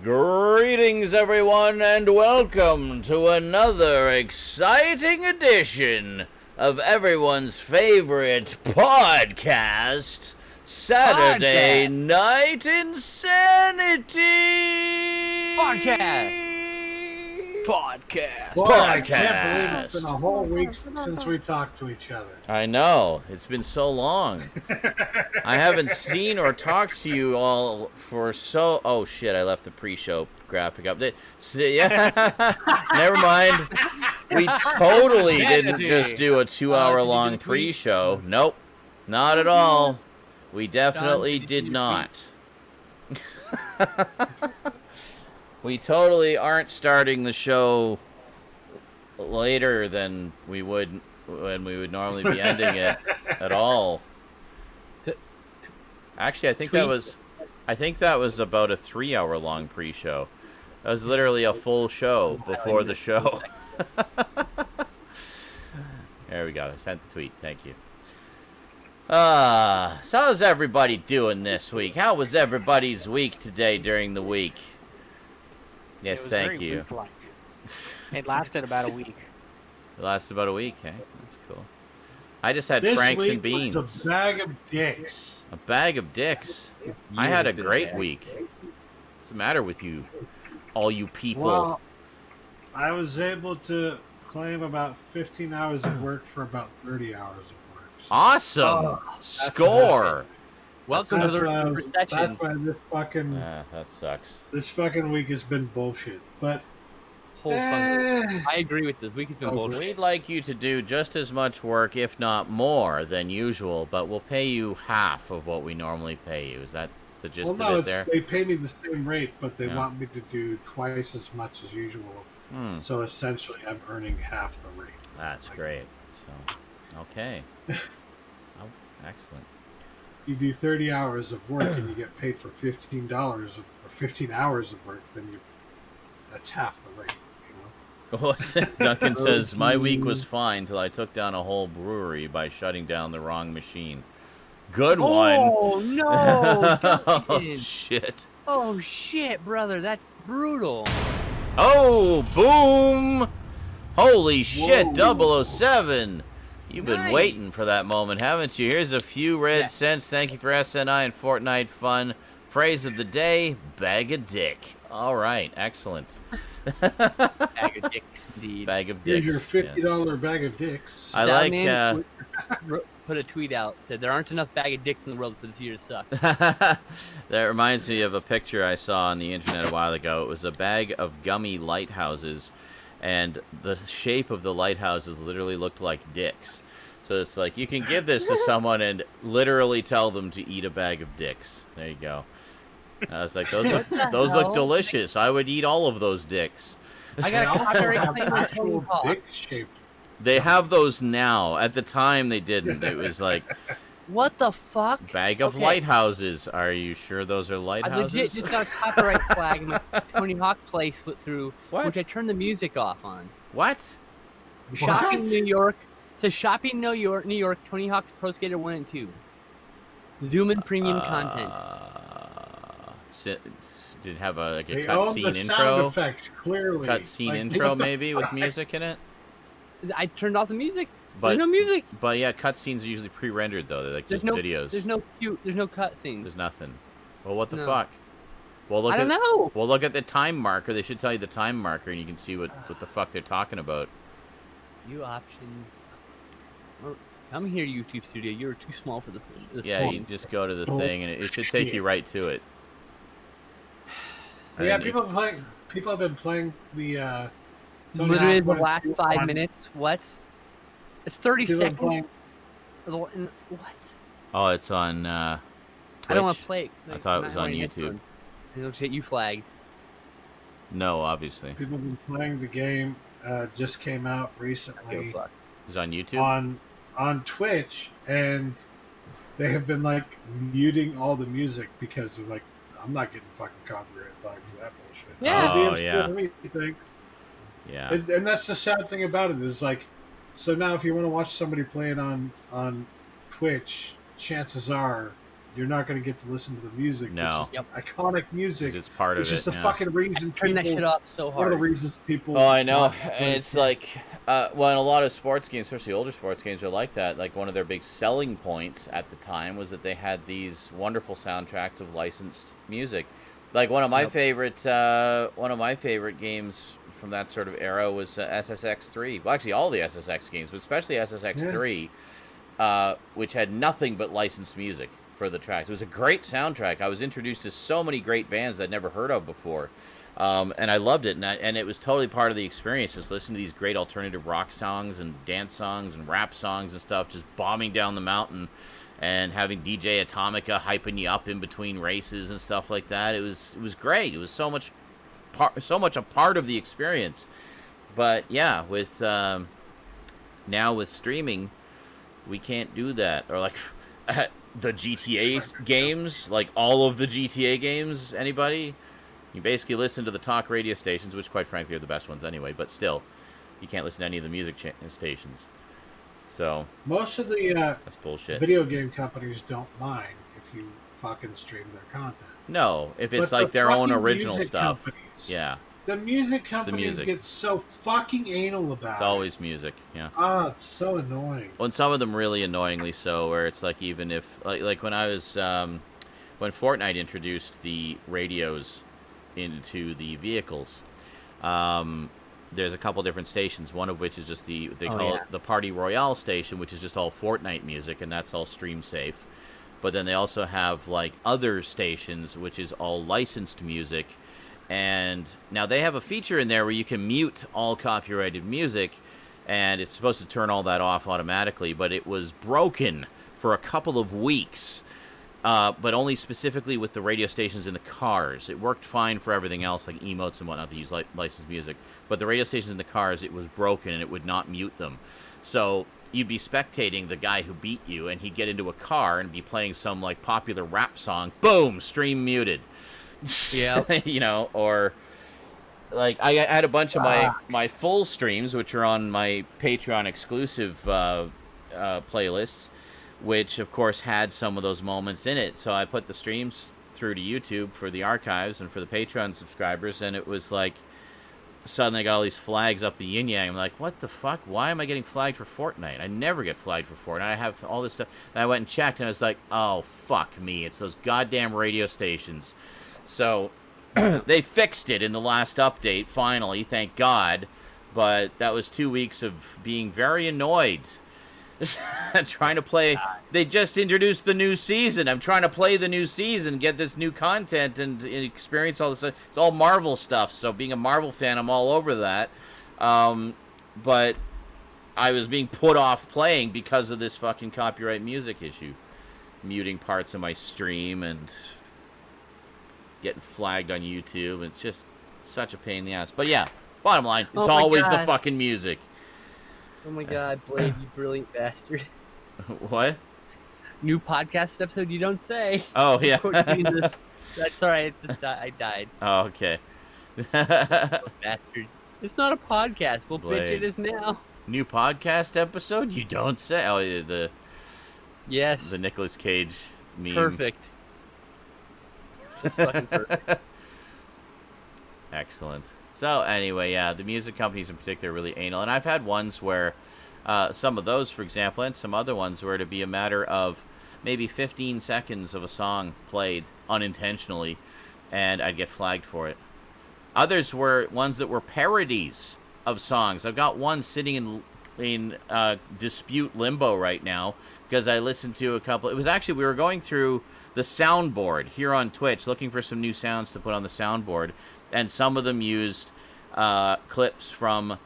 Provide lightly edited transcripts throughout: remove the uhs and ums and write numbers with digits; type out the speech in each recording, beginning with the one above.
Greetings, everyone, and welcome to another exciting edition of everyone's favorite podcast, Saturday Night InSaNiTy! Podcast. Boy, I can't believe it's been a whole week since we talked to each other. I know. It's been so long. I haven't seen or talked to you all for so... Oh, shit, I left the pre-show graphic up. So, yeah. Never mind. We totally didn't just do a 2-hour-long pre-show. Nope. Not at all. We definitely did not. We totally aren't starting the show later than we would when we would normally be ending it at all. Actually, I think that was about a 3-hour-long pre-show. That was literally a full show before the show. There we go. I sent the tweet. Thank you. So how's everybody doing this week? How was everybody's week today during the week? Yes, thank you. It lasted about a week. It lasted about a week, eh? That's cool. I just had This Franks week and beans. was a bag of dicks. A bag of dicks. I had a great week. What's the matter with you, all you people? Well, I was able to claim about 15 hours of work for about 30 hours of work. So Awesome! Score! Welcome to the that's why this fucking that sucks. this fucking week has been bullshit. But I agree with this. Week has been bullshit. We'd like you to do just as much work, if not more, than usual, but we'll pay you half of what we normally pay you. Is that the gist of it there? they pay me the same rate, but they Yeah. want me to do twice as much as usual. So essentially, I'm earning half the rate. That's great. So, okay. Oh, excellent. You do 30 hours of work and you get paid for $15 or 15 hours of work, then that's half the rate, you know? Duncan says, my week was fine till I took down a whole brewery by shutting down the wrong machine. Good one. Oh, no. Oh, shit. Oh, shit, brother. That's brutal. Oh, boom. Holy shit, 007. You've been waiting for that moment, haven't you? Here's a few red cents. Thank you for SNI and Fortnite fun. Phrase of the day, bag of dick. All right, excellent. Bag of dicks, indeed. Bag of dicks. Here's your $50 bag of dicks. I like... put a tweet out. Said, there aren't enough bag of dicks in the world for this year to suck. That reminds me of a picture I saw on the internet a while ago. It was a bag of gummy lighthouses, and the shape of the lighthouses literally looked like dicks. So it's like, you can give this to someone and tell them to eat a bag of dicks. There you go. I was like, those look delicious. I would eat all of those dicks. I got a copyright claim on actual Tony Hawk. dick shaped. They have those now. At the time, they didn't. It was like... What the fuck? Bag of lighthouses. Are you sure those are lighthouses? I legit just got a copyright flag in my Tony Hawk play slip through, which I turned the music off on. What? Shopping New York. It says Shopping New York, Tony Hawk's Pro Skater 1 and 2. Zoom in premium content. Did it have a They own the cutscene sound intro? effects, clearly. Cutscene Like, intro, what the maybe, with fuck? music in it? I turned off the music. But, There's no music. But yeah, cutscenes are usually pre-rendered, though. They're like just videos. There's no cutscenes. There's nothing. Well, what the No. fuck? Well, I don't know. Well, look at the time marker. They should tell you the time marker, and you can see what the fuck they're talking about. View options. Come here, YouTube Studio. You're too small for this. Yeah, you just go to the thing, and it should take you right to it. Yeah, people have been playing the Tony Literally Hawk the last 5 1. minutes. What? It's 30 People have seconds. been What? Oh, it's on Twitch. I don't want to play it. I thought it was on YouTube. Oh shit, you flagged. No, obviously. People have been playing the game. Just came out recently It's on YouTube? on Twitch, and they have been like muting all the music because they're like, I'm not getting fucking copyright flag for that bullshit. Yeah. Oh, yeah. Thanks. Yeah. And that's the sad thing about it is like, so now if you want to watch somebody play it on Twitch, chances are you're not going to get to listen to the music. No. Which is iconic music. 'Cause it's part of It's it. just the yeah. fucking reason Turn that shit people. off so One of the hard. reasons people. Oh, I know. want to And play it's it. like, well, in a lot of sports games, especially older sports games, are like that. Like one of their big selling points at the time was that they had these wonderful soundtracks of licensed music. Like one of my favorite games from that sort of era was SSX3. Well, actually, all the SSX games, but especially SSX3, which had nothing but licensed music for the tracks. It was a great soundtrack. I was introduced to so many great bands I'd never heard of before. And I loved it, and it was totally part of the experience, just listening to these great alternative rock songs and dance songs and rap songs and stuff, just bombing down the mountain and having DJ Atomica hyping you up in between races and stuff like that. It was great. It was so much a part of the experience. But yeah, with now with streaming, we can't do that. Or like the GTA games, like all of the GTA games, anybody? You basically listen to the talk radio stations, which quite frankly are the best ones anyway, but still, you can't listen to any of the music stations. So Most of the that's bullshit. video game companies don't mind if you fucking stream their content. No, if it's But like the their own fucking original music stuff. companies, Yeah, The music the companies music. get so fucking anal about it's it. always music. Yeah. Ah, it's so annoying. Well, and some of them really annoyingly so, where it's like even if like when I was when Fortnite introduced the radios into the vehicles, there's a couple different stations. One of which is just they call it the Party Royale station, which is just all Fortnite music, and that's all stream safe. But then they also have like other stations, which is all licensed music. And now they have a feature in there where you can mute all copyrighted music, and it's supposed to turn all that off automatically, but it was broken for a couple of weeks, but only specifically with the radio stations in the cars. It worked fine for everything else, like emotes and whatnot, that use licensed music. But the radio stations in the cars, it was broken, and it would not mute them. So you'd be spectating the guy who beat you, and he'd get into a car and be playing some like popular rap song. Boom, stream muted. Yeah. You know, or like I had a bunch of my full streams, which are on my Patreon exclusive playlists, which of course had some of those moments in it. So I put the streams through to YouTube for the archives and for the Patreon subscribers, and it was like suddenly I got all these flags up the yin yang. I'm like, what the fuck? Why am I getting flagged for Fortnite? I never get flagged for Fortnite. I have all this stuff. And I went and checked, and I was like, oh fuck me, it's those goddamn radio stations. So they fixed it in the last update, finally, thank God. But that was 2 weeks of being very annoyed. Trying to play. They just introduced the new season. I'm trying to play the new season, get this new content, and experience all this. It's all Marvel stuff, so being a Marvel fan, I'm all over that. But I was being put off playing because of this fucking copyright music issue. Muting parts of my stream and getting flagged on YouTube. It's just such a pain in the ass. But yeah, bottom line, it's always the fucking music. Oh my god, Blade, you brilliant bastard. What? New podcast episode, you don't say. Oh, yeah. That's alright, I died. Oh, okay. Bastard. It's not a podcast. Well, Blade. bitch, it is now. New podcast episode? You don't say. Oh, yeah, Yes. the Nicolas Cage meme. Perfect. It's fucking perfect. Excellent. So anyway, yeah, the music companies in particular are really anal, and I've had ones where some of those, for example, and some other ones where it'd be a matter of maybe 15 seconds of a song played unintentionally, and I'd get flagged for it. Others were ones that were parodies of songs. I've got one sitting in dispute limbo right now because I listened to a couple. It was actually, we were going through the soundboard here on Twitch looking for some new sounds to put on the soundboard, and some of them used clips from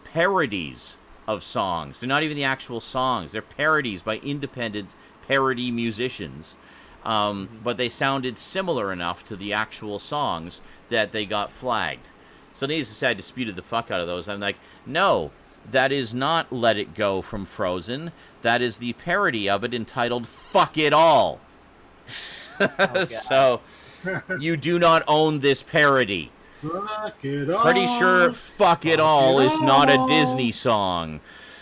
parodies of songs. They're not even the actual songs. They're parodies by independent parody musicians. But they sounded similar enough to the actual songs that they got flagged. So needless to say, I disputed the fuck out of those. I'm like, no, that is not Let It Go from Frozen. That is the parody of it entitled Fuck It All. Oh, so you do not own this parody. Fuck it all. Pretty sure Fuck It All is not a Disney song.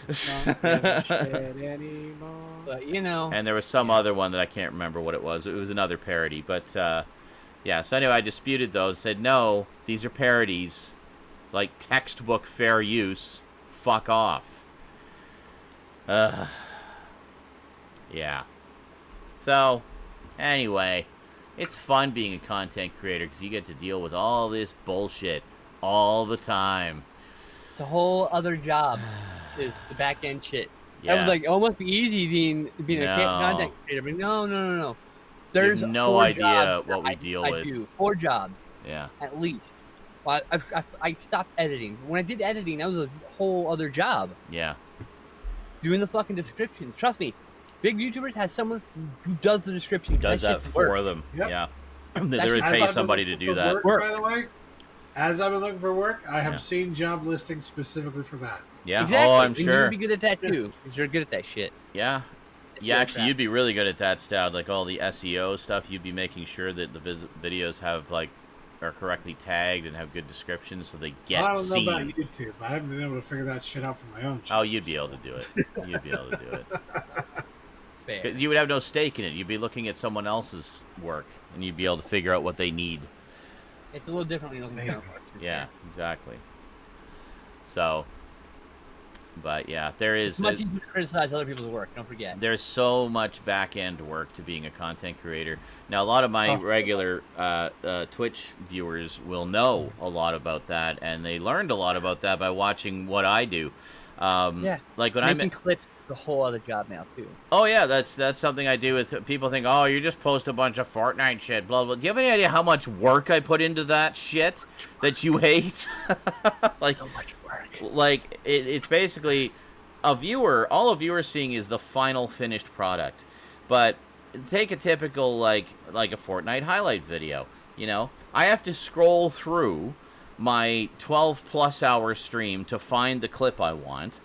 Don't give a shit anymore. But you know. And there was some other one that I can't remember what it was. It was another parody, but yeah. So anyway, I disputed those. Said no, these are parodies, like textbook fair use. Fuck off. Yeah. So, anyway, it's fun being a content creator because you get to deal with all this bullshit all the time. The whole other job is the back end shit. Yeah. I was like, oh, it must be easy being a content creator, but no. There's you have no 4 idea jobs what we deal with. I do 4 jobs. Yeah. At least. Well, I stopped editing. When I did editing, that was a whole other job. Yeah. Doing the fucking descriptions. Trust me, big YouTubers has someone who does the description. Does that for them. Yep. Yeah. They literally pay somebody to do that. By the way, as I've been looking for work, I have Yeah. seen job listings specifically for that. Yeah. Exactly. Oh, I'm and sure. you'd be good at that too, because you're good at that shit. Yeah. Yeah, actually, you'd be really good at that, Stoud. Like all the SEO stuff, you'd be making sure that the videos have are correctly tagged and have good descriptions so they get I don't seen. know about YouTube. I haven't been able to figure that shit out for my own. Oh, you'd be able to do it. You'd be able to do it. Fair. 'Cause you would have no stake in it. You'd be looking at someone else's work, and you'd be able to figure out what they need. It's a little different when you're looking for Yeah, exactly. So, but yeah, there is. It's much easier to criticize other people's work. Don't forget. There's so much back-end work to being a content creator. Now, a lot of my regular Twitch viewers will know a lot about that, and they learned a lot about that by watching what I do. Yeah. Like when Making clips is a whole other job now too. Oh yeah, that's something I do. With people think, oh, you just post a bunch of Fortnite shit, blah blah. Do you have any idea how much work I put into that shit that you hate? Like so much work. Like it's basically a viewer. All a viewer is seeing is the final finished product. But take a typical like a Fortnite highlight video. You know, I have to scroll through my 12+ hour stream to find the clip I want.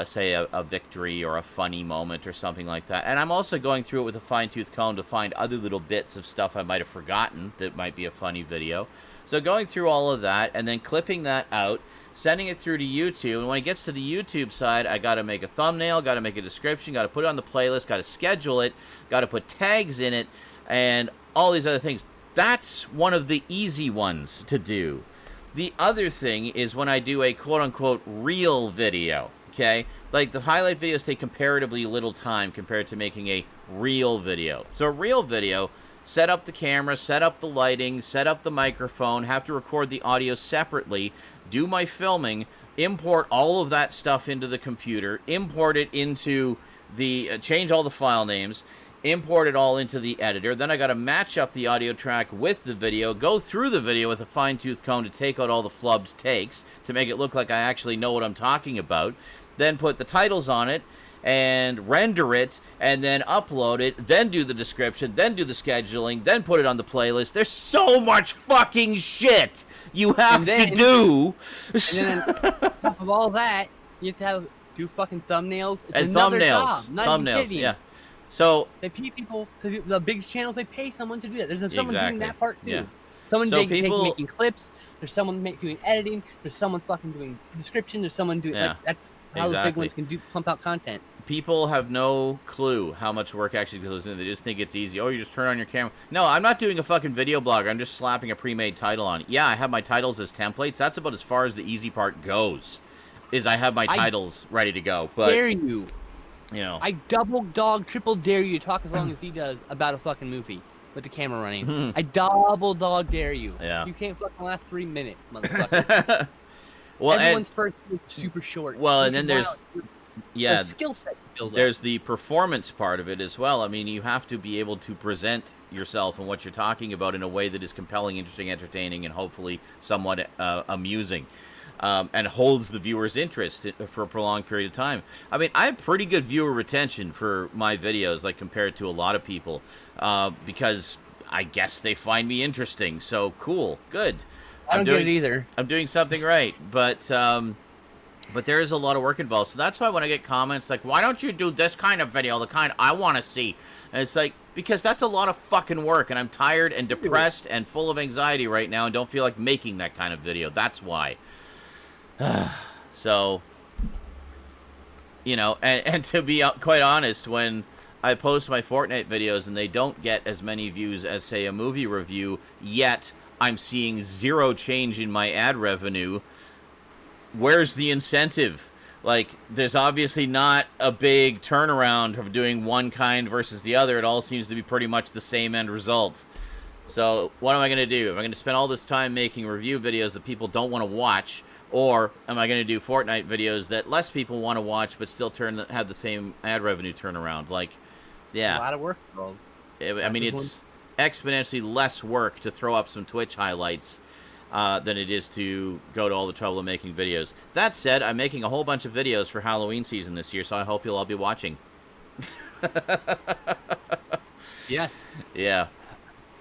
Say a victory or a funny moment or something like that. And I'm also going through it with a fine-tooth comb to find other little bits of stuff I might have forgotten that might be a funny video. So going through all of that and then clipping that out, sending it through to YouTube. And when it gets to the YouTube side, I got to make a thumbnail, got to make a description, got to put it on the playlist, got to schedule it, got to put tags in it, and all these other things. That's one of the easy ones to do. The other thing is when I do a quote-unquote real video. Okay, like the highlight videos take comparatively little time compared to making a real video. So a real video, set up the camera, set up the lighting, set up the microphone, have to record the audio separately, do my filming, import all of that stuff into the computer, import it into the, change all the file names, import it all into the editor. Then I got to match up the audio track with the video, go through the video with a fine-tooth comb to take out all the flubbed takes to make it look like I actually know what I'm talking about. Then put the titles on it, and render it, and then upload it, then do the description, then do the scheduling, then put it on the playlist. There's so much fucking shit you have to do. And then on top of all that, you have to do fucking thumbnails. It's and another thumbnails. job. Not even Thumbnails, kidding. yeah. So they pay people, the big channels, they pay someone to do that. There's someone Exactly. doing that part too. Yeah. Someone So people- making clips. There's someone doing editing. There's someone fucking doing description. There's someone doing Yeah. like, that's how the big ones can pump out content. people have no clue how much work actually goes into it. They just think it's easy. Oh, you just turn on your camera. No, I'm not doing a fucking video blogger. I'm just slapping a pre-made title on it. Yeah, I have my titles as templates. That's about as far as the easy part goes. Is I have my titles ready to go. But dare you. You know. I triple dare you to talk as long as he does about a fucking movie with the camera running. I double dog dare you. Yeah. You can't fucking last 3 minutes, motherfucker. Well, everyone's first is super short. Well, and then there's skill set to build there's the performance part of it as well. I mean, you have to be able to present yourself and what you're talking about in a way that is compelling, interesting, entertaining, and hopefully somewhat amusing. And holds the viewer's interest for a prolonged period of time. I mean, I have pretty good viewer retention for my videos, like compared to a lot of people, because I guess they find me interesting. So cool, good. I don't get it either. I'm doing something right, but there is a lot of work involved. So that's why when I get comments like, "Why don't you do this kind of video, the kind I want to see?" And it's like, because that's a lot of fucking work, and I'm tired and depressed and full of anxiety right now, and don't feel like making that kind of video. That's why. So, you know, and to be quite honest, when I post my Fortnite videos and they don't get as many views as, say, a movie review, yet I'm seeing zero change in my ad revenue. Where's the incentive? Like, there's obviously not a big turnaround of doing one kind versus the other. It all seems to be pretty much the same end result. So what am I going to do? Am I going to spend all this time making review videos that people don't want to watch? Or am I going to do Fortnite videos that less people want to watch but still have the same ad revenue turnaround? Like, yeah. A lot of work, bro. I mean, it's exponentially less work to throw up some Twitch highlights than it is to go to all the trouble of making videos. That said, I'm making a whole bunch of videos for Halloween season this year, so I hope you'll all be watching. Yes. Yeah.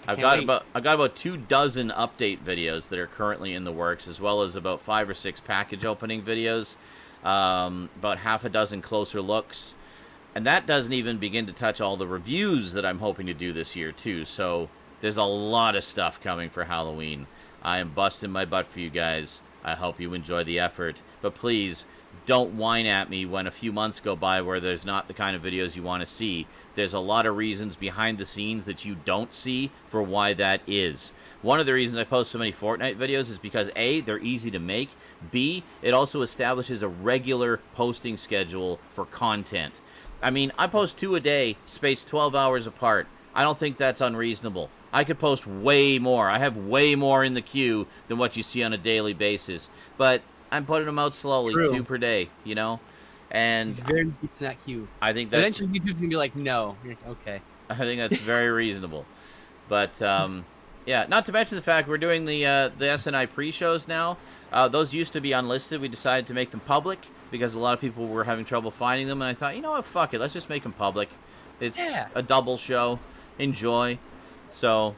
I've got about 24 update videos that are currently in the works, as well as about 5 or 6 package opening videos, about half a dozen closer looks, and that doesn't even begin to touch all the reviews that I'm hoping to do this year too. So there's a lot of stuff coming for Halloween. I am busting my butt for you guys. I hope you enjoy the effort, but please don't whine at me when a few months go by where there's not the kind of videos you want to see. There's a lot of reasons behind the scenes that you don't see for why that is. One of the reasons I post so many Fortnite videos is because A, they're easy to make. B, it also establishes a regular posting schedule for content. I mean, I post 2 a day, spaced 12 hours apart. I don't think that's unreasonable. I could post way more. I have way more in the queue than what you see on a daily basis. But I'm putting them out slowly, True. 2 per day, you know? And It's very deep in that queue. I think that's... Eventually YouTube's going to be like, no. You're like, okay. I think that's very reasonable. But, yeah, not to mention the fact we're doing the SNI pre-shows now. Those used to be unlisted. We decided to make them public because a lot of people were having trouble finding them. And I thought, you know what, fuck it. Let's just make them public. It's a double show. Enjoy. So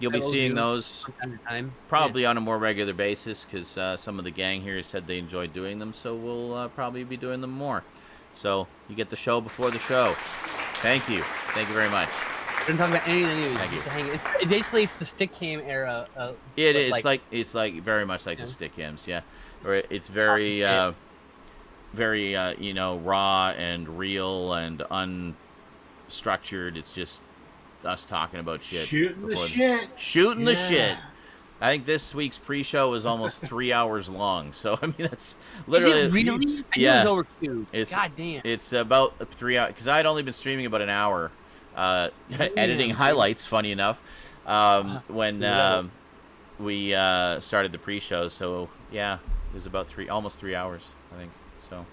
you'll be seeing those from time to time. probably on a more regular basis because some of the gang here said they enjoyed doing them. So we'll probably be doing them more. So you get the show before the show. Thank you. Thank you very much. We don't talk about any of the news. Thank you. Just hang it. Basically, it's the stick cam era. It's like very much like the stick cams, yeah. Or it's very, very you know, raw and real and unstructured. It's just us talking about shit. Shooting the shit. Shooting the shit. I think this week's pre-show was almost 3 hours long. So I mean, that's literally. Is it really? Yeah. I knew it was over 2. God damn. It's about 3 hours because I had only been streaming about an hour. Editing highlights, funny enough, when we started the pre-show. So yeah, it was about almost 3 hours, I think. So,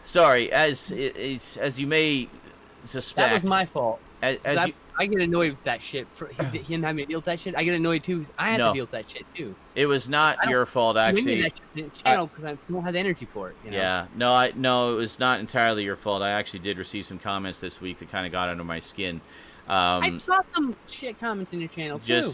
sorry, as you may suspect, that was my fault. I get annoyed with that shit. For him having to deal with that shit, I get annoyed too. Because I had to deal with that shit too. It was not your fault, actually. That channel because I don't have the energy for it. You know? Yeah, no, it was not entirely your fault. I actually did receive some comments this week that kind of got under my skin. I saw some shit comments in your channel too.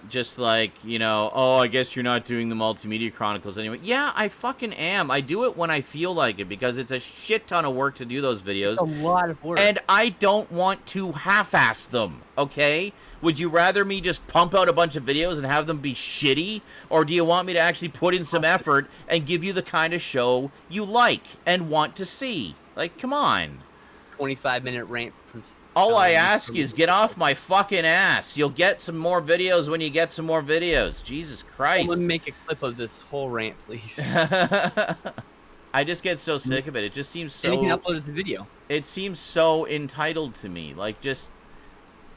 Just like, you know, oh, I guess you're not doing the Multimedia Chronicles anyway. Yeah, I fucking am. I do it when I feel like it because it's a shit ton of work to do those videos. It's a lot of work. And I don't want to half-ass them, okay? Would you rather me just pump out a bunch of videos and have them be shitty? Or do you want me to actually put in some effort and give you the kind of show you like and want to see? Like, come on. 25-minute rant from... All I ask is get off my fucking ass. You'll get some more videos when you get some more videos. Jesus Christ. Someone make a clip of this whole rant, please. I just get so sick of it. It just seems so... And you can upload it as a video. It seems so entitled to me. Like, just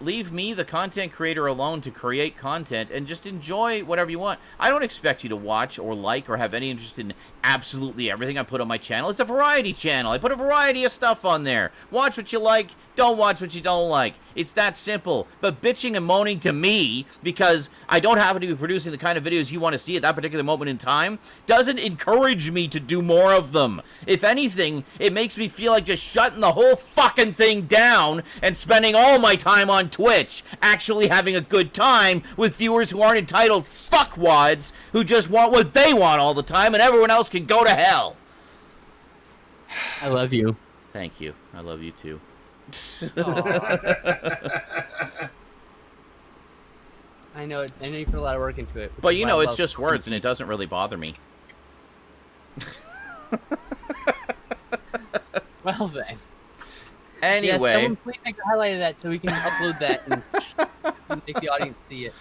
leave me, the content creator, alone to create content and just enjoy whatever you want. I don't expect you to watch or like or have any interest in absolutely everything I put on my channel. It's a variety channel. I put a variety of stuff on there. Watch what you like. Don't watch what you don't like. It's that simple. But bitching and moaning to me because I don't happen to be producing the kind of videos you want to see at that particular moment in time doesn't encourage me to do more of them. If anything, it makes me feel like just shutting the whole fucking thing down and spending all my time on Twitch actually having a good time with viewers who aren't entitled fuckwads who just want what they want all the time and everyone else can go to hell. I love you. Thank you. I love you too. I know you put a lot of work into it. But you know, it's just words and it doesn't really bother me. Well then. Anyway. Yeah, someone please make a highlight of that so we can upload that and make the audience see it.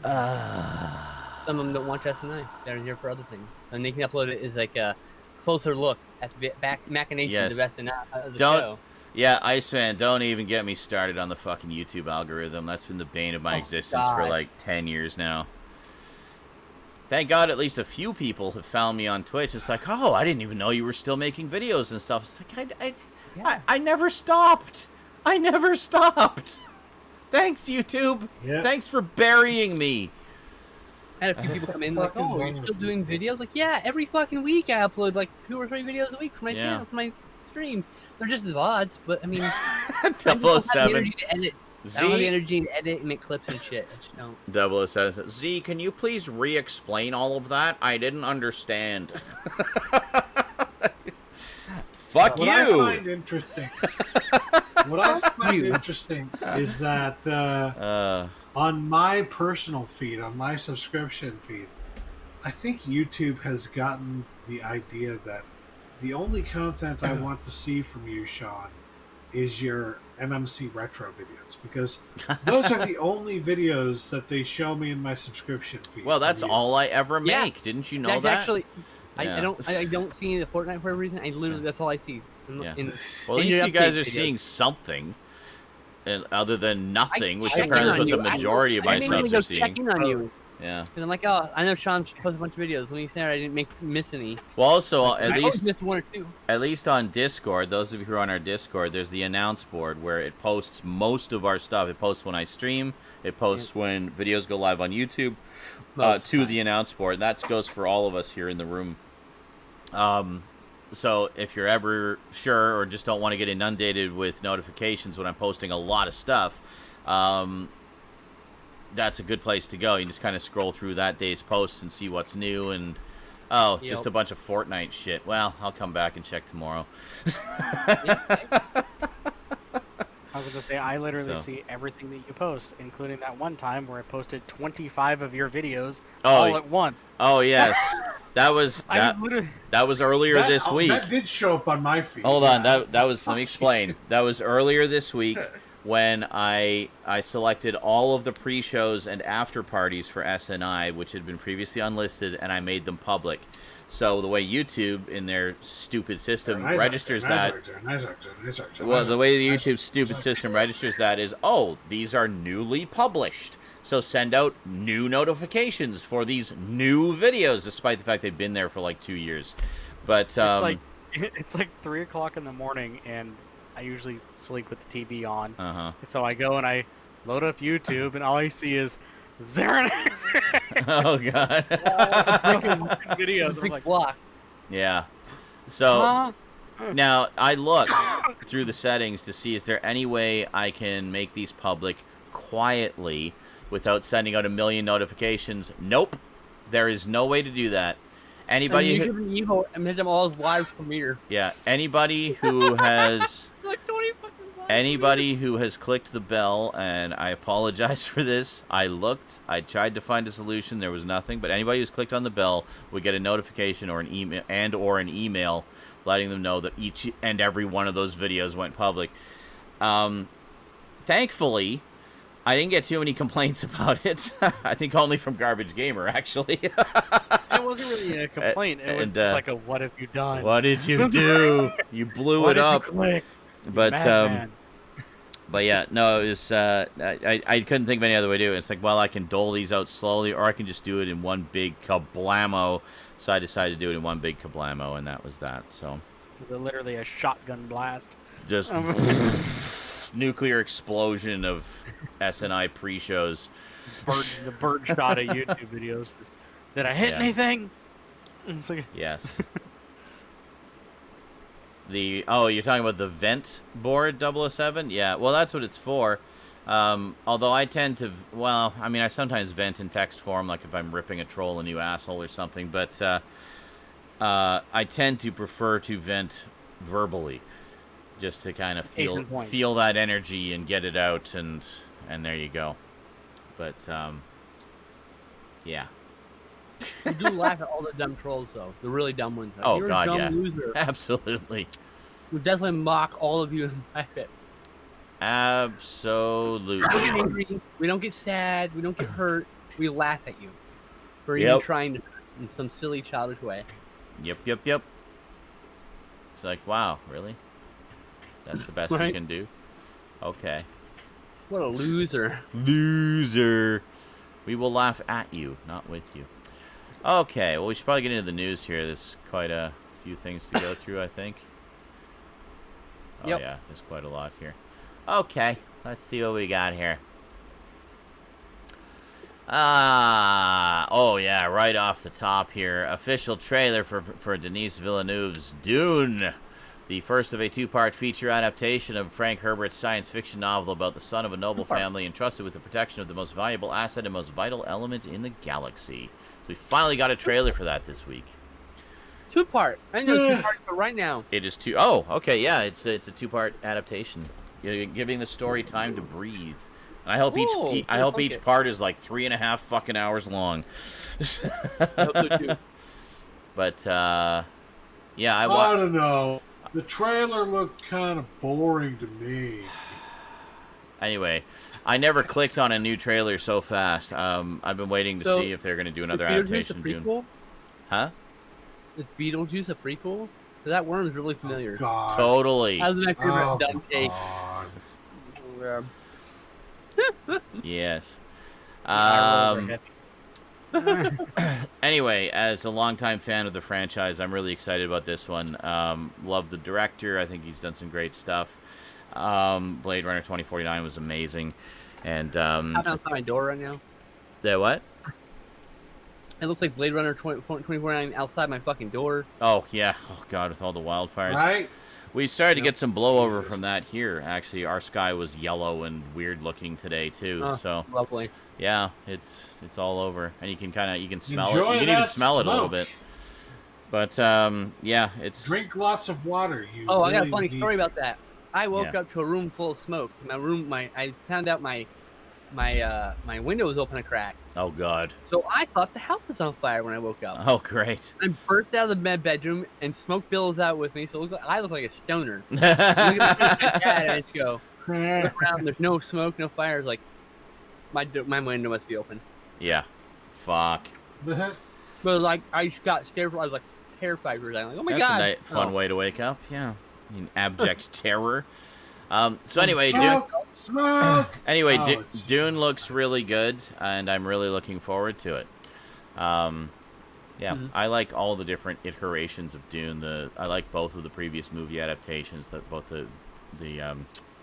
Some of them don't watch SNI. They're here for other things. So they can upload it as like a closer look at the back machinations of SNI of the show. Yeah, Iceman, don't even get me started on the fucking YouTube algorithm. That's been the bane of my existence for like 10 years now. Thank God at least a few people have found me on Twitch. It's like, oh, I didn't even know you were still making videos and stuff. It's like, I never stopped. I never stopped. Thanks, YouTube. Yeah. Thanks for burying me. I had a few people come in like, oh, are you still doing videos? Like, yeah, every fucking week I upload like 2 or 3 videos a week for my channel, for my stream. They're just VODs, but I mean, 007. I don't have the energy to edit and make clips and shit. I just don't. 007. Z, can you please re-explain all of that? I didn't understand. Fuck you! What I find interesting is that on my personal feed, on my subscription feed, I think YouTube has gotten the idea that the only content I want to see from you, Sean, is your MMC retro videos, because those are the only videos that they show me in my subscription feed. Well, that's all I ever make. Yeah. Didn't you know that's that? Actually, I don't see any of the Fortnite for whatever reason. I literally that's all I see. Well, at least you guys are seeing something, other than nothing, which apparently is what the majority of my subs are seeing. Checking on you. Yeah. Because I'm like, oh, I know Sean's posted a bunch of videos. Let me say I didn't miss any. Well, also, I always missed 1 or 2. At least on Discord, those of you who are on our Discord, there's the announce board where it posts most of our stuff. It posts when I stream. It posts when videos go live on YouTube to the announce board. That goes for all of us here in the room. So if you're ever sure or just don't want to get inundated with notifications when I'm posting a lot of stuff, that's a good place to go. You just kind of scroll through that day's posts and see what's new, and it's just a bunch of Fortnite shit. Well, I'll come back and check tomorrow. I was going to say, I literally see everything that you post, including that one time where I posted 25 of your videos all at once. Oh, yes. That was earlier this week. That did show up on my feed. Hold on. That was, let me explain. That was earlier this week when I selected all of the pre-shows and after parties for SNI, which had been previously unlisted, and I made them public. So the way YouTube, in their stupid system, registers that... Well, the way the YouTube stupid system registers that is, oh, these are newly published. So send out new notifications for these new videos, despite the fact they've been there for like 2 years. But it's like 3 o'clock in the morning, and I usually sleep with the TV on. Uh-huh. And so I go and I load up YouTube, and all I see is Zaranyzerak. Oh god. Videos. I'm like, block. Yeah. So now I looked through the settings to see is there any way I can make these public quietly without sending out a million notifications. Nope. There is no way to do that. Anybody who made them all as live premiere. Yeah, anybody who has clicked the bell, and I apologize for this. I looked, I tried to find a solution, there was nothing, but anybody who's clicked on the bell would get a notification or an email letting them know that each and every one of those videos went public. Thankfully, I didn't get too many complaints about it. I think only from Garbage Gamer, actually. It wasn't really a complaint. It was just like a, what have you done? What did you do? You blew it up. But yeah, no, it was, I couldn't think of any other way to do it. It's like, well, I can dole these out slowly, or I can just do it in one big kablamo. So I decided to do it in one big kablamo, and that was that. So it was literally a shotgun blast. Just nuclear explosion of SNI pre-shows. The bird shot of YouTube videos. Did I hit anything? It's like... Yes. You're talking about the vent board 007? Yeah, well, that's what it's for. Although I tend to, I sometimes vent in text form, like if I'm ripping a troll a new asshole or something, but I tend to prefer to vent verbally, just to kind of feel that energy and get it out, and there you go. But, yeah. You do laugh at all the dumb trolls, though. The really dumb ones. Oh, God, yeah. Loser. Absolutely. We definitely mock all of you in private. Absolutely. We don't get angry. We don't get sad. We don't get hurt. We laugh at you for even trying to in some silly, childish way. Yep. It's like, wow, really? That's the best you can do? Okay. What a loser. Loser. We will laugh at you, not with you. Okay, well, we should probably get into the news here. There's quite a few things to go through, I think. Oh, yeah, there's quite a lot here. Okay, let's see what we got here. Oh yeah, right off the top here. Official trailer for Denis Villeneuve's Dune. The first of a two-part feature adaptation of Frank Herbert's science fiction novel about the son of a noble family entrusted with the protection of the most valuable asset and most vital element in the galaxy. So we finally got a trailer for that this week. Two-part. I know two-part for right now. It is two. Oh, okay, yeah, it's a two-part adaptation. You're giving the story time to breathe. And I hope each part is like 3.5 fucking hours long. But yeah, I don't know. The trailer looked kind of boring to me. Anyway, I never clicked on a new trailer so fast. I've been waiting to see if they're going to do another adaptation. Is Beetlejuice a prequel? Huh? Is Beetlejuice a prequel? Because that worm is really familiar. Oh, God. Totally. That was my favorite dumb take. Yes. Anyway, as a longtime fan of the franchise, I'm really excited about this one. Love the director. I think he's done some great stuff. Blade Runner 2049 was amazing. And I'm outside my door right now. The what? It looks like Blade Runner 2049 outside my fucking door. Oh, yeah. Oh, God, with all the wildfires. Right? We started to get some blowover from that here. Actually, our sky was yellow and weird looking today too. Oh, so lovely. Yeah, it's all over, and you can smell it. You can even smell smoke. it a little bit. But yeah, it's drink lots of water. I got a funny story about that. I woke up to a room full of smoke. I found out my window was open a crack. Oh God! So I thought the house was on fire when I woke up. Oh great! I burst out of the bedroom and smoke billows out with me. So I look like a stoner. I look at my dad and I just go look around. There's no smoke, no fires. Like my window must be open. Yeah. Fuck. But like I just got scared. I was like terrified for a second. Like, oh my God! That's a fun way to wake up. Yeah. In abject terror. So anyway, smoke. Anyway, Dune looks really good, and I'm really looking forward to it. I like all the different iterations of Dune. I like both of the previous movie adaptations, both the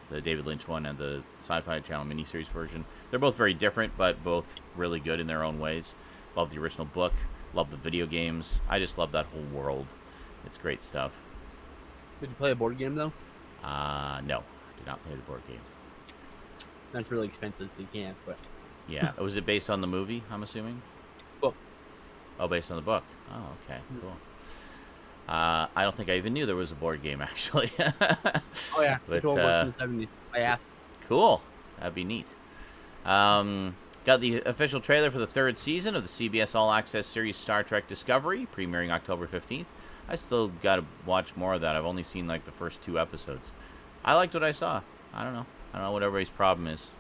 David Lynch one and the Sci-Fi Channel miniseries version. They're both very different, but both really good in their own ways. Love the original book. Love the video games. I just love that whole world. It's great stuff. Did you play a board game though? No, I did not play the board game. That's really expensive, so you can't. But yeah, was it based on the movie? I'm assuming. Book. Oh, based on the book. Oh, okay, cool. I don't think I even knew there was a board game actually. Oh yeah, but in the 70s. I asked. Cool, that'd be neat. Got the official trailer for the third season of the CBS All Access series Star Trek Discovery, premiering October 15th. I still got to watch more of that. I've only seen like the first 2 episodes. I liked what I saw. I don't know what everybody's problem is.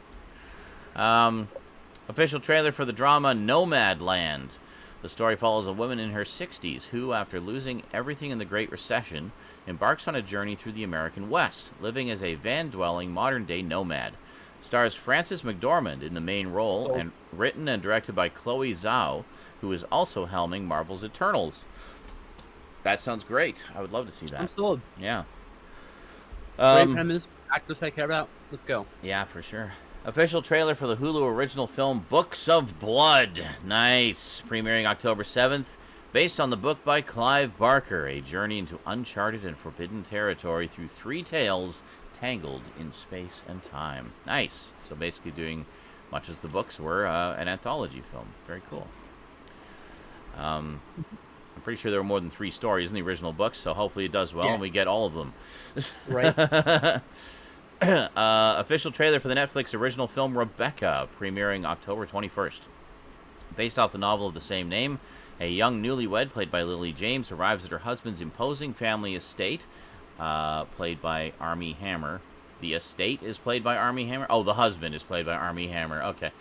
Official trailer for the drama Nomad Land. The story follows a woman in her 60s who, after losing everything in the Great Recession, embarks on a journey through the American West, living as a van-dwelling modern-day nomad. Stars Frances McDormand in the main role, and written and directed by Chloe Zhao, who is also helming Marvel's Eternals. That sounds great. I would love to see that. I'm sold. Yeah. Great premise, actress I care about. Let's go. Yeah, for sure. Official trailer for the Hulu original film Books of Blood. Nice. Premiering October 7th. Based on the book by Clive Barker, a journey into uncharted and forbidden territory through 3 tales tangled in space and time. Nice. So basically doing much as the books were, an anthology film. Very cool. I'm pretty sure there were more than 3 stories in the original books, so hopefully it does well and we get all of them. Right. Official trailer for the Netflix original film Rebecca, premiering October 21st. Based off the novel of the same name, a young newlywed, played by Lily James, arrives at her husband's imposing family estate played by Armie Hammer. The estate is played by Armie Hammer. Oh, the husband is played by Armie Hammer. Okay.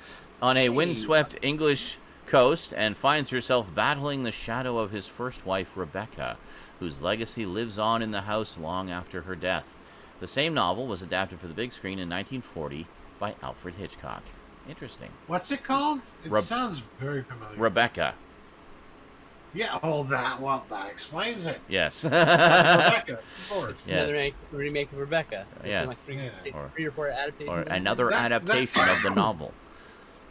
On a windswept English coast, and finds herself battling the shadow of his first wife, Rebecca, whose legacy lives on in the house long after her death. The same novel was adapted for the big screen in 1940 by Alfred Hitchcock. Interesting. What's it called? It sounds very familiar. Rebecca. Yeah, that explains it. Yes. Rebecca, of course. Yes. Another remake of Rebecca. Yes. Like three or four adaptations. Or another adaptation of the novel.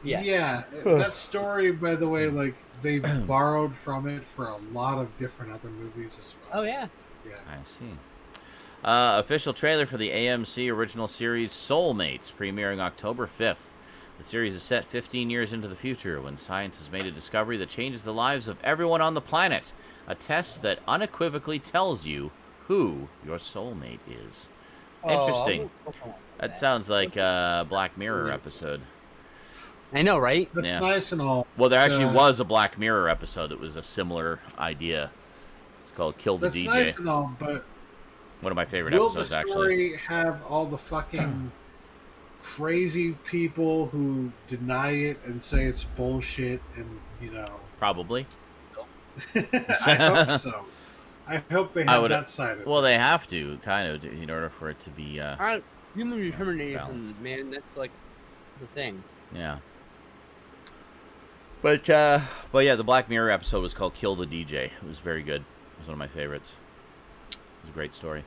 Yeah. That story, by the way, like they've borrowed from it for a lot of different other movies as well. Oh yeah. Yeah. I see. Official trailer for the AMC original series Soulmates, premiering October 5th. The series is set 15 years into the future when science has made a discovery that changes the lives of everyone on the planet. A test that unequivocally tells you who your soulmate is. Interesting. That sounds like a Black Mirror episode. I know, right? That's nice and all. Well, there actually was a Black Mirror episode that was a similar idea. It's called Kill the DJ. That's nice and all, but one of my favorite episodes, actually. Will the story have all the fucking crazy people who deny it and say it's bullshit and, Probably. I hope so. I hope they have that side of it. Well, they have to, kind of, in order for it to be... human determination, man, that's like the thing. Yeah. But yeah, the Black Mirror episode was called Kill the DJ. It was very good. It was one of my favorites. It was a great story.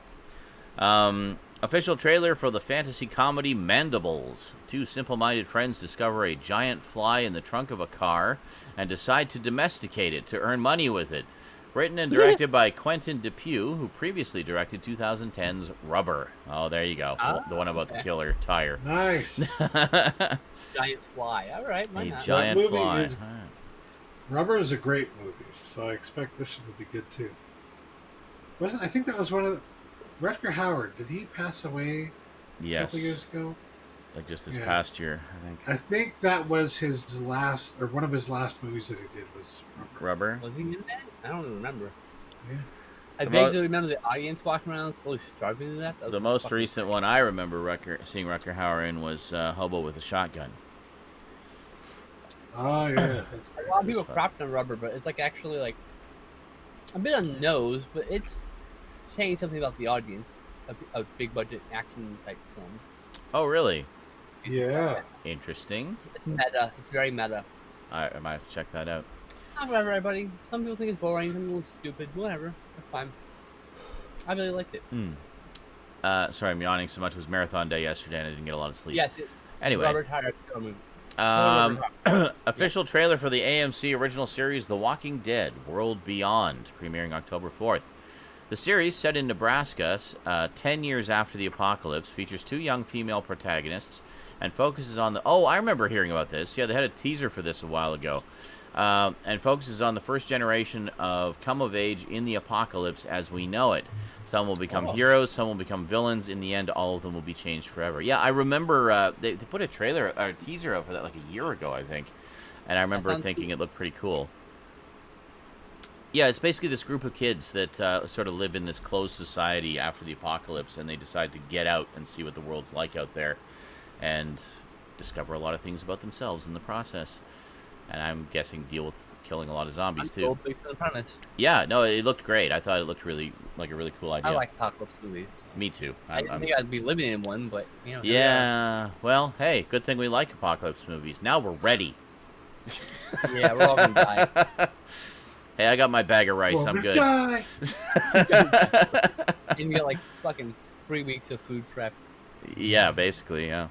Official trailer for the fantasy comedy Mandibles. Two simple-minded friends discover a giant fly in the trunk of a car and decide to domesticate it to earn money with it. Written and directed by Quentin Dupieux, who previously directed 2010's Rubber. Oh, there you go. The one about the killer tire. Nice. Giant fly. All right. A giant fly. Rubber is a great movie, so I expect this one to be good too. I think that was one of the... Rutger Hauer, did he pass away a couple years ago? Like just this past year, I think. I think that was his last, or one of his last movies that he did was Rubber. Was he in that? I don't remember. Yeah. I vaguely remember the audience walking around slowly struggling to that. The most recent one I remember seeing Rutger Hauer in was Hobo with a Shotgun. Oh, yeah. A lot of people crapped on Rubber, but it's like actually like a bit on the nose, but it's saying something about the audience of big budget action type films. Oh, really? Yeah. Interesting. It's meta. It's very meta. I might have to check that out. Not for everybody. Some people think it's boring. Some people it's stupid. Whatever. That's fine. I really liked it. Sorry, I'm yawning so much. It was marathon day yesterday and I didn't get a lot of sleep. Yes. Anyway. Robert Howard movie. Official trailer for the AMC original series The Walking Dead World Beyond, premiering October 4th. The series, set in Nebraska 10 years after the apocalypse, features two young female protagonists and focuses on the... Oh, I remember hearing about this. Yeah, they had a teaser for this a while ago. And focuses on the first generation of come-of-age in the apocalypse as we know it. Some will become heroes, some will become villains. In the end, all of them will be changed forever. Yeah, I remember they put a trailer, or a teaser out for that like a year ago, I think. And I remember thinking it looked pretty cool. Yeah, it's basically this group of kids that sort of live in this closed society after the apocalypse, and they decide to get out and see what the world's like out there, and discover a lot of things about themselves in the process. And I'm guessing deal with killing a lot of zombies too. Based on the premise. Yeah, no, it looked great. I thought it looked really like a really cool idea. I like apocalypse movies. Me too. I didn't think I'd be living in one, but Yeah, well, hey, good thing we like apocalypse movies. Now we're ready. Yeah, we're all gonna die. Hey, I got my bag of rice. I'm good. And you get like fucking 3 weeks of food prep. Yeah, basically, yeah.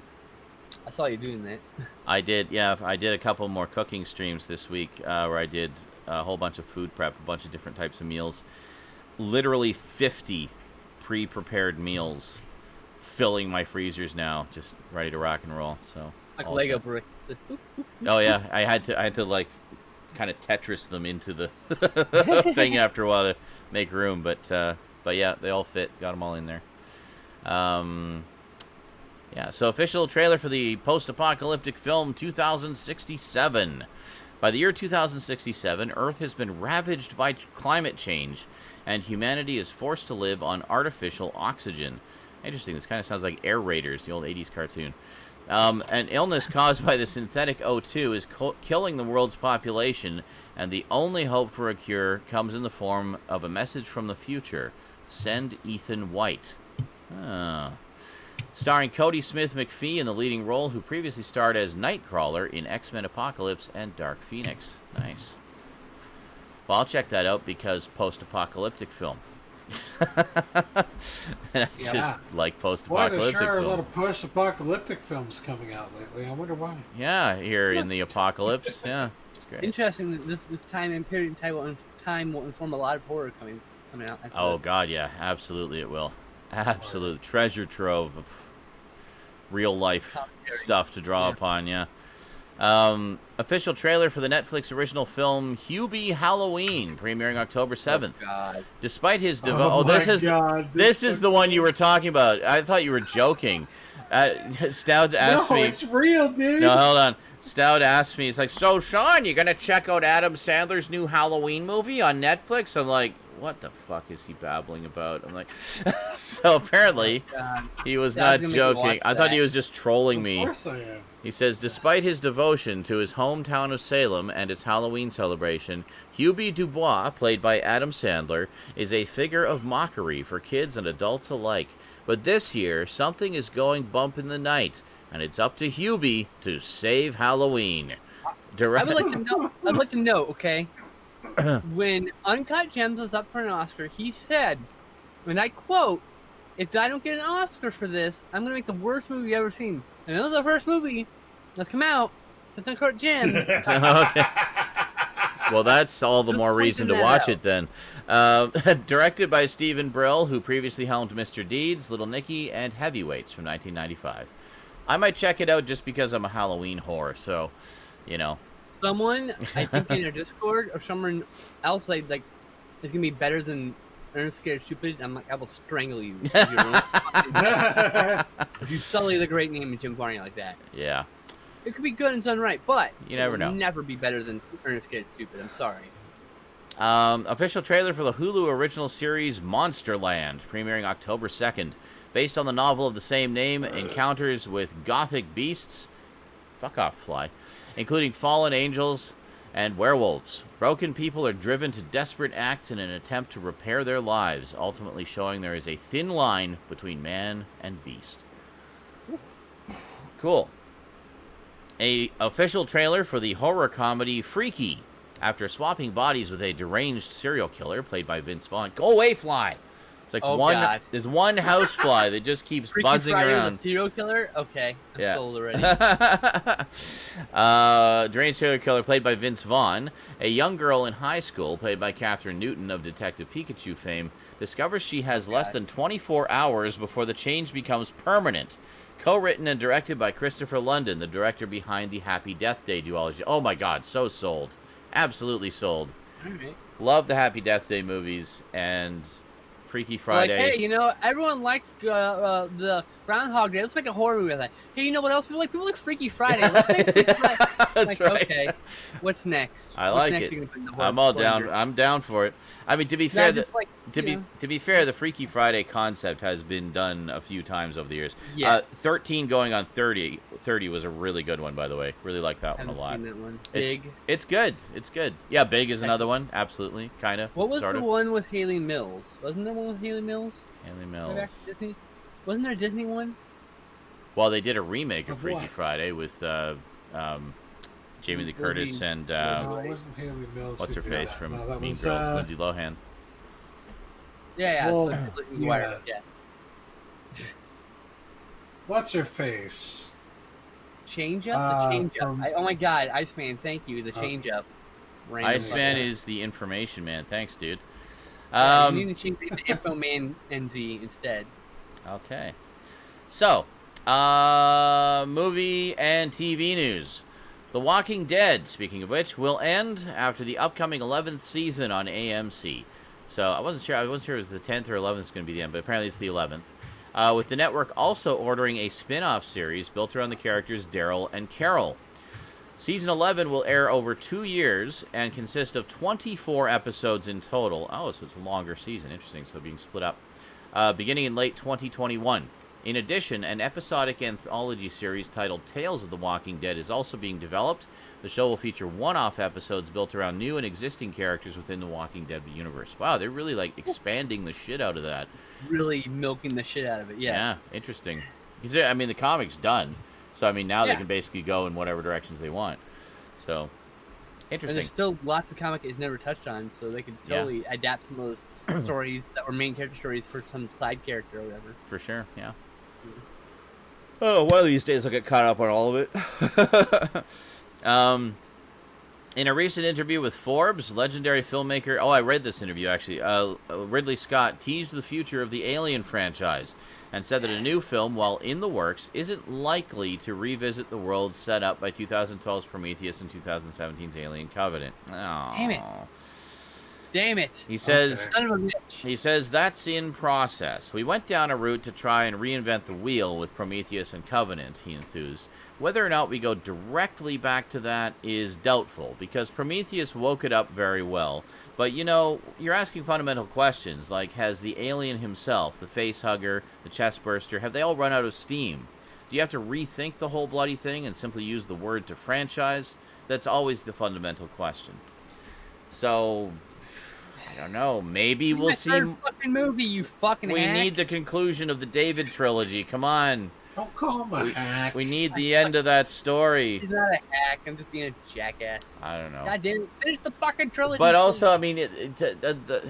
I saw you doing that. I did, yeah. I did a couple more cooking streams this week where I did a whole bunch of food prep, a bunch of different types of meals. Literally 50 pre-prepared meals filling my freezers now, just ready to rock and roll. So like Lego bricks. Oh yeah, I had to like kind of Tetris them into the thing after a while to make room, but yeah, they all fit. Got them all in there. Yeah, so official trailer for the post-apocalyptic film 2067. By the year 2067, Earth has been ravaged by climate change, and humanity is forced to live on artificial oxygen. Interesting. This kind of sounds like Air Raiders, the old 80s cartoon. An illness caused by the synthetic O2 is killing the world's population, and the only hope for a cure comes in the form of a message from the future. Send Ethan White. Starring Cody Smith McPhee in the leading role, who previously starred as Nightcrawler in X-Men Apocalypse and Dark Phoenix. Nice. Well, I'll check that out because post-apocalyptic film. And I just like post-apocalyptic Boy, there sure are a lot films. of post-apocalyptic films coming out lately. I wonder why. Yeah, here in the apocalypse. Yeah, it's great. Interesting that this time and period in time will inform a lot of horror coming out. Oh, God, yeah. Absolutely it will. Absolute treasure trove of real-life stuff to draw upon, yeah. Official trailer for the Netflix original film Hubie Halloween, premiering October 7th. Oh, God. Despite his this is the one you were talking about. I thought you were joking. Stout asked me. No, it's real, dude. No, hold on. Stout asked me. It's like, so Sean, you gonna check out Adam Sandler's new Halloween movie on Netflix? I'm like, what the fuck is he babbling about? I'm like, so apparently he was not joking. I thought he was just trolling me. Of course I am. He says, despite his devotion to his hometown of Salem and its Halloween celebration, Hubie Dubois, played by Adam Sandler, is a figure of mockery for kids and adults alike. But this year, something is going bump in the night, and it's up to Hubie to save Halloween. I would like to know, okay, when Uncut Gems was up for an Oscar, he said, and I quote, "If I don't get an Oscar for this, I'm going to make the worst movie you've ever seen." And that was the first movie that's come out since Uncut Gems. Okay. Well, that's all the more reason to watch it then. Directed by Stephen Brill, who previously helmed Mr. Deeds, Little Nicky, and Heavyweights from 1995. I might check it out just because I'm a Halloween whore, so, you know. Someone, I think in our Discord, or someone else, like, it's going to be better than Ernest Scared Stupid. I'm like, I will strangle you. If you sully the great name of Jim Varney like that. Yeah. It could be good and done right, but you never know. Never be better than Ernest Scared Stupid. I'm sorry. Official trailer for the Hulu original series Monster Land, premiering October 2nd. Based on the novel of the same name, encounters with gothic beasts, fuck off, fly, including fallen angels and werewolves. Broken people are driven to desperate acts in an attempt to repair their lives, ultimately showing there is a thin line between man and beast. Cool. A official trailer for the horror comedy Freaky. After swapping bodies with a deranged serial killer played by Vince Vaughn. Go away, fly! It's like God. There's one house fly that just keeps Freaky buzzing Friday around. With a serial killer? Okay, I'm sold already. Deranged serial killer played by Vince Vaughn. A young girl in high school, played by Catherine Newton of Detective Pikachu fame, discovers she has less than 24 hours before the change becomes permanent. Co-written and directed by Christopher London, the director behind the Happy Death Day duology. Oh my god, so sold. Absolutely sold. All right. Love the Happy Death Day movies, and Freaky Friday. Like, hey, you know, everyone likes the Groundhog Day. Let's make a horror movie of that. Hey, you know what else people like? People like Freaky Friday. Let's make Freaky Friday. That's right. Okay, what's next? I like next it. I'm all down. I'm down for it. I mean, to be fair, to be fair, the Freaky Friday concept has been done a few times over the years. Yes. 13 going on 30. 30 was a really good one, by the way. Really like that one a lot. Seen that one. Big. It's good. It's good. Yeah, Big is another one. Absolutely, kind of. What was the one with Haley Mills? Wasn't there one with Haley Mills? Haley Mills. Disney? Wasn't there a Disney one? Well, they did a remake of Freaky Friday with Jamie Lee Curtis and no, it wasn't Haley Mills. what's her face from Mean was, Girls, Lindsay Lohan. Yeah. Well, Yeah. What's her face? Change Up? The Change Up. Oh my god, Iceman, thank you. The Change Up. Iceman is the information man. Thanks, dude. You need to change it to Info Man NZ instead. Okay. So, movie and TV news. The Walking Dead, speaking of which, will end after the upcoming 11th season on AMC. So, I wasn't sure if it was the 10th or 11th going to be the end, but apparently it's the 11th. With the network also ordering a spin-off series built around the characters Daryl and Carol. Season 11 will air over 2 years and consist of 24 episodes in total. Oh, so it's a longer season. Interesting. So being split up. Beginning in late 2021. In addition, an episodic anthology series titled Tales of the Walking Dead is also being developed. The show will feature one-off episodes built around new and existing characters within the Walking Dead universe. Wow, they're really, like, expanding the shit out of that. Really milking the shit out of it, yes. Yeah, interesting. Because, I mean, the comic's done. So, I mean, now they can basically go in whatever directions they want. So, interesting. And there's still lots of comic it's never touched on, so they could totally adapt some of those stories that were main character stories for some side character or whatever. For sure, yeah. Oh, one of these days I'll get caught up on all of it. In a recent interview with Forbes, legendary filmmaker... Oh, I read this interview, actually. Ridley Scott teased the future of the Alien franchise and said that a new film, while in the works, isn't likely to revisit the world set up by 2012's Prometheus and 2017's Alien Covenant. Oh. Damn it. He says, Son of a bitch. He says, that's in process. We went down a route to try and reinvent the wheel with Prometheus and Covenant, he enthused. Whether or not we go directly back to that is doubtful, because Prometheus woke it up very well. But, you know, you're asking fundamental questions, like, has the alien himself, the face hugger, the chest burster, have they all run out of steam? Do you have to rethink the whole bloody thing and simply use the word to franchise? That's always the fundamental question. So... I don't know. Maybe we'll see. Fucking movie, you fucking We hack. need the conclusion of the David trilogy. Come on. Don't call him a hack. We need the end of that story. He's not a hack. I'm just being a jackass. I don't know. God damn it. Finish the fucking trilogy. But also, I mean,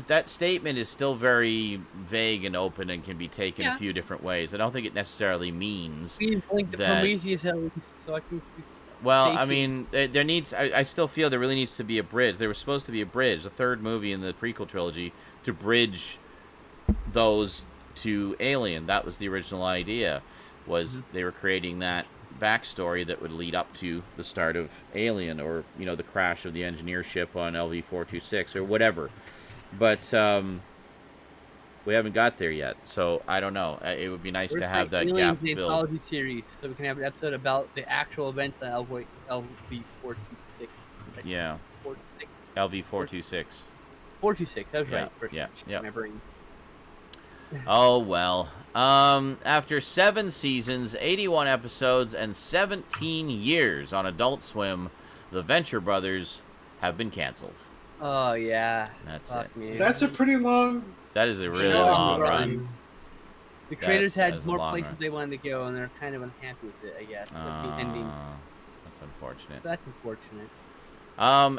that statement is still very vague and open and can be taken a few different ways. I don't think it necessarily means Please link to that... Prometheus at least so I can... Well, I mean, there needs... I still feel there really needs to be a bridge. There was supposed to be a bridge, a third movie in the prequel trilogy, to bridge those to Alien. That was the original idea, was they were creating that backstory that would lead up to the start of Alien, or, you know, the crash of the engineer ship on LV-426, or whatever. But we haven't got there yet, so I don't know. It would be nice to have that gap filled. Anthology series, so we can have an episode about the actual events on LV-426. Yeah. 46? LV-426. 426, that was Yeah, right. First yeah. My brain. Oh, well. After 7 seasons, 81 episodes, and 17 years on Adult Swim, the Venture Brothers have been canceled. Oh, yeah. That's Fuck it. me. That's a pretty long... That is a really Long long run. run. The creators that had is a more long places run. they wanted to go, and they're kind of unhappy with it, I guess. With the ending. That's unfortunate. So that's unfortunate.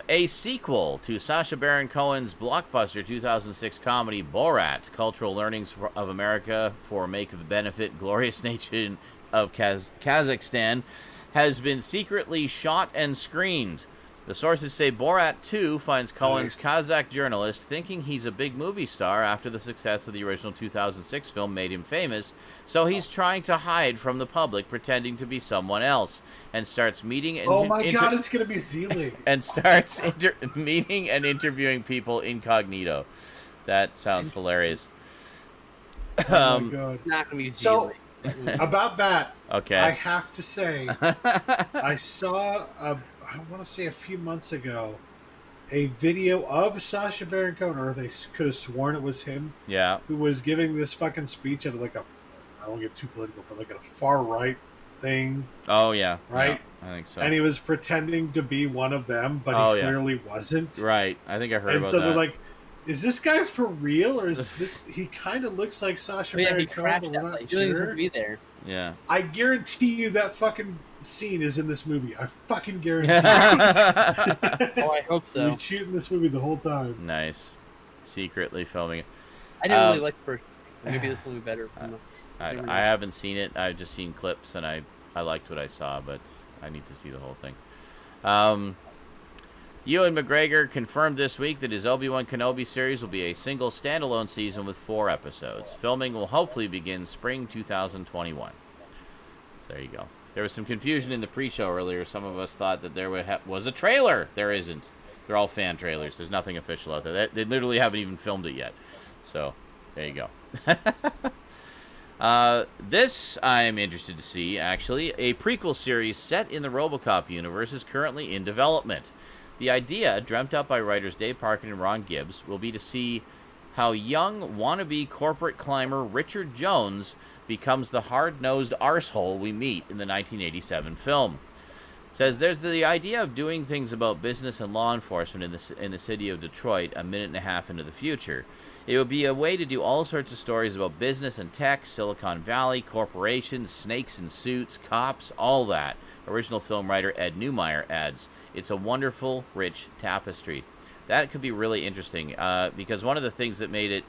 A sequel to Sacha Baron Cohen's blockbuster 2006 comedy Borat, Cultural Learnings of America for Make of Benefit, Glorious Nation of Kazakhstan, has been secretly shot and screened. The sources say Borat 2 finds Cohen's Kazakh journalist thinking he's a big movie star after the success of the original 2006 film made him famous, so he's trying to hide from the public, pretending to be someone else, and starts meeting and Oh my god, it's going to be Zealing. and starts meeting and interviewing people incognito. That sounds hilarious. Oh my god. Not gonna be So, about that, Okay. I have to say, I saw, I want to say a few months ago, a video of Sacha Baron Cohen, or they could have sworn it was him, Yeah. who was giving this fucking speech at like a, I don't get too political, but like a far right thing, Oh, yeah. Right? Yeah, I think so. and he was pretending to be one of them, but Oh, he yeah. clearly wasn't. Right. I think I heard And about so that. they're like, is this guy for real, or is this? He kind of looks like Sacha Oh, yeah, Baron he Cohen, crashed but that we're place. not He doesn't have sure. to be there. Yeah. I guarantee you that fucking scene is in this movie. I fucking guarantee you. Oh, I hope so. He's shooting this movie the whole time. Nice. Secretly filming it. I didn't really like the first, so maybe this will be better. I haven't seen it. I've just seen clips, and I liked what I saw, but I need to see the whole thing. Ewan McGregor confirmed this week that his Obi-Wan Kenobi series will be a single standalone season with 4 episodes. Filming will hopefully begin spring 2021. So there you go. There was some confusion in the pre-show earlier. Some of us thought that there was a trailer. There isn't. They're all fan trailers. There's nothing official out there. They literally haven't even filmed it yet. So there you go. This I'm interested to see, actually. A prequel series set in the RoboCop universe is currently in development. The idea, dreamt up by writers Dave Parkin and Ron Gibbs, will be to see how young wannabe corporate climber Richard Jones becomes the hard-nosed arsehole we meet in the 1987 film. Says there's the idea of doing things about business and law enforcement in the city of Detroit a minute and a half into the future. It would be a way to do all sorts of stories about business and tech, Silicon Valley, corporations, snakes in suits, cops, all that. Original film writer Ed Neumeyer adds, it's a wonderful, rich tapestry. That could be really interesting, because one of the things that made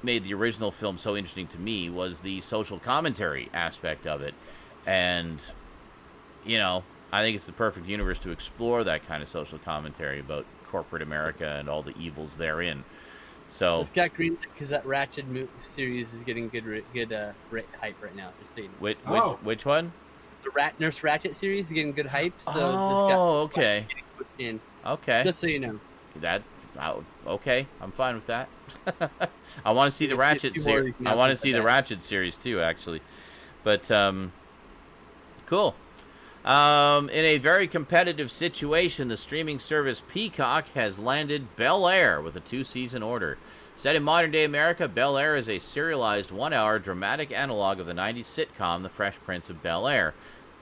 the original film so interesting to me was the social commentary aspect of it. And, you know, I think it's the perfect universe to explore that kind of social commentary about corporate America and all the evils therein. So it's got green because that Ratchet series is getting good hype right now. Just so you know. Which one? The Nurse Ratchet series is getting good hype. So okay. Okay. Just so you know. Okay, I'm fine with that. I want to see the Ratchet series. I want to see the Ratchet series too, actually. But cool. In a very competitive situation, the streaming service Peacock has landed Bel-Air with a 2-season order. Set in modern-day America, Bel-Air is a serialized 1-hour dramatic analog of the 90s sitcom The Fresh Prince of Bel-Air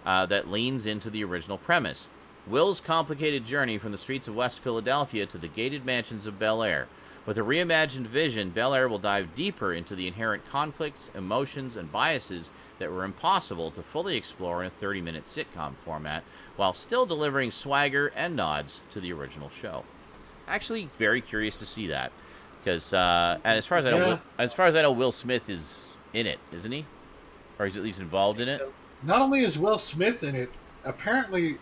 that leans into the original premise. Will's complicated journey from the streets of West Philadelphia to the gated mansions of Bel-Air. With a reimagined vision, Bel-Air will dive deeper into the inherent conflicts, emotions, and biases that were impossible to fully explore in a 30-minute sitcom format, while still delivering swagger and nods to the original show. Actually, very curious to see that, because and as far as I know, Will Smith is in it, isn't he? Or he's at least involved in it. Not only is Will Smith in it, apparently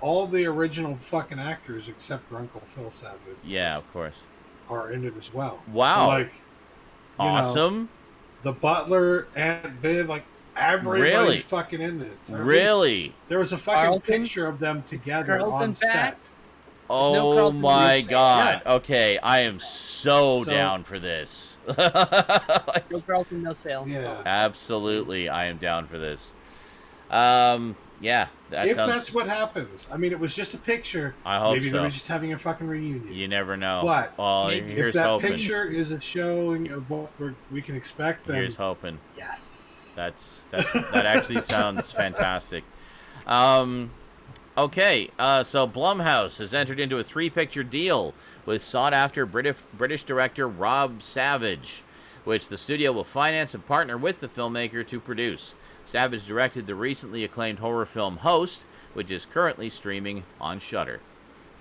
all the original fucking actors except for Uncle Phil Savage. Yeah, of course. Are in it as well. Wow! So, like, awesome. The butler, Aunt Viv, like everybody's fucking in this. Really? There was a fucking picture of them together on set. Oh my god! Yeah. Okay, I am so down for this. No Carlton, no sale. Yeah, absolutely, I am down for this. Yeah, that's what happens. I mean, it was just a picture. I hope maybe they were just having a fucking reunion. You never know. But if that picture is a showing of what we can expect, then here's hoping. Yes, that actually sounds fantastic. Okay, so Blumhouse has entered into a 3-picture deal with sought-after British director Rob Savage, which the studio will finance and partner with the filmmaker to produce. Savage directed the recently acclaimed horror film Host, which is currently streaming on Shudder.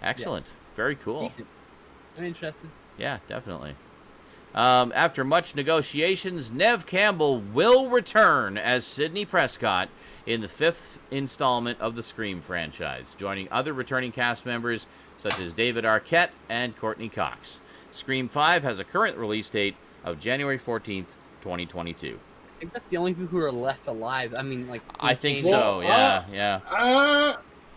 Excellent. Yes. Very cool. Decent. I'm interested. Yeah, definitely. After much negotiations, Neve Campbell will return as Sidney Prescott in the 5th installment of the Scream franchise, joining other returning cast members such as David Arquette and Courtney Cox. Scream 5 has a current release date of January 14th, 2022. I think that's the only people who are left alive. I mean, like... I think so, yeah.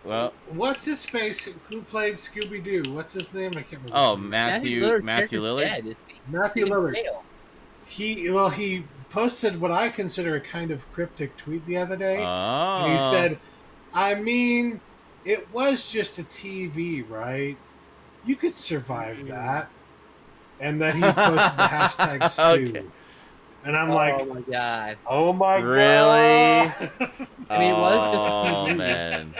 Well, what's his face? Who played Scooby-Doo? What's his name? I can't remember. Oh, Matthew Lillard? Dead, Matthew Lillard. He posted what I consider a kind of cryptic tweet the other day. Oh. And he said, I mean, it was just a TV, right? You could survive that. And then he posted the hashtag Stu. Okay. And I'm like, oh my god. Oh my really? God. I mean, it was just a TV. Oh, man.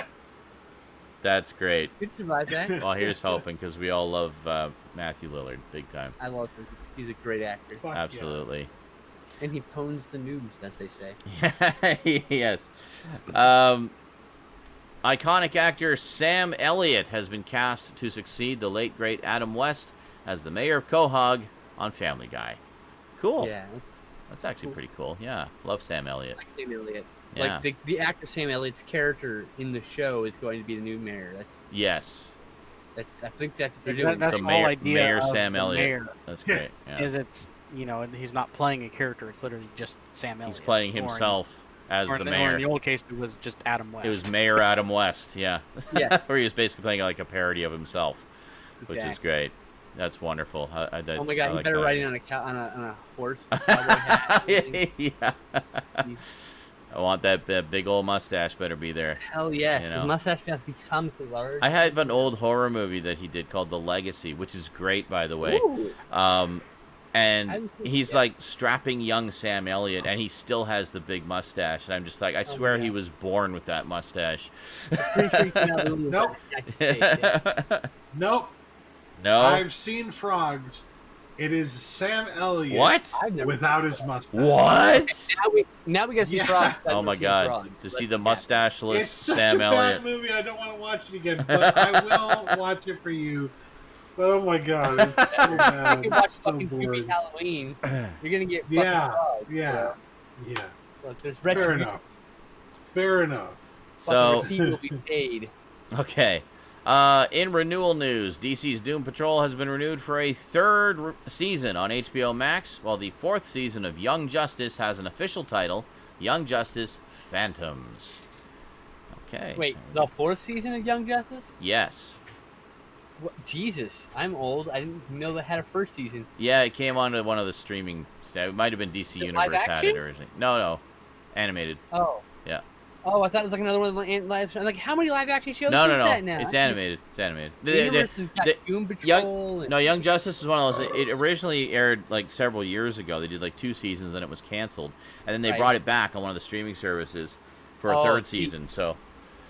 That's great. You could survive that. Well, here's hoping, because we all love Matthew Lillard big time. I love him. He's a great actor. Fuck absolutely. Yeah. And he pwns the noobs, as they say. Yes. Iconic actor Sam Elliott has been cast to succeed the late, great Adam West as the mayor of Quahog on Family Guy. Cool. Yeah. That's actually pretty cool. Yeah. Love Sam Elliott. I like Sam Elliott. Yeah. Like the actor Sam Elliott's character in the show is going to be the new mayor. I think that's what they're doing. That's so the whole idea Mayor of Sam Elliott. Mayor That's great. Yeah. Is it's he's not playing a character. It's literally just Sam Elliott. He's playing himself as the mayor. Or in the old case, it was just Adam West. It was Mayor Adam West. Yeah. Yes. Where he was basically playing like a parody of himself, which is great. That's wonderful. Oh my god, he like better that. ride in on a horse. Cowboy hat. Yeah. I want that big old mustache. Better be there. Hell yes. You His know? mustache has to be comically large. I have an old horror movie that he did called The Legacy, which is great, by the way. Ooh. And he's like strapping young Sam Elliott, and he still has the big mustache. And I'm just like, I swear he was born with that mustache. Nope. Nope. No. I've seen frogs. It is Sam Elliott. What? Without his mustache. What? Now we got some frogs. Oh my god! To see the mustacheless It's such Sam a Elliott. bad movie. I don't want to watch it again, but I will watch it for you. But oh my god, it's so bad. You can watch It's so fucking boring. Creepy Halloween. You're gonna get fucking frogs. Yeah. Look, there's Fair enough. Fair enough. So, receipt will be paid. okay. In renewal news, DC's Doom Patrol has been renewed for a third season on HBO Max, while the fourth season of Young Justice has an official title, Young Justice Phantoms. Okay. Wait, the fourth season of Young Justice? Yes. What? Jesus, I'm old. I didn't know that had a first season. Yeah, it came onto one of the streaming. It might have been DC Live Universe had action? it originally. No, animated. Oh. Yeah. Oh, I thought it was like another one of the live. Like, how many live action shows No, is no. that now? It's animated. It's animated. The universe has got Doom Patrol. Young Justice is one of those. It originally aired like several years ago. They did like 2 seasons, then it was canceled, and then they brought it back on one of the streaming services for a third season. So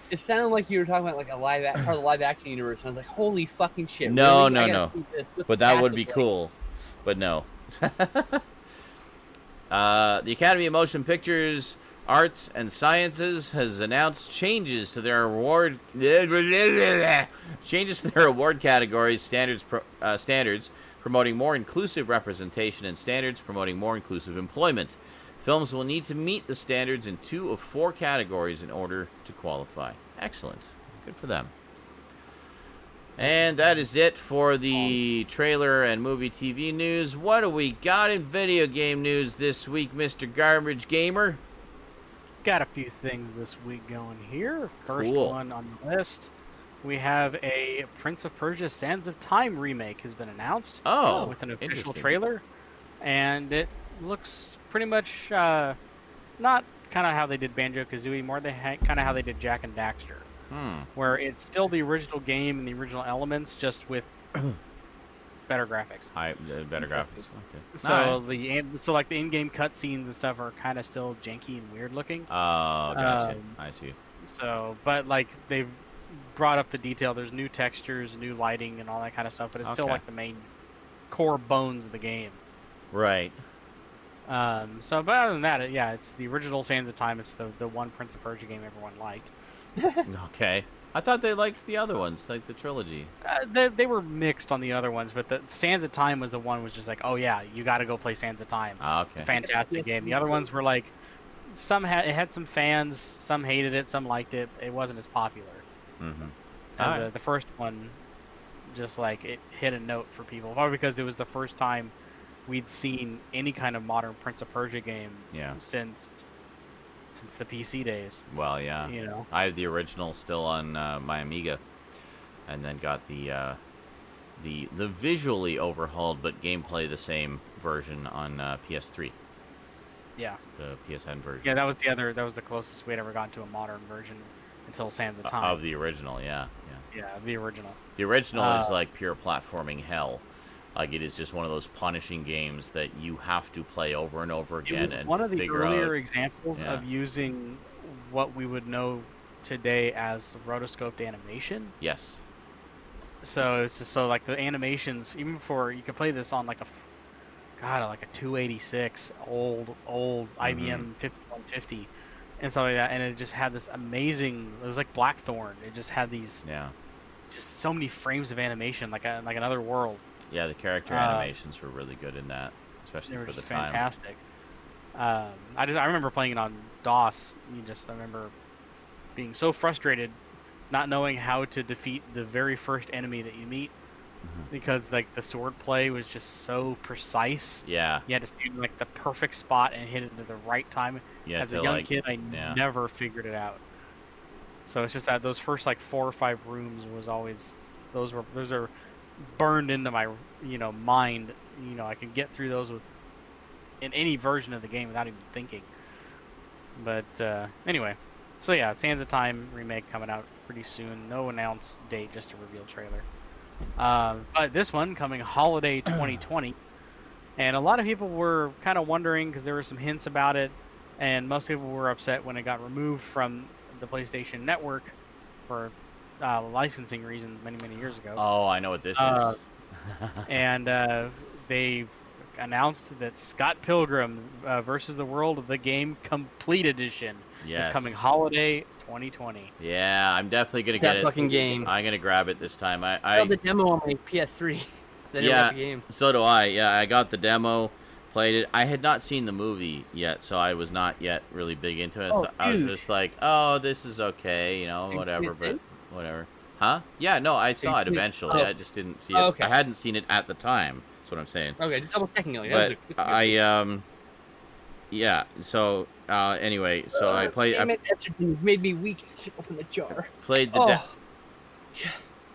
it sounded like you were talking about like a part of the live action universe, and I was like, holy fucking shit! No, really? no. But that would be cool. But no. The Academy of Motion Pictures Arts and Sciences has announced changes to their award categories, standards promoting more inclusive representation, and standards promoting more inclusive employment. Films will need to meet the standards in 2 of 4 categories in order to qualify. Excellent. Good for them. And that is it for the trailer and movie TV news. What do we got in video game news this week, Mr. Garbage Gamer? Got a few things this week going here. First Cool. one on the list, we have a Prince of Persia: Sands of Time remake has been announced. Oh, with an official interesting. trailer, and it looks pretty much not kind of how they did Banjo-Kazooie, more kind of how they did Jak and Daxter, where it's still the original game and the original elements, just with better graphics. Better graphics. Okay. So like the in-game cutscenes and stuff are kind of still janky and weird looking. Oh, gotcha. I see. So, but like they've brought up the detail. There's new textures, new lighting, and all that kind of stuff. But it's still like the main core bones of the game. Right. So, but other than that, it's the original Sands of Time. It's the one Prince of Persia game everyone liked. Okay. I thought they liked the other ones, like the trilogy. They were mixed on the other ones, but the Sands of Time was the one was just like, oh yeah, you got to go play Sands of Time. Okay. It's a fantastic game. The other ones were like, it had some fans, some hated it, some liked it. It wasn't as popular. Mm-hmm. The first one, just like it hit a note for people, probably because it was the first time we'd seen any kind of modern Prince of Persia game since the PC days. Well, yeah. You know, I have the original still on my Amiga, and then got the visually overhauled but gameplay the same version on PS3. Yeah. The PSN version. Yeah, that was the closest we'd ever gotten to a modern version until Sands of Time. Of the original, yeah. Yeah, the original. The original is like pure platforming hell. Like it is just one of those punishing games that you have to play over and over again and one of the figure earlier out. examples of using what we would know today as rotoscoped animation. Yes. So it's just like the animations, even before you could play this on like a 286 old IBM 5150 and stuff like that, and it just had this amazing. It was like Blackthorn. It just had these just so many frames of animation, like another world. Yeah, the character animations were really good in that, especially for the time. Fantastic. I remember playing it on DOS. I remember being so frustrated, not knowing how to defeat the very first enemy that you meet, because like the sword play was just so precise. Yeah. You had to stand in like the perfect spot and hit it at the right time. As a young kid, I never figured it out. So it's just that those first like 4 or 5 rooms was always those are burned into my mind. I can get through those in any version of the game without even thinking. But anyway, so yeah, Sands of Time remake coming out pretty soon. No announced date, just a reveal trailer. But this one coming holiday 2020, and a lot of people were kind of wondering because there were some hints about it, and most people were upset when it got removed from the PlayStation Network for licensing reasons many years ago. Oh, I know what this is. And they announced that Scott Pilgrim versus the World of the Game Complete Edition is coming holiday 2020. Yeah, I'm definitely gonna get that fucking game. I'm gonna grab it this time. I saw the demo on my PS3. Yeah, the game. So do I. Yeah, I got the demo, played it. I had not seen the movie yet, so I was not yet really big into it. Oh, so I was just like, oh, this is okay, whatever, but whatever. Huh? Yeah, no, I saw it eventually. I just didn't see it. Okay. I hadn't seen it at the time. That's what I'm saying. Okay, just double checking it. But yeah. So anyway, so I played. Damn it, you made me weak. I can't open the jar. Played the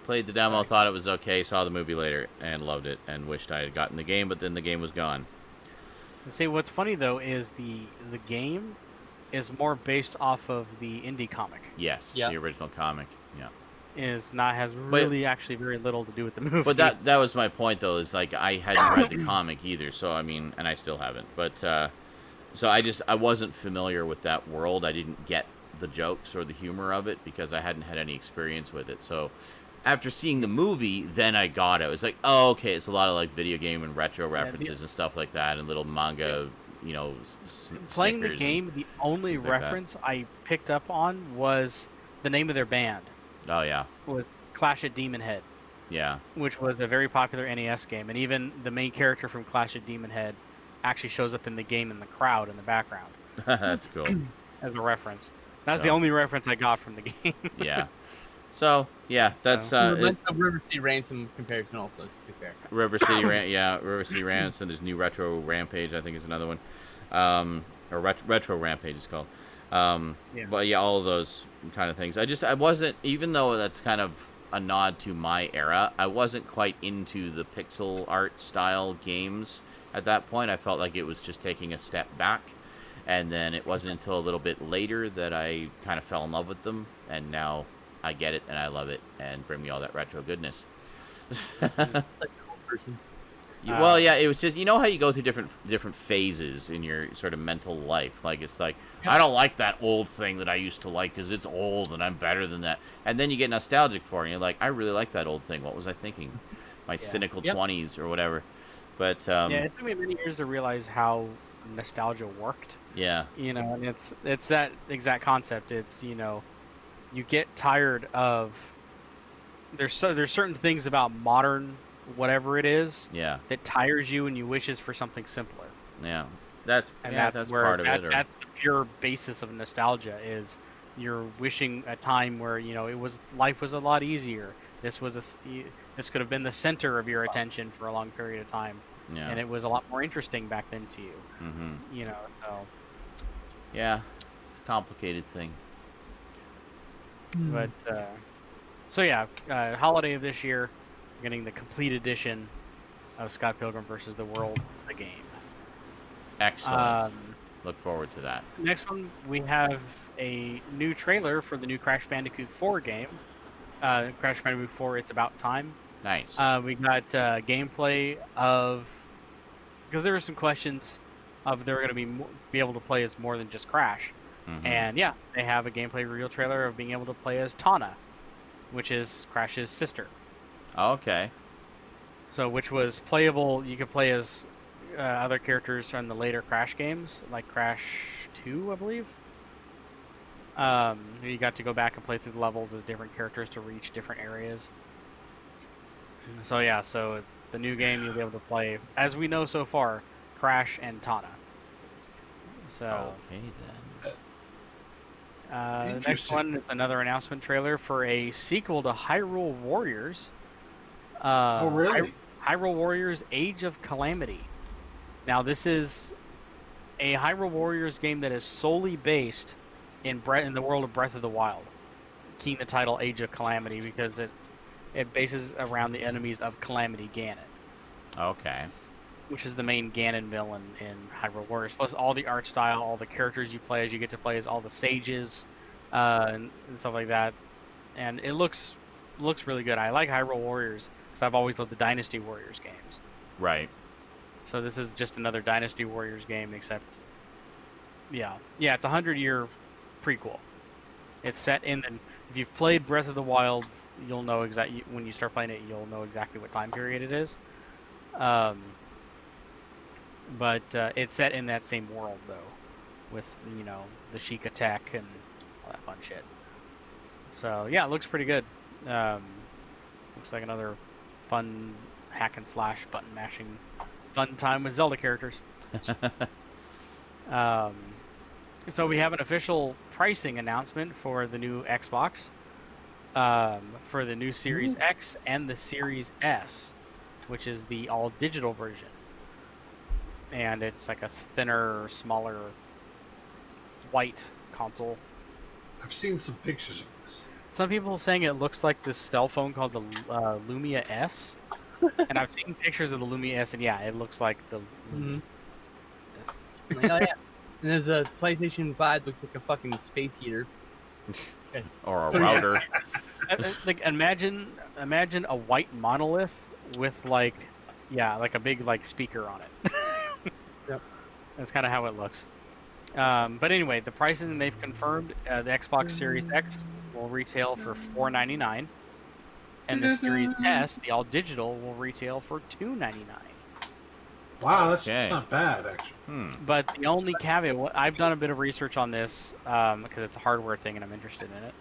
played the demo, thought it was okay, saw the movie later, and loved it, and wished I had gotten the game, but then the game was gone. See, what's funny though is the game is more based off of the indie comic. Yes, the original comic. Yeah. Has really actually very little to do with the movie. But that was my point though, is like I hadn't read the comic either, so I mean, and I still haven't. But so I wasn't familiar with that world. I didn't get the jokes or the humor of it because I hadn't had any experience with it. So after seeing the movie, then I got it. It was like, oh, okay, it's a lot of like video game and retro references and stuff like that, and little manga, playing the game, the only reference I picked up on was the name of their band. Oh yeah. Was Clash at Demon Head. Yeah. Which was a very popular NES game, and even the main character from Clash at Demon Head actually shows up in the game in the crowd in the background. That's cool. As a reference. That's the only reference I got from the game. Yeah. So yeah, that's River City Ransom comparison also. To be fair. River City Ransom. There's New Retro Rampage, I think is another one, or Retro Rampage is called. But yeah, all of those kind of things. I wasn't, even though that's kind of a nod to my era, I wasn't quite into the pixel art style games at that point. I felt like it was just taking a step back, and then it wasn't until a little bit later that I kind of fell in love with them, and now I get it and I love it, and bring me all that retro goodness. Well, yeah, it was just, how you go through different phases in your sort of mental life. Like, it's like, I don't like that old thing that I used to like because it's old and I'm better than that. And then you get nostalgic for it, and you're like, I really like that old thing. What was I thinking? My cynical 20s or whatever. But it took me many years to realize how nostalgia worked. Yeah. And it's that exact concept. It's, you get tired of there's certain things about modern whatever it is that tires you and you wishes for something simpler. That's where part of it. That's the pure basis of nostalgia, is you're wishing a time where life was a lot easier. This could have been the center of your attention for a long period of time, and it was a lot more interesting back then to you. So it's a complicated thing. But holiday of this year, getting the complete edition of Scott Pilgrim versus the World, the game. Excellent. Look forward to that. Next one, we have a new trailer for the new Crash Bandicoot 4 game. Crash Bandicoot 4, It's About Time. Nice. We got gameplay of, because there were some questions of they're going to be able to play as more than just Crash. And they have a gameplay reveal trailer of being able to play as Tana, which is Crash's sister. Okay. So, which was playable. You could play as other characters from the later Crash games, like Crash 2, I believe. You got to go back and play through the levels as different characters to reach different areas. So so the new game you'll be able to play, as we know so far, Crash and Tana. So. Okay then. The next one is another announcement trailer for a sequel to Hyrule Warriors. Oh, really? Hyrule Warriors Age of Calamity. Now, this is a Hyrule Warriors game that is solely based in the world of Breath of the Wild. Keying the title Age of Calamity because It bases around the enemies of Calamity Ganon, Okay. which is the main Ganon villain in Hyrule Warriors. Plus all the art style, all the characters you play as you get to play as all the sages, and stuff like that. And it looks really good. I like Hyrule Warriors because I've always loved the Dynasty Warriors games. Right. So this is just another Dynasty Warriors game, except, yeah, it's a 100-year prequel. It's set in, and if you've played Breath of the Wild, you'll know exactly, when you start playing it, you'll know exactly what time period it is. But it's set in that same world, though, with, the Sheikah tech and all that fun shit. So, yeah, it looks pretty good. Looks like another fun hack and slash button mashing fun time with Zelda characters. So we have an official pricing announcement for the new Xbox, for the new Series X and the Series S, which is the all-digital version. And it's like a thinner, smaller, white console. I've seen some pictures of this. Some people are saying it looks like this cell phone called the Lumia S. And I've seen pictures of the Lumia S, and yeah, it looks like the Lumia S. Oh, yeah. And there's a PlayStation 5 looks like a fucking space heater. Or a router. Like imagine a white monolith with like a big like speaker on it. Yep. That's kind of how it looks. But anyway, the pricing they've confirmed, the Xbox Series X will retail for $499, and the Series S, the all digital, will retail for $299. Wow, that's Okay. not bad, actually. But the only caveat, I've done a bit of research on this because it's a hardware thing and I'm interested in it.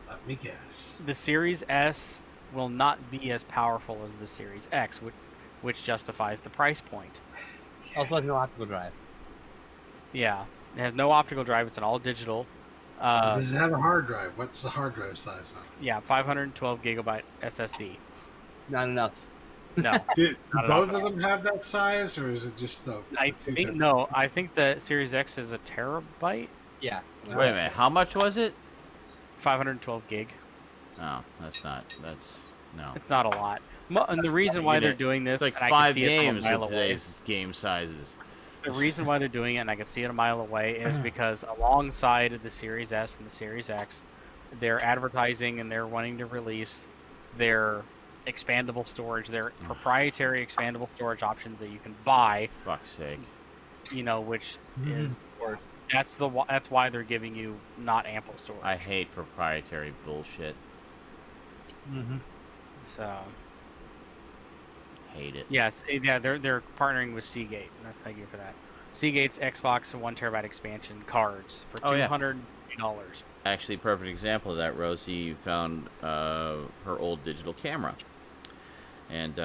Let me guess. The Series S will not be as powerful as the Series X, which justifies the price point. Also has no optical drive. Yeah, it has no optical drive. It's an all digital. Does it have a hard drive? What's the hard drive size on it? Yeah, 512 gigabyte SSD. Not enough. No, Do Not both enough. of them have that size, or is it just the I two think different- no. I think the Series X is a terabyte, Yeah. Wait a minute. How much was it? 512 gig. No, no. It's not a lot. And the reason why they're doing this, It's like and I can 5 see it from a games mile with away. today's game sizes. The reason why they're doing it, and I can see it a mile away, is because alongside the Series S and the Series X, they're advertising and they're wanting to release their expandable storage, their proprietary expandable storage options that you can buy. Fuck's sake. Which is that's why they're giving you not ample storage. I hate proprietary bullshit. Mm-hmm. So Hate it. yes, they're partnering with Seagate. And thank you for that. Seagate's Xbox 1 terabyte expansion cards for $200. Actually, perfect example of that. Rosie found her old digital camera and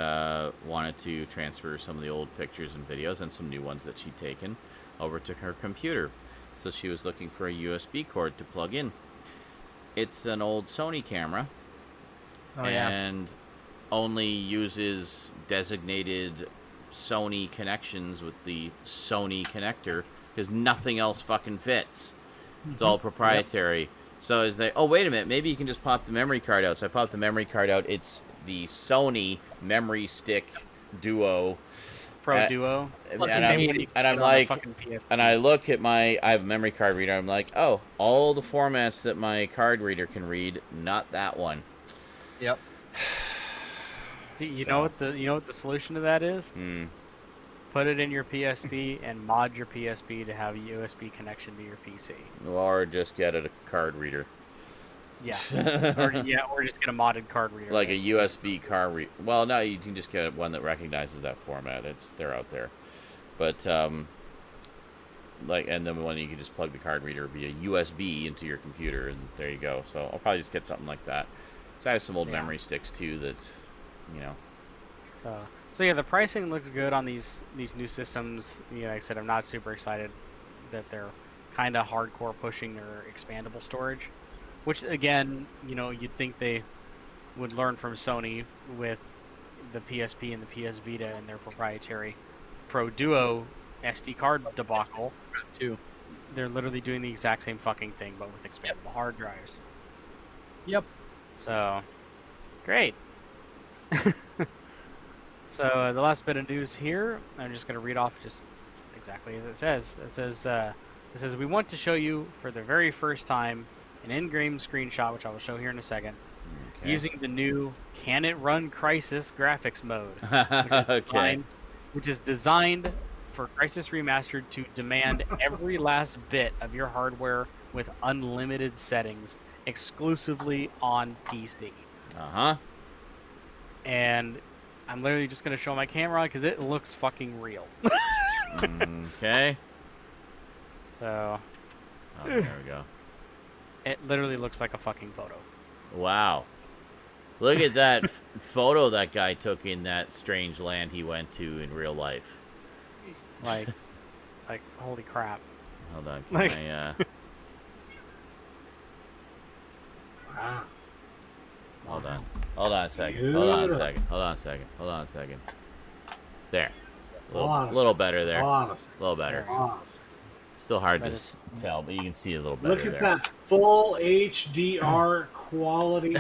wanted to transfer some of the old pictures and videos and some new ones that she'd taken over to her computer. So she was looking for a USB cord to plug in. It's an old Sony camera and only uses designated Sony connections with the Sony connector because nothing else fucking fits. It's all proprietary. So as they, oh wait a minute, maybe you can just pop the memory card out. So I popped the memory card out. It's the Sony Memory Stick Duo Pro Duo. and I'm like, and I look at I have a memory card reader. I'm like, oh, all the formats that my card reader can read, not that one. Yep. See, you know what the solution to that is? Put it in your PSP and mod your PSP to have a USB connection to your PC. Or just get a card reader. Yeah. or just get a modded card reader. Like a USB card reader. Well, no, you can just get one that recognizes that format. They're out there. But and then one you can just plug the card reader via USB into your computer, and there you go. So I'll probably just get something like that. So I have some old memory sticks too. That's, So yeah, the pricing looks good on these new systems. Like I said, I'm not super excited that they're kind of hardcore pushing their expandable storage, which again, you'd think they would learn from Sony with the PSP and the PS Vita and their proprietary Pro Duo SD card debacle. Too. They're literally doing the exact same fucking thing, but with expandable hard drives. Yep. So, Great. So the last bit of news here, I'm just going to read off just exactly as it says. It says we want to show you for the very first time an in-game screenshot, which I will show here in a second, using the new Can It Run Crisis graphics mode, which is designed for Crisis Remastered to demand every last bit of your hardware with unlimited settings, exclusively on PC. And I'm literally just going to show my camera because it looks fucking real. Okay. So. Oh, there we go. It literally looks like a fucking photo. Wow. Look at that photo that guy took in that strange land he went to in real life. Like holy crap. Hold on. Wow. Hold on. Hold on a second. Hold on a second. Hold on a second. Hold on a second. There. A little better there. A little better. Still hard to tell, but you can see a little better. Look at that full HDR quality.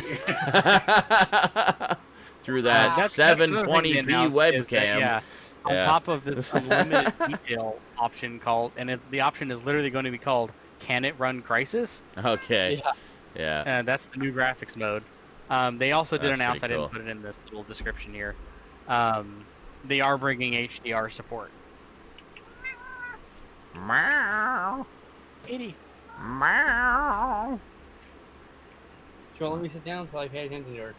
Through that 720p webcam. On top of this unlimited detail option called, and the option is literally going to be called Can It Run Crisis? Okay. Yeah. And that's the new graphics mode. They also did announce, I cool. didn't put it in this little description here, they are bringing HDR support. Meow. 80. Meow. So let me sit down until I pay attention to her.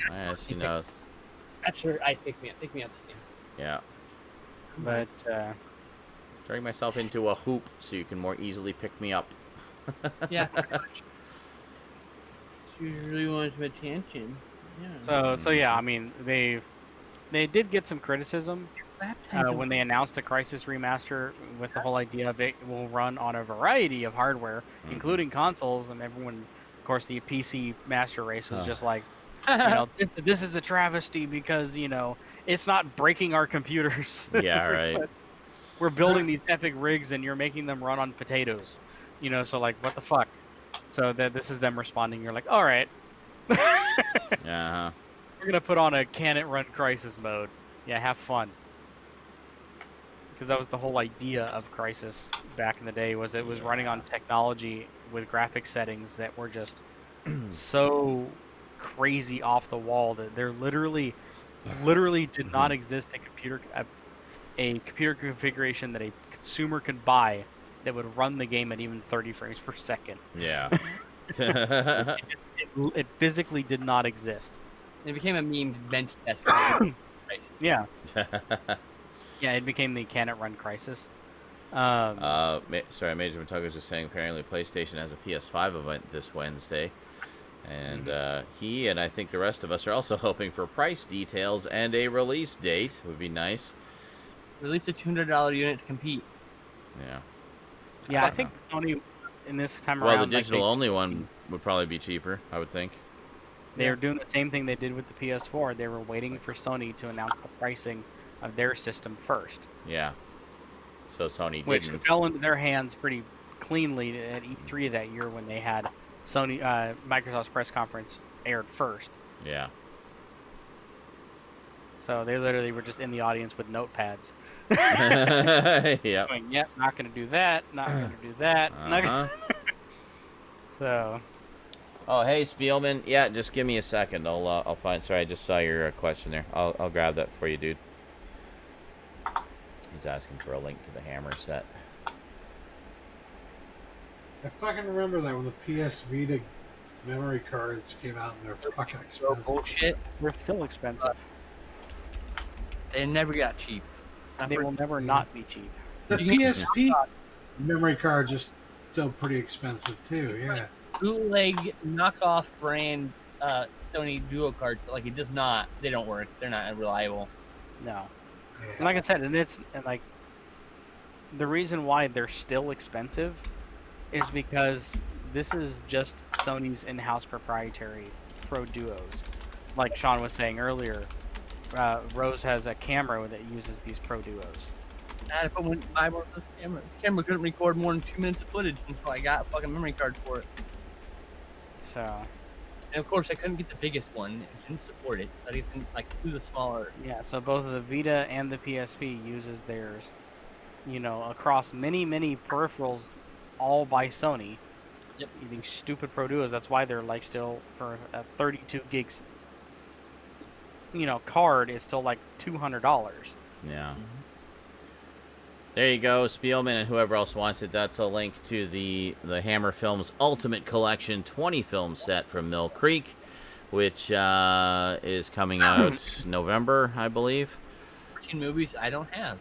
Yeah, she knows. That's her. Pick me up the stairs. Yeah. But, turning myself into a hoop so you can more easily pick me up. Yeah. She usually wants some attention. Yeah. So yeah, I mean, they did get some criticism when they announced a Crisis remaster with the whole idea of it will run on a variety of hardware, including consoles, and everyone, of course, the PC master race was just like, you know, this is a travesty because, you know, it's not breaking our computers. Yeah, right. We're building these epic rigs and you're making them run on potatoes. You know, so like, what the fuck? So this is them responding. You're like, all right. Yeah. We're going to put on a Can It Run Crisis mode. Yeah, have fun. Because that was the whole idea of Crisis back in the day, was it was running on technology with graphic settings that were just so crazy off the wall that there literally did not exist a computer configuration that a consumer could buy that would run the game at even 30 frames per second. Yeah. It physically did not exist. It became a meme bench test. Yeah. Yeah, it became the Can It Run Crisis. Sorry, Major Matoga was just saying apparently PlayStation has a PS5 event this Wednesday. And he and I think the rest of us are also hoping for price details and a release date. Would be nice. Release a $200 unit to compete. Yeah. Yeah, I think Sony in this time around. Well, the digital-only one would probably be cheaper, I would think. They were doing the same thing they did with the PS4. They were waiting for Sony to announce the pricing of their system first. Yeah. So Sony which didn't. Fell into their hands pretty cleanly at E3 that year when they had Microsoft's press conference aired first. Yeah. So they literally were just in the audience with notepads. Yeah. Going, yep, not going to do that. Not going to do that. So. Oh, hey, Spielman. Yeah, just give me a second. I'll find. Sorry, I just saw your question there. I'll grab that for you, dude. He's asking for a link to the Hammer set. I fucking remember that when the PS Vita memory cards came out and they're fucking expensive. Bullshit. They're still expensive. They never got cheap. They will never not be cheap. The PSP memory cards are still pretty expensive too. Yeah. Bootleg knockoff brand Sony Duo cards, like it does not. They don't work. They're not reliable. No. And like I said, and like the reason why they're still expensive is because this is just Sony's in-house proprietary Pro Duos. Like Sean was saying earlier, Rose has a camera that uses these Pro Duos. If I went buy more of this camera, the camera couldn't record more than 2 minutes of footage until I got a fucking memory card for it. So, And of course, I couldn't get the biggest one. It didn't support it, so I didn't do the smaller. Yeah, so both of the Vita and the PSP uses theirs, across many, many peripherals, all by Sony. Yep. These stupid Pro Duos. That's why they're like still for a 32 gigs, card is still like $200. Yeah. Mm-hmm. There you go, Spielman and whoever else wants it. That's a link to the Hammer Films Ultimate Collection 20-film set from Mill Creek, which is coming out November, I believe. 14 movies I don't have.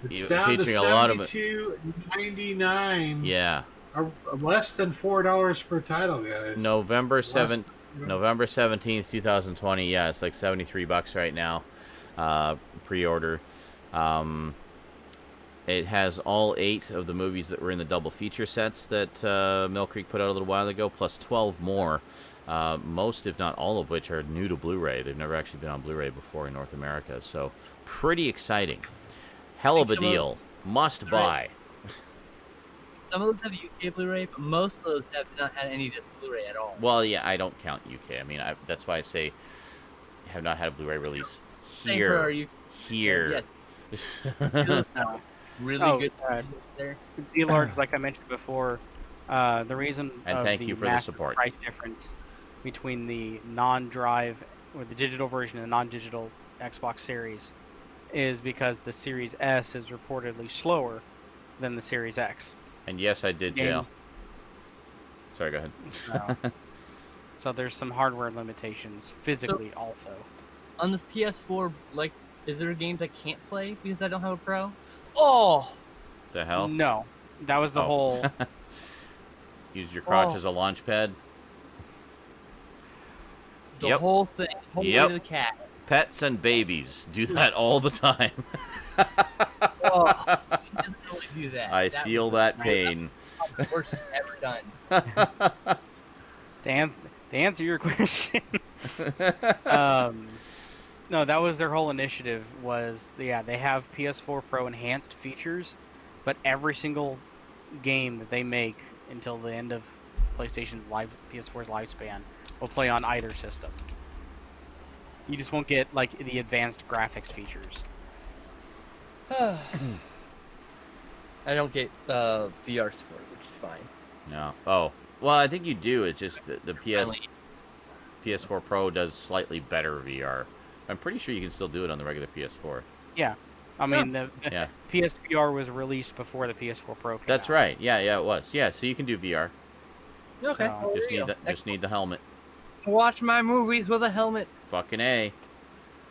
It's down to featuring a lot of it. $72.99. Yeah. Less than $4 per title, guys. November 17th, 2020. Yeah, it's like $73 right now. Pre-order. It has all 8 of the movies that were in the double feature sets that Mill Creek put out a little while ago, plus 12 more. Most, if not all of which, are new to Blu-ray. They've never actually been on Blu-ray before in North America, so pretty exciting. Hell of a deal. Must buy. Some of those have UK Blu-ray, but most of those have not had any disc Blu-ray at all. Well, yeah, I don't count UK. I mean, that's why I say have not had a Blu-ray release here. Here. Yes. Really good there. D-Large, like I mentioned before, the reason and of thank the you for the massive support. price difference between the non-drive or the digital version and the non-digital Xbox Series is because the Series S is reportedly slower than the Series X. And yes, I did jail. Sorry, go ahead. So there's some hardware limitations physically also. On this PS4, is there games I can't play because I don't have a Pro? Oh! The hell? No. That was the whole... Use your crotch as a launch pad? The whole thing. Whole way to the cat. Pets and babies do that all the time. Oh, she doesn't really do that. I feel that pain. That's the worst she's ever done. To answer your question, no, that was their whole initiative. They have PS4 Pro enhanced features, but every single game that they make until the end of PlayStation's PS4's lifespan will play on either system. You just won't get the advanced graphics features. I don't get VR support, which is fine. No. Oh. Well, I think you do. It's just the PS4 Pro does slightly better VR. I'm pretty sure you can still do it on the regular PS4. Yeah. I mean, the PSVR was released before the PS4 Pro came That's out. right. Yeah, it was. Yeah, so you can do VR. Okay. So, Just need the helmet. Watch my movies with a helmet. Fucking A.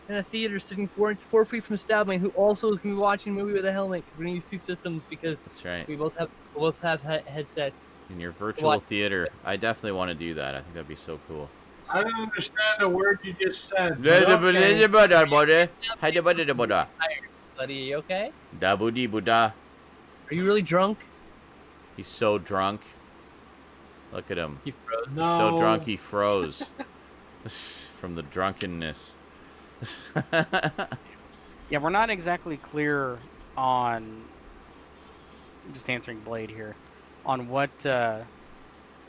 In a theater sitting 4 feet from Stoudman, who also is going to be watching a movie with a helmet. We're going to use 2 systems because That's right. we both have headsets. In your virtual theater. I definitely want to do that. I think that'd be so cool. I don't understand a word you just said. Buddy, you okay? Dabudi Buddha. Are you really drunk? He's so drunk. Look at him. He froze. No. He's so drunk he froze. From the drunkenness. Yeah, we're not exactly clear on, just answering Blade here, on what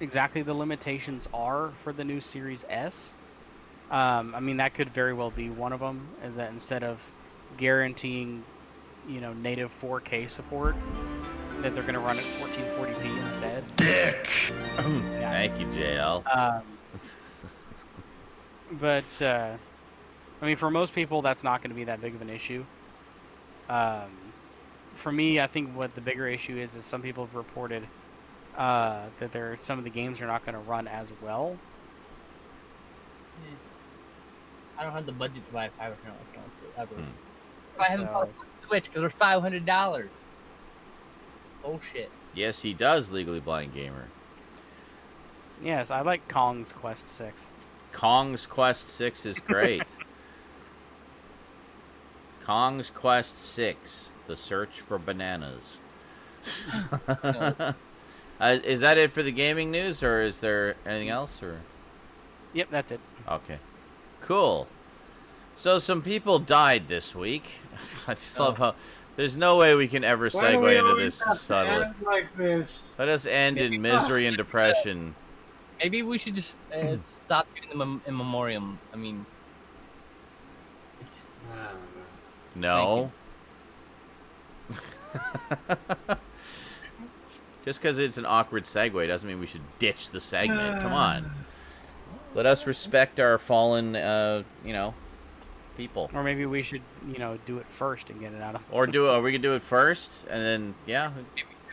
exactly the limitations are for the new Series S. I mean, that could very well be one of them, is that instead of guaranteeing, native 4K support, that they're going to run at 1440p instead. Dick! Yeah. Thank you, JL. But, I mean, for most people, that's not going to be that big of an issue. For me, I think what the bigger issue is some people have reported that some of the games are not going to run as well. I don't have the budget to buy a $500 console ever. I haven't bought a Switch because they're $500. Oh shit. Yes, he does, Legally Blind Gamer. Yes, I like Kong's Quest 6. Kong's Quest 6 is great. Kong's Quest 6, The Search for Bananas. Is that it for the gaming news, or is there anything else? Or Yep, that's it. Okay. Cool. So some people died this week. I just love how there's no way we can ever Why do segue we into always this have to subtly. end like this? Let us end in misery and depression. Maybe we should just stop doing them in memoriam. I mean, it's, I don't No. know. Just because it's an awkward segue doesn't mean we should ditch the segment. Come on. Let us respect our fallen, people. Or maybe we should, do it first and get it out of. Or we can do it first, and then,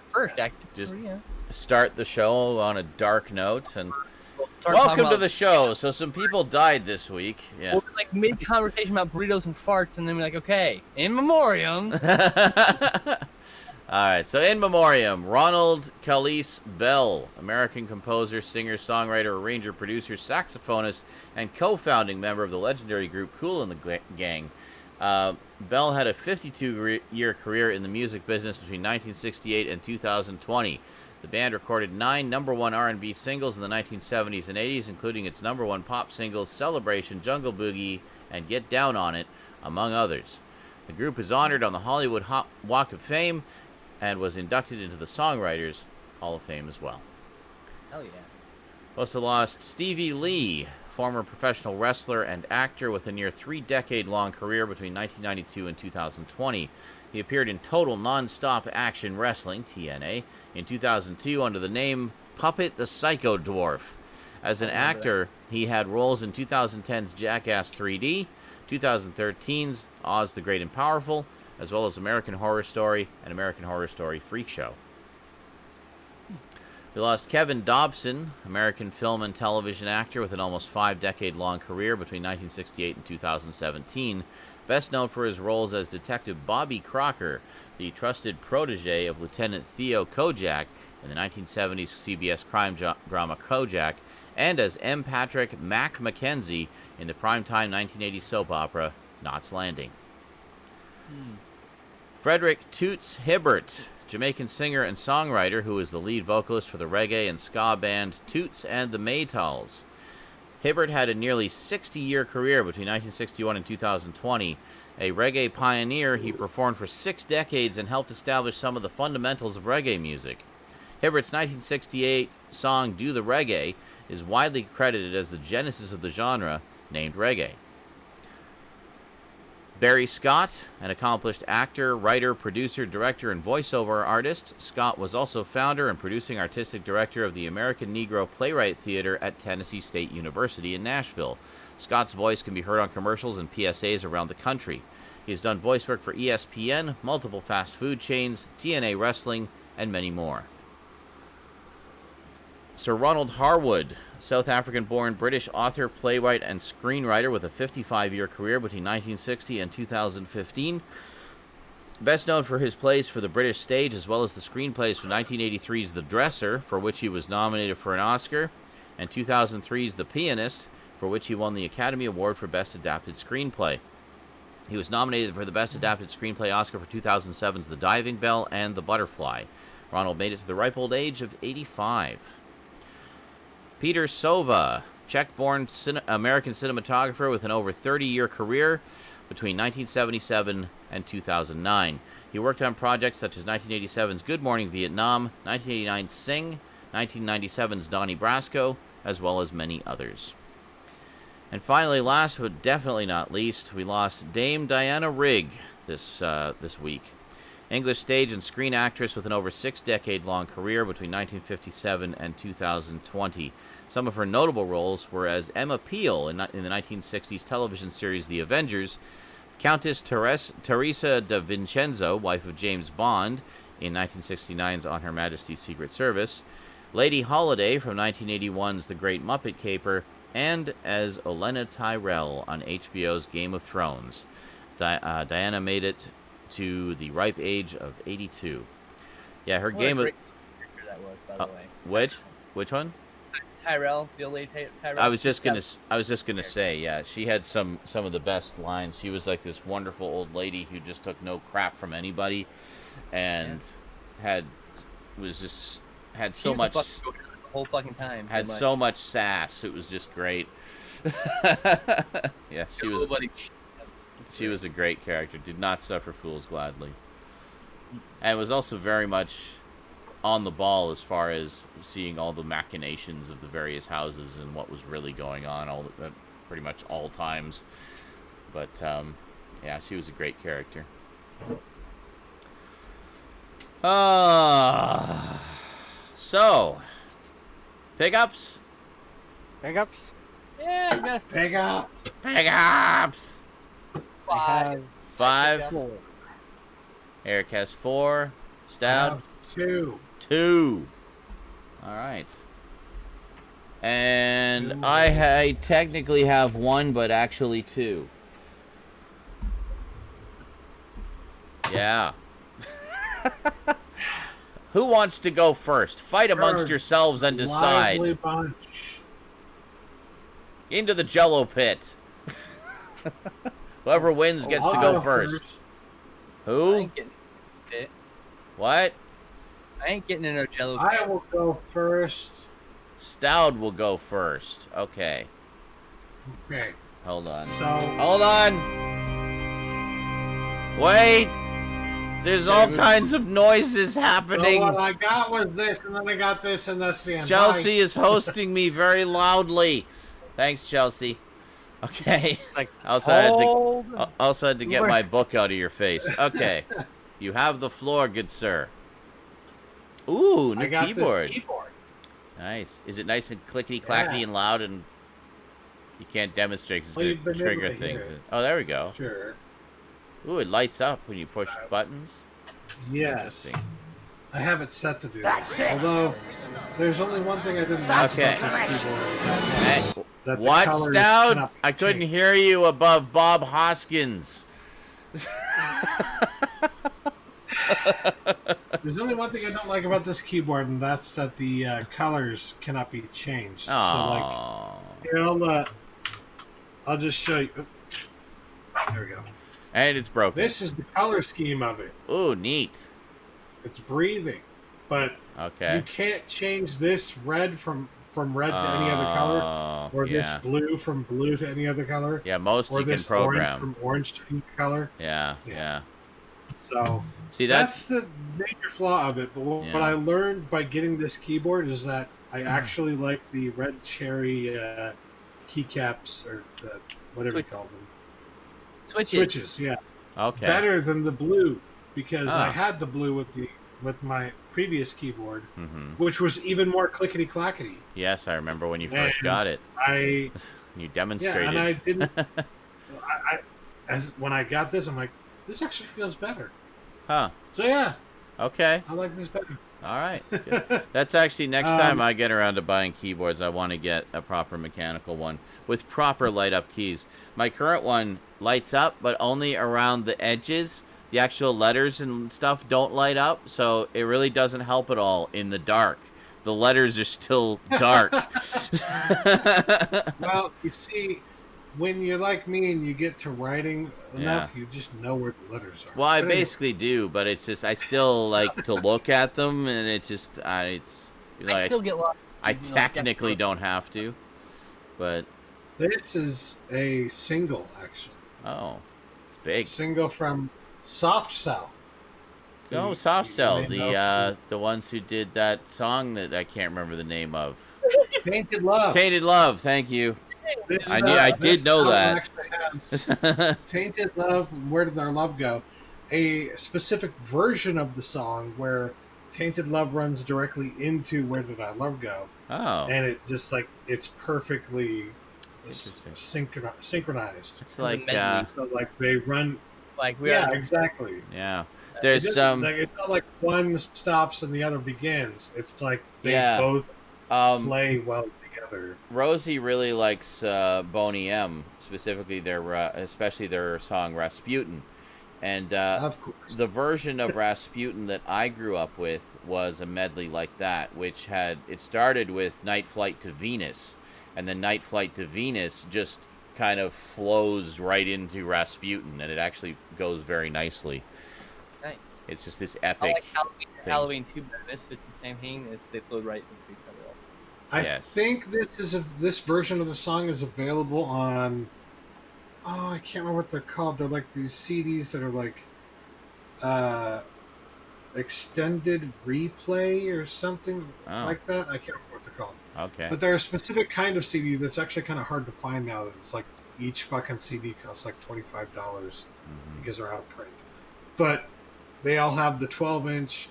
first, just yeah. start the show on a dark note. And Start talking welcome to about- the show. So some people died this week. Yeah. We'll be like mid-conversation about burritos and farts, and then we're like, okay, in memoriam. All right, so in memoriam, Ronald Calise Bell, American composer, singer, songwriter, arranger, producer, saxophonist, and co-founding member of the legendary group Kool and the Gang. Bell had a 52-year career in the music business between 1968 and 2020. The band recorded 9 #1 R&B singles in the 1970s and 80s, including its #1 pop singles, Celebration, Jungle Boogie, and Get Down on It, among others. The group is honored on the Hollywood Walk of Fame and was inducted into the Songwriters Hall of Fame as well. Hell yeah. Also lost Stevie Lee, former professional wrestler and actor with a near 3-decade-long career between 1992 and 2020. He appeared in Total Nonstop Action Wrestling, TNA, in 2002 under the name Puppet the Psycho Dwarf. As an actor, he had roles in 2010's Jackass 3D, 2013's Oz the Great and Powerful, as well as American Horror Story and American Horror Story Freak Show. We lost Kevin Dobson, American film and television actor with an almost 5-decade-long career between 1968 and 2017, best known for his roles as Detective Bobby Crocker, the trusted protege of Lieutenant Theo Kojak in the 1970s CBS crime drama Kojak, and as M. Patrick Mac McKenzie in the primetime 1980 soap opera Knots Landing. Frederick Toots Hibbert, Jamaican singer and songwriter who is the lead vocalist for the reggae and ska band Toots and the Maytals. Hibbert had a nearly 60-year career between 1961 and 2020. A reggae pioneer, he performed for 6 decades and helped establish some of the fundamentals of reggae music. Hibbert's 1968 song Do the Reggae is widely credited as the genesis of the genre, named reggae. Barry Scott, an accomplished actor, writer, producer, director, and voiceover artist, Scott was also founder and producing artistic director of the American Negro Playwright Theater at Tennessee State University in Nashville. Scott's voice can be heard on commercials and PSAs around the country. He has done voice work for ESPN, multiple fast food chains, TNA Wrestling, and many more. Sir Ronald Harwood, South African-born British author, playwright, and screenwriter with a 55-year career between 1960 and 2015. Best known for his plays for the British stage as well as the screenplays for 1983's The Dresser, for which he was nominated for an Oscar, and 2003's The Pianist, for which he won the Academy Award for Best Adapted Screenplay. He was nominated for the Best Adapted Screenplay Oscar for 2007's The Diving Bell and The Butterfly. Ronald made it to the ripe old age of 85. Peter Sova, Czech-born American cinematographer with an over 30-year career between 1977 and 2009. He worked on projects such as 1987's Good Morning Vietnam, 1989's Sing, 1997's Donnie Brasco, as well as many others. And finally, last but definitely not least, we lost Dame Diana Rigg this week. English stage and screen actress with an over 6-decade-long career between 1957 and 2020. Some of her notable roles were as Emma Peel in the 1960s television series The Avengers, Countess Teresa de Vincenzo, wife of James Bond, in 1969's On Her Majesty's Secret Service, Lady Holiday from 1981's The Great Muppet Caper, and as Olenna Tyrell on HBO's Game of Thrones. Diana made it to the ripe age of 82. Yeah, her game of... That was, by the way. Which one? Tyrell, the old lady Tyrell. I was just gonna say, yeah, she had some of the best lines. She was like this wonderful old lady who just took no crap from anybody, and had so much The whole fucking time. had so much sass. It was just great. Yeah, she was a great character. Did not suffer fools gladly, and was also very much on the ball as far as seeing all the machinations of the various houses and what was really going on pretty much all times. But yeah, she was a great character. So pickups. Pickups? Yeah, I got Pick up. Pickups. five. 5. Four. Eric has 4. I Stout. have 2. 2. All right. And I technically have 1, but actually 2. Yeah. Who wants to go first? Fight amongst Bird, yourselves and Lively decide. bunch. Into the Jello pit. Whoever wins gets to I'll go first. I Who? ain't getting it. What? I ain't getting in no jello. I will go first. Stout will go first. Okay. Okay. Hold on. So Hold on. Wait. There's all kinds of noises happening. what I got was this, and then I got this, and that's the end. Chelsea is hosting me very loudly. Thanks, Chelsea. Okay. Like, I also had to get my book out of your face. Okay. You have the floor, good sir. Ooh, I new got keyboard. this keyboard. Nice. Is it nice and clickety-clackety Yeah. and loud and you can't demonstrate because Well, it's you've going been to able trigger to things. hear it. Oh, there we go. Sure. Ooh, it lights up when you push buttons. Yes. Interesting. I have it set to do that. Although, there's only one thing I didn't like Okay. about this keyboard. Hey, That the what, colors Stout? cannot be I couldn't changed. hear you above Bob Hoskins. There's only one thing I don't like about this keyboard, and that's that the colors cannot be changed. So, like, Oh. here, I'll just show you. There we go. And it's broken. This is the color scheme of it. Ooh, neat. It's breathing, but you Okay. can't change this red from red to any other color, Oh, or this yeah. blue from blue to any other color, Yeah, most or you can this orange program. from orange to any color. Yeah, Yeah. yeah. So See, that's the major flaw of it. But what Yeah. I learned by getting this keyboard is that I actually like the red cherry keycaps, or whatever you call them. Switches, yeah. okay. Better than the blue, because I Oh. had the blue with my previous keyboard, Hmm. which was even more clickety clackety. Yes, I remember when you first And got it. I You yeah, demonstrated. and I didn't. When I got this, I'm like, this actually feels better. Huh. So yeah, Okay. I like this better. All right. Good. That's actually next time I get around to buying keyboards, I want to get a proper mechanical one with proper light up keys. My current one lights up, but only around the edges. The actual letters and stuff don't light up, so it really doesn't help at all in the dark. The letters are still dark. Well, you see, when you're like me and you get to writing enough, you just know where the letters are. Well, I But anyway, basically do, but it's just I still like to look at them, and it's just it's I like still get lost. I You know, technically don't have to, but this is a single, actually. oh, it's big. Single from Soft Cell. Oh, You- Soft you Cell, may know the ones who did that song that I can't remember the name of. Tainted Love. Tainted Love, thank you. This, I this did know album that. actually has Tainted Love, Where Did Our Love Go? A specific version of the song where Tainted Love runs directly into Where Did Our Love Go? Oh, And it just like, it's perfectly That's interesting. synchronized. It's like So like they run, Like we yeah, are. exactly. yeah. It There's doesn't- some like, it's not like one stops and the other begins. It's like they Yeah. both play well together. Rosie really likes Boney M, specifically especially their song Rasputin, and Of course. the version of Rasputin that I grew up with was a medley like that, which it started with Night Flight to Venus, and then Night Flight to Venus just kind of flows right into Rasputin, and it actually goes very nicely. Nice. It's just this I epic. like Halloween, thing. Halloween 2 better. It's the same thing. They flowed right into each other. I Yes. think this version of the song is available on. Oh, I can't remember what they're called. They're like these CDs that are like, extended replay or something Oh. like that. I can't remember what they're called. Okay. But they're a specific kind of CD that's actually kind of hard to find now. That it's like each fucking CD costs like $25 because they're out of print. But they all have the 12-inch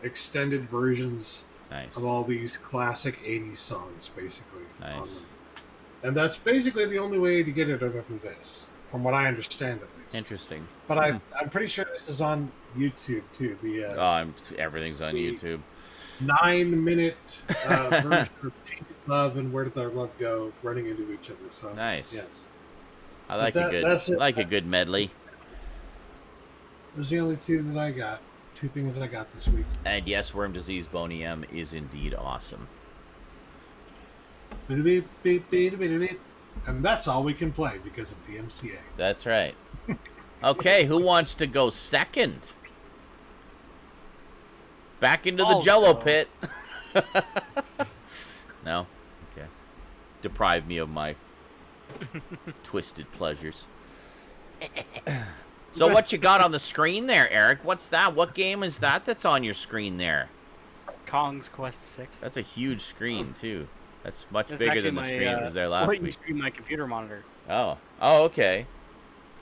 extended versions Nice. of all these classic 80s songs, basically. On Nice. them. And that's basically the only way to get it other than this, from what I understand at least. Interesting. But I'm pretty sure this is on YouTube too. The Everything's on the- YouTube. 9-minute version of Tainted Love and Where Did Our Love Go running into each other. So Nice. yes, I like that's it. a good medley. those are the only two that I got. Two things that I got this week. And yes, Worm Disease Boney M is indeed awesome. Beep, beep, beep, beep, beep. And that's all we can play because of the MCA. That's right. Okay, who wants to go second? Back into the I'll Jello go. pit. No? Okay. Deprive me of my twisted pleasures. So what you got on the screen there, Eric? What's that? What game is that that's on your screen there? Kong's Quest 6. That's a huge screen, too. That's much That's bigger actually than the my, screen that was there last what you week. stream my computer monitor. Oh. Oh, okay.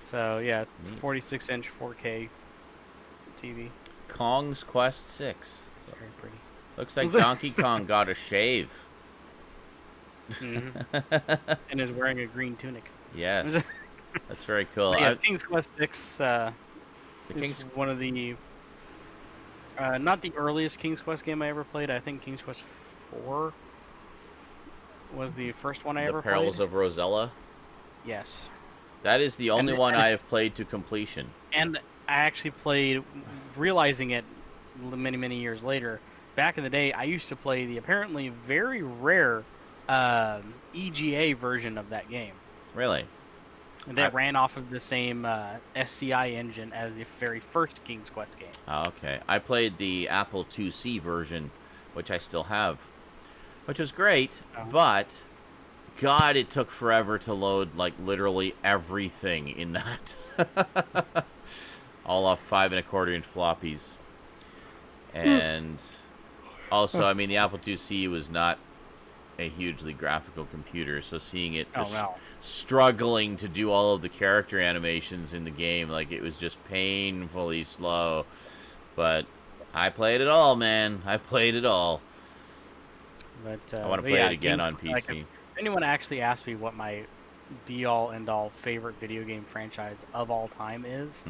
So yeah, it's Neat. 46-inch 4K TV. Kong's Quest 6. Very pretty. Looks like Donkey Kong got a shave. And is wearing a green tunic. Yes. That's very cool. But yes, King's Quest 6 The is King's one of the not the earliest King's Quest game I ever played. I think King's Quest 4 was the first one I The ever Perils played. of Rosella. Yes. That is the only And- one I have played to completion. And I actually played, realizing it many, many years later. Back in the day, I used to play the apparently very rare EGA version of that game. Really? And that ran off of the same SCI engine as the very first King's Quest game. Oh, okay. I played the Apple IIc version, which I still have, which was great, Oh. but God, it took forever to load like literally everything in that. All off 5 1/4 inch floppies. And also, I mean, the Apple IIc was not a hugely graphical computer, so seeing it just struggling to do all of the character animations in the game, like, it was just painfully slow. But I played it all, man. I played it all. But I want to play it again on PC. Like, if anyone actually asked me what my be-all, end-all favorite video game franchise of all time is,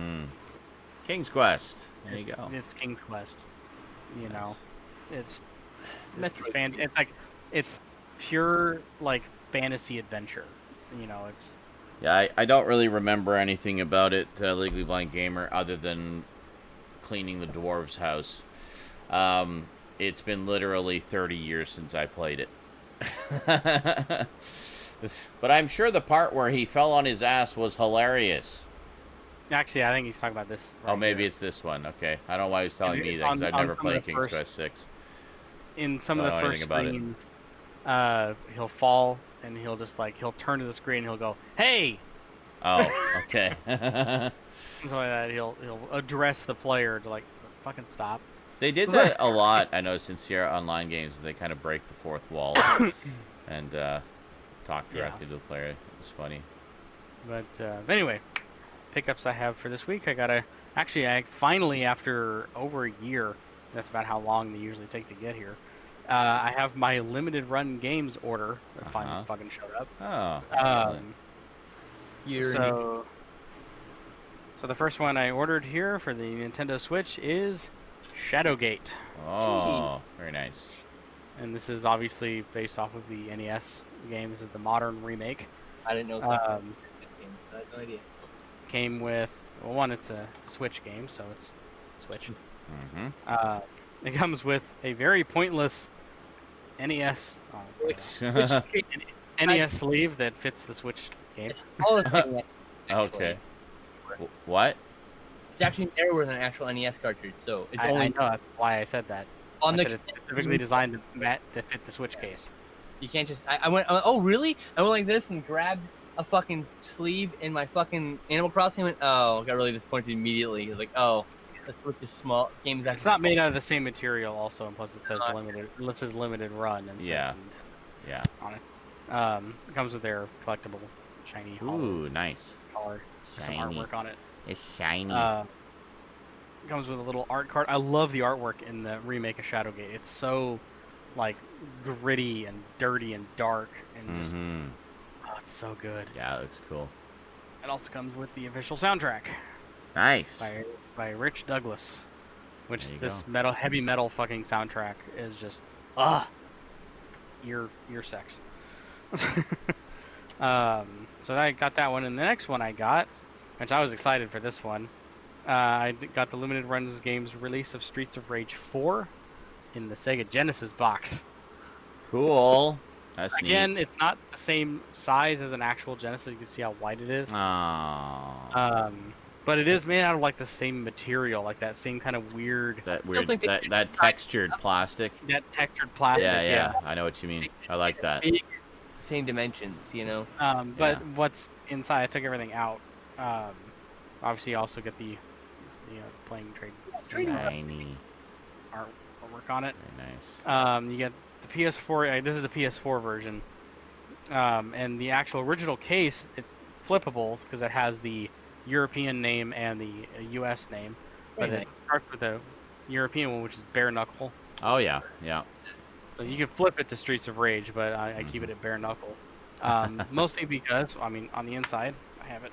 King's Quest. There you go. It's King's Quest. You Nice. know, it's it's like it's pure like fantasy adventure. You know, it's Yeah, I don't really remember anything about it, Legally Blind Gamer, other than cleaning the dwarves' house. It's been literally 30 years since I played it. But I'm sure the part where he fell on his ass was hilarious. actually I think he's talking about this. Oh, right maybe here. it's this one. Okay. I don't know why he was telling me that, because On- I've on never some of played the King's first- Quest 6. In some of Don't the know first anything about it. screens, he'll fall and he'll just like he'll turn to the screen and he'll go, "Hey!" Oh, okay. Something like that. He'll address the player to like fucking stop. They did that a lot, I noticed, in Sierra Online games. They kind of break the fourth wall and talk directly to the player. It was funny. But anyway, pickups I have for this week. I finally, after over a year, that's about how long they usually take to get here. I have my limited run games order that finally fucking showed up. Oh, excellent. So the first one I ordered here for the Nintendo Switch is Shadowgate. Oh, very nice. And this is obviously based off of the NES game. This is the modern remake. I didn't know that was a game, so I had no idea. Came with, well, one, it's a Switch game, so it's Switch. Mm-hmm. It comes with a very pointless NES NES sleeve that fits the Switch game. It's all the thing that Okay. it's What? actually narrower than an actual NES cartridge, so it's I only know that's why I said that. on I the said it's specifically designed to fit the Switch case. You can't just. I went. Oh, really? I went like this and grabbed a fucking sleeve in my fucking Animal Crossing. And went, oh, got really disappointed immediately. Like, oh, The Switch is small. Games It's not made out of the same material, also, and plus it says limited. It says limited run and Yeah. Yeah. on it. It comes with their collectible shiny Ooh, nice. card, some Shiny. artwork on it. It's shiny. It comes with a little art card. I love the artwork in the remake of Shadowgate. It's so like gritty and dirty and dark and just it's so good. Yeah, it looks cool. It also comes with the official soundtrack Nice. by Rich Douglas, which There you this go. heavy metal fucking soundtrack is just ear sex. So I got that one, and the next one I got, which I was excited for this one, I got the limited runs games release of Streets of Rage 4 in the Sega Genesis box. Cool. That's Again, neat. it's not the same size as an actual Genesis. You can see how wide it is. Oh. But it is made out of like the same material, like that same kind of weird, That weird, think they that textured plastic. that textured plastic. Yeah, I know what you mean. I like that. Same dimensions, you know. But what's inside? I took everything out. Obviously, you also get the playing trade Shiny. artwork on it. Very nice. You get the PS4. This is the PS4 version, and the actual original case. It's flippable because it has the European name and the U.S. name, but Very it starts with the European one, which is bare knuckle. Oh yeah, yeah. So you can flip it to Streets of Rage, but I keep it at bare knuckle. Mostly because, I mean, on the inside, I have it.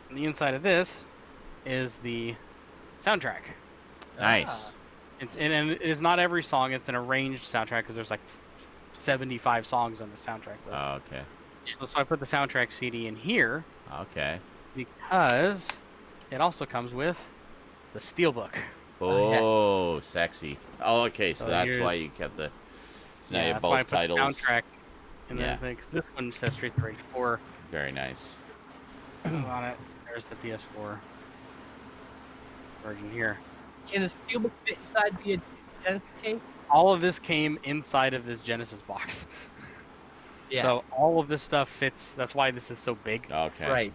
On the inside of this is the soundtrack. Nice. And it is not every song. It's an arranged soundtrack because there's like 75 songs on the soundtrack list. Oh, okay. So I put the soundtrack CD in here Okay. because it also comes with the steelbook. Oh, sexy. Oh, okay. So So that's why here's- you kept the. So now you have that's why I both put titles. the soundtrack in Yeah. the thing. 'Cause this one says Streets of Rage 4 Very nice. on it. There's the PS4 version here. Can the steelbook fit inside the Genesis case? All of this came inside of this Genesis box. Yeah. So all of this stuff fits. That's why this is so big. Okay. Right.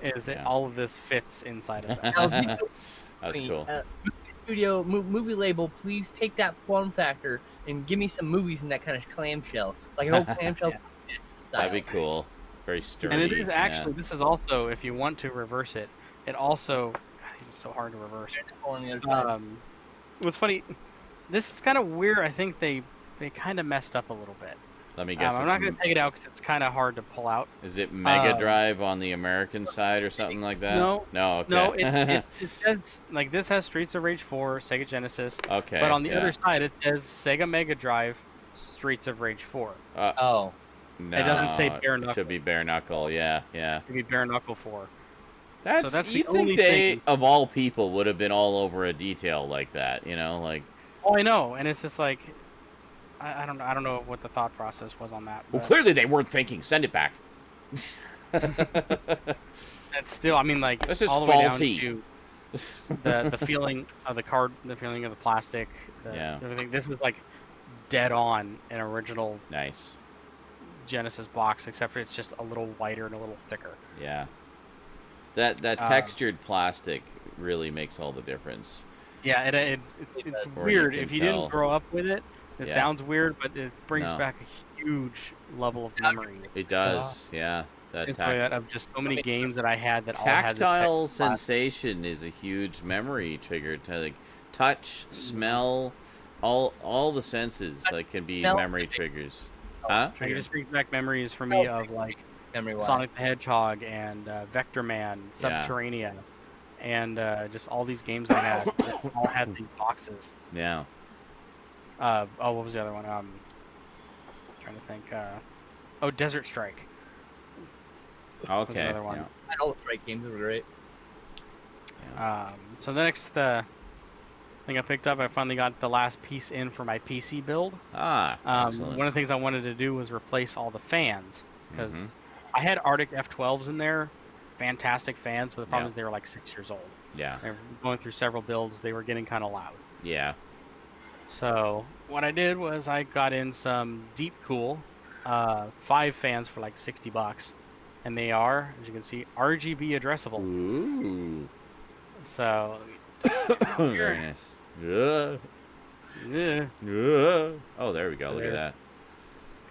Is that Yeah. all of this fits inside of that? Now, Zico, That's cool. Studio movie label, please take that form factor and give me some movies in that kind of clamshell, like an old clamshell. Style. That'd be cool. Very sturdy. And it is yeah. actually. This is also, if you want to reverse it, it also. God, these are so hard to reverse. On the other side. What's funny, this is kind of weird. I think they kind of messed up a little bit. Let me guess. I'm it's not going to take it out because it's kind of hard to pull out. Is it Mega Drive on the American side or something like that? No. No. Okay. No, it says like this has Streets of Rage 4, Sega Genesis, okay. but on the yeah. other side it says Sega Mega Drive, Streets of Rage 4. Oh. No, it doesn't say bare It knuckle. should be bare knuckle. Yeah. Yeah. It could be bare knuckle 4. That's that's the you'd think only they, thing- of all people, would have been all over a detail like that. You know, like. Oh, I know, and it's just like I don't know. I don't know what the thought process was on that. Well, But clearly they weren't thinking. Send it back. it's still. I mean, like This is all the way down faulty. to the feeling of the card, the feeling of the plastic, Yeah. everything. This is like dead on an original Nice. Genesis box, except for it's just a little whiter and a little thicker. Yeah. That textured plastic really makes all the difference. Yeah, it's Or weird. you can If you tell. didn't grow up with it, it Yeah. sounds weird, but it brings No. back a huge level of memory. It does. Yeah. That It's like that of just so many games that I had that all had this tactile texture plastic. sensation is a huge memory trigger. To like touch, smell, all the senses like can be Smell. memory triggers. Huh? Like, it just brings back memories for me of like Memory wise. Sonic the Hedgehog and Vector Man, Subterranea, and just all these games I had that all had these boxes. Yeah. What was the other one? Trying to think. Desert Strike. was Okay. another one. I know the right games were great. So the next thing I picked up, I finally got the last piece in for my PC build. Excellent. One of the things I wanted to do was replace all the fans because Mhm. I had Arctic F12s in there, fantastic fans, but the problem Yeah. is they were like 6 years old. Yeah. They were going through several builds, they were getting kind of loud. Yeah. So what I did was I got in some Deep Cool, 5 fans for like $60, and they are, as you can see, RGB addressable. Ooh. So Very nice. Yeah. yeah, Yeah. Oh, there we go. Look at There. that.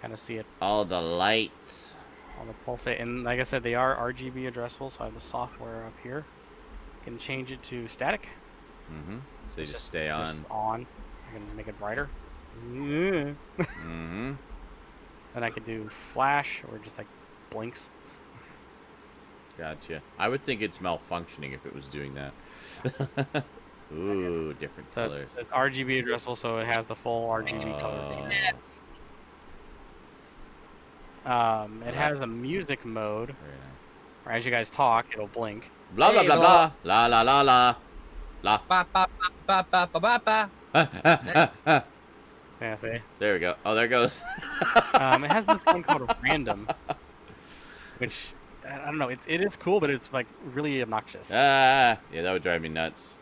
kind of see it All the lights. on the pulsate. And like I said, they are RGB addressable, so I have the software up here. Can change it to static. Mm-hmm. So they It's just stay on. Just on. I can make it brighter. Yeah. Mm-hmm. Then I could do flash or just like blinks. Gotcha. I would think it's malfunctioning if it was doing that. Ooh, different So colors. it's RGB addressable, so it has the full RGB color. It has a music mode, Very nice. where as you guys talk, it'll blink. Blah blah Hey, blah Bob. blah. La la la la. La. Ba, ba, ba, ba, ba, ba, ba. Yeah, see? There we go. Oh, there it goes. It has this one called random, which I don't know. It is cool, but it's like really obnoxious. Yeah, that would drive me nuts.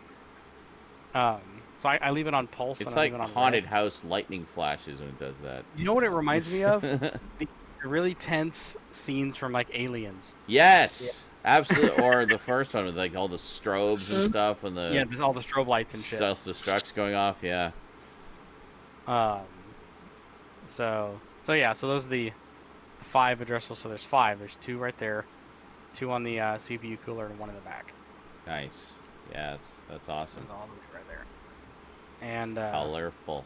So I leave it on pulse. It's and I like leave it on haunted red. house lightning flashes when it does that. You know what it reminds me of? The really tense scenes from like Aliens. Yes, absolutely. Or the first one with like all the strobes and stuff, and Yeah, the there's all the strobe lights and shit. self-destructs going off. Yeah. So yeah, so those are the 5 addressables. So there's 5. There's 2 right there, 2 on the CPU cooler, and 1 in the back. Nice. Yeah, that's awesome. There's all of them right there. And Colorful.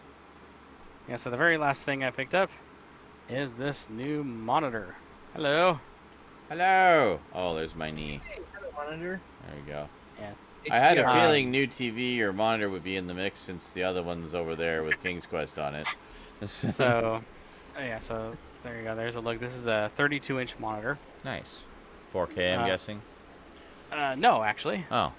yeah, so the very last thing I picked up is this new monitor. Hello. Hello. Oh, there's my knee. Hey, hello, monitor. There you go. Yeah. I had a HDR. feeling new TV or monitor would be in the mix since the other one's over there with King's Quest on it. So yeah, so there you go. There's a look. This is a 32-inch monitor. Nice. 4K, I'm guessing. No, actually, Oh.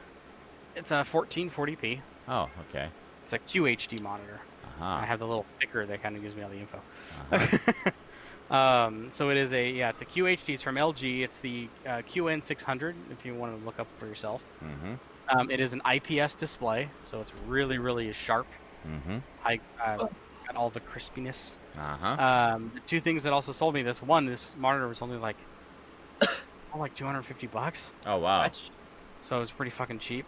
it's a 1440p. Oh, okay. It's a QHD monitor. I Uh-huh. have the little sticker that kind of gives me all the info. Uh-huh. So it is it's a QHD. It's from LG. It's the QN600. If you want to look up for yourself. Mm-hmm. It is an IPS display, so it's really, really sharp. Mm-hmm. Got all the crispiness. Uh-huh. The 2 things that also sold me this monitor was only like $250. Oh, wow. That's So it's pretty fucking cheap.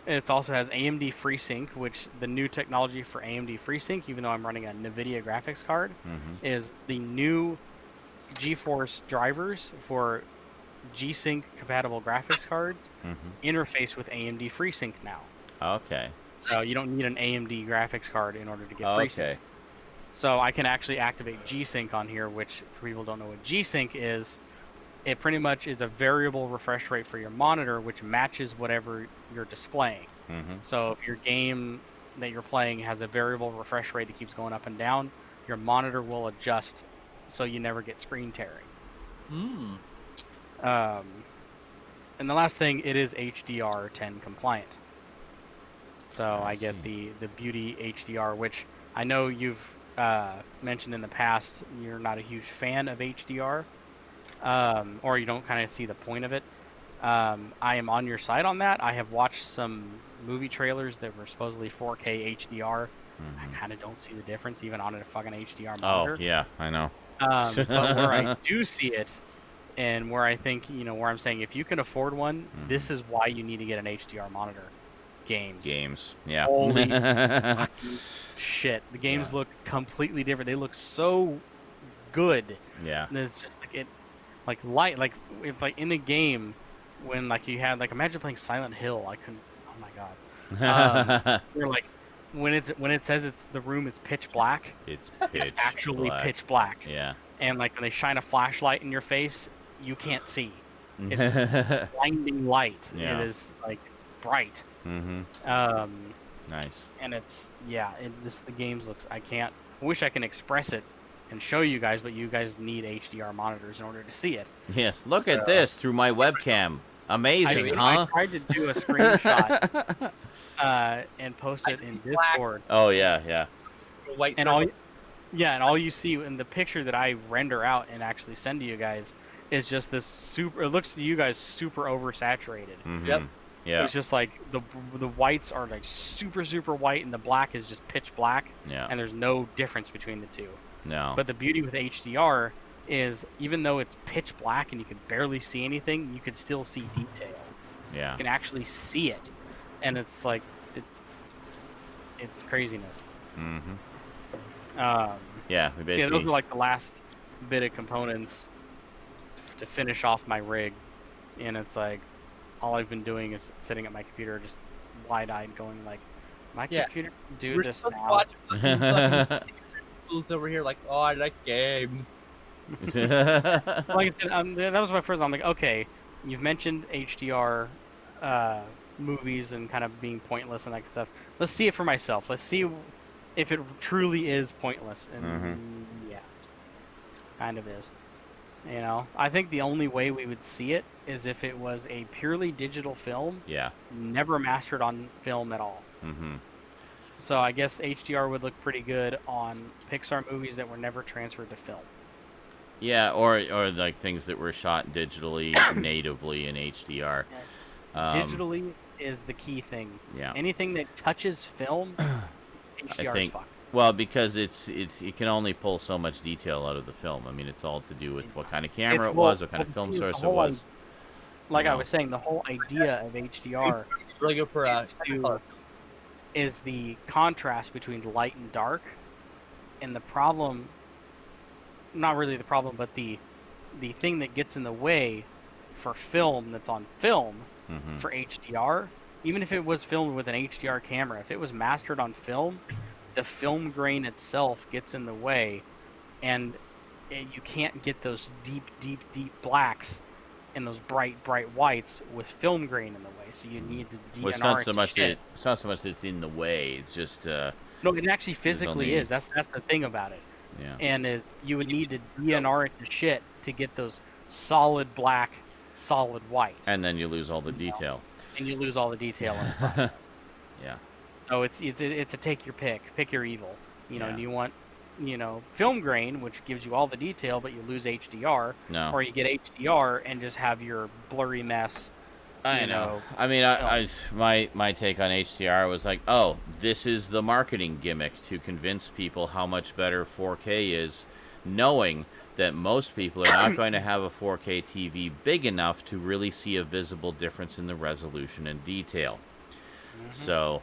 It also has AMD FreeSync, which the new technology for AMD FreeSync, even though I'm running a NVIDIA graphics card, Mm-hmm. is the new GeForce drivers for G-Sync compatible graphics cards Mm-hmm. interface with AMD FreeSync now. Okay. So you don't need an AMD graphics card in order to get FreeSync. Okay. So I can actually activate G-Sync on here, which for people who don't know what G-Sync is, it pretty much is a variable refresh rate for your monitor, which matches whatever you're displaying. Mm-hmm. So if your game that you're playing has a variable refresh rate that keeps going up and down, your monitor will adjust so you never get screen tearing. And the last thing, it is HDR10 compliant. So I get the Beauty HDR, which I know you've mentioned in the past you're not a huge fan of HDR, or you don't kind of see the point of it. I am on your side on that. I have watched some movie trailers that were supposedly 4K HDR. I kind of don't see the difference even on a fucking HDR monitor. Oh, yeah, I know. But where I do see it, and where I think, where I'm saying if you can afford one, this is why you need to get an HDR monitor. Games. Yeah. Holy fucking shit. The games Yeah. look completely different. They look so good. Yeah. And it's just like light, like if like in a game when like you had like imagine playing Silent Hill. I couldn't. Oh my god. You're like when it says the room is pitch black. It's It's actually black. pitch black. Yeah. And like when they shine a flashlight in your face, you can't see. It's blinding light. Yeah. It is like bright. Mm-hmm. Nice. And it's the games looks. I wish I can express it and show you guys, but you guys need HDR monitors in order to see it. Yes. Look at this through my webcam. Amazing, I huh? tried to do a screenshot and post it in Discord. Oh yeah. white And circle. all you see in the picture that I render out and actually send to you guys is just this super. It looks to you guys super oversaturated. Mm-hmm. Yep. Yeah. It's just like the whites are like super white and the black is just pitch black. Yeah. And there's no difference between the two. No. But the beauty with HDR is even though it's pitch black and you can barely see anything, you can still see detail. Yeah. You can actually see it, and it's like it's craziness. Yeah, we So basically. yeah, those are like the last bit of components to finish off my rig, and it's like all I've been doing is sitting at my computer, just wide-eyed, going like, my computer can do We're this supposed to now. watch fucking fools over here like, oh, I like games. Like I said, that was my first. I'm like, okay, you've mentioned HDR movies and kind of being pointless and that kind of stuff. Let's see it for myself. Let's see if it truly is pointless. And yeah, kind of is. You know, I think the only way we would see it is if it was a purely digital film. Yeah. Never mastered on film at all. So I guess HDR would look pretty good on Pixar movies that were never transferred to film. Yeah, or like things that were shot digitally natively in HDR. Digitally is the key thing. Yeah. Anything that touches film, HDR is fucked. Well, because it can only pull so much detail out of the film. I mean, it's all to do with what kind of camera it was, what kind of film source it was. Like I was saying, the whole idea of HDR Really good for is the contrast between light and dark, and the problem. Not really the problem, but the thing that gets in the way for film that's on film for HDR, even if it was filmed with an HDR camera, if it was mastered on film, the film grain itself gets in the way, and you can't get those deep blacks and those bright whites with film grain in the way. So you need to DNR it's not so much shit. it's not so much that it's in the way. It's just no, it actually physically is. That's the thing about it. Yeah. And you would need to DNR it to shit to get those solid black, solid white. And then you lose all the detail. And you lose all the detail in the process. Yeah. So it's a take your pick your evil. You know, do you want, film grain, which gives you all the detail, but you lose HDR, or you get HDR and just have your blurry mess. I know. I mean, my take on HDR was like, oh, this is the marketing gimmick to convince people how much better 4K is, knowing that most people are not going to have a 4K TV big enough to really see a visible difference in the resolution and detail. So,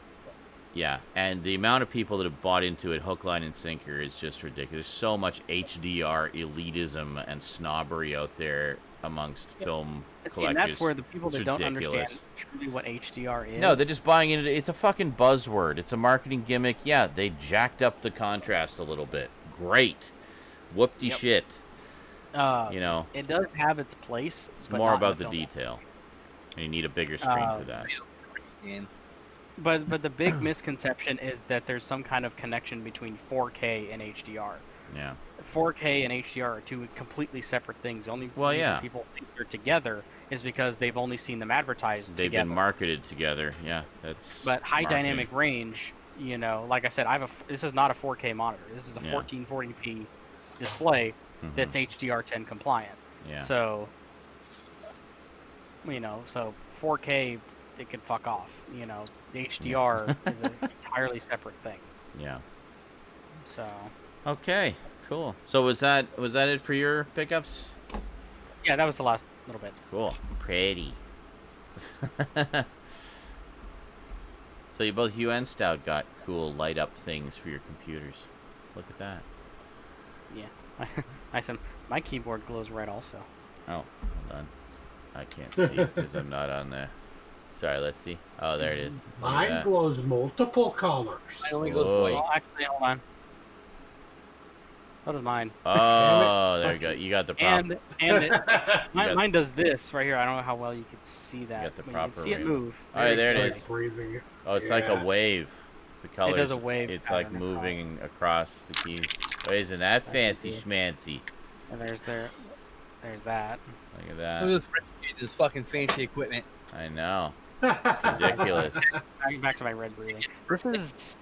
yeah, and the amount of people that have bought into it hook, line, and sinker is just ridiculous. There's so much HDR elitism and snobbery out there amongst film collectors. And that's where the people that don't understand truly what HDR is. No, they're just buying into it. It's a fucking buzzword. It's a marketing gimmick. Yeah, they jacked up the contrast a little bit. Great. Whoop-de-shit. It does have its place. It's more about the detail. And you need a bigger screen for that. But the big misconception is that there's some kind of connection between 4K and HDR. Yeah. 4K and HDR are two completely separate things. The only reason people think they're together is because they've only seen them advertised together. They've been marketed together. Yeah, that's. But high dynamic range, like I said, this is not a 4K monitor. This is a 1440p display that's HDR10 compliant. Yeah. So, so 4K, it could fuck off. The HDR is an entirely separate thing. Yeah. So. Okay. Cool. So was that it for your pickups? Yeah, that was the last little bit. Cool. Pretty. So you both, you and Stout, got cool light up things for your computers. Look at that. Yeah. I said my keyboard glows red also. Oh, hold on. I can't see because I'm not on there. Sorry, let's see. Oh, there it is. Mine glows multiple colors. I only glow white. Oh, actually, hold on. So does mine. Oh, there you go. You got the proper. And mine does this right here. I don't know how well you can see that. You got the You proper. can see it move. All right, there it is. Breathing. Oh, it's like a wave. The colors. It does a wave. It's like moving across the keys. Oh, isn't that fancy schmancy? And there's that. Look at that. Look at this fucking fancy equipment. I know. It's ridiculous. Back to my red breathing. This is,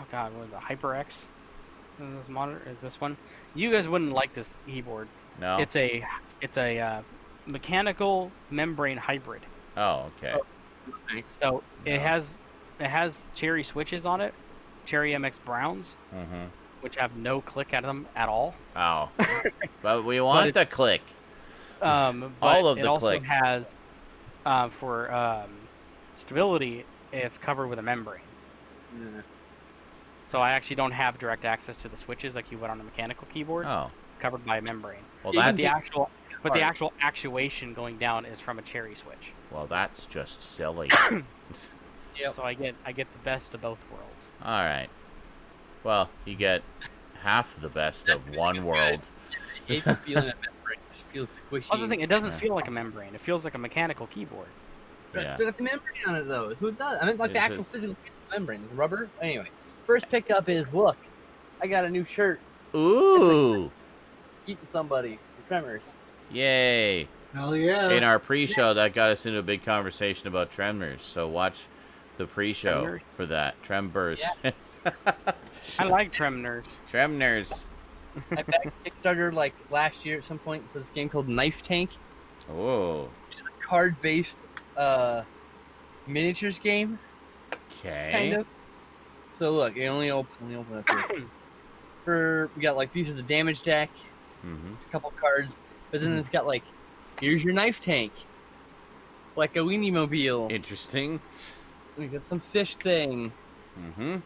oh god, what is it? HyperX? This monitor is this one. You guys wouldn't like this keyboard. No. It's a mechanical membrane hybrid. Oh, okay. So it has Cherry switches on it, Cherry MX Browns, which have no click at them at all. Oh, but we want the click. But all of it the also click. has for stability, it's covered with a membrane. Yeah. So I actually don't have direct access to the switches like you would on a mechanical keyboard. Oh. It's covered by a membrane. Well, Yeah, But that's the actual actuation going down is from a cherry switch. well, that's just silly. Yep. So I get the best of both worlds. All right. Well, you get half the best of one world. I hate the feeling of membrane. It just feels squishy. Also, the thing, it doesn't Yeah. feel like a membrane. It feels like a mechanical keyboard. It's Yeah. still got the membrane on it though. Who does? I mean, like the It's actual just- physical membrane, the rubber. Anyway, first pickup is look. I got a new shirt. Ooh! Eating somebody. The Tremors. Yay! Hell yeah. In our pre-show, that got us into a big conversation about Tremors. So watch the pre-show Tremors? for that. Trembers. I like Tremors. Tremors. I backed Kickstarter like last year at some point for this game called Knife Tank, Oh. which is a card-based miniatures game, Okay. kind of. So look, it only open up here. We got like these are the damage deck, Mm-hmm. a couple cards, but then it's got like here's your knife tank, it's like a weenie mobile. Interesting. We got some fish thing, Mm-hmm.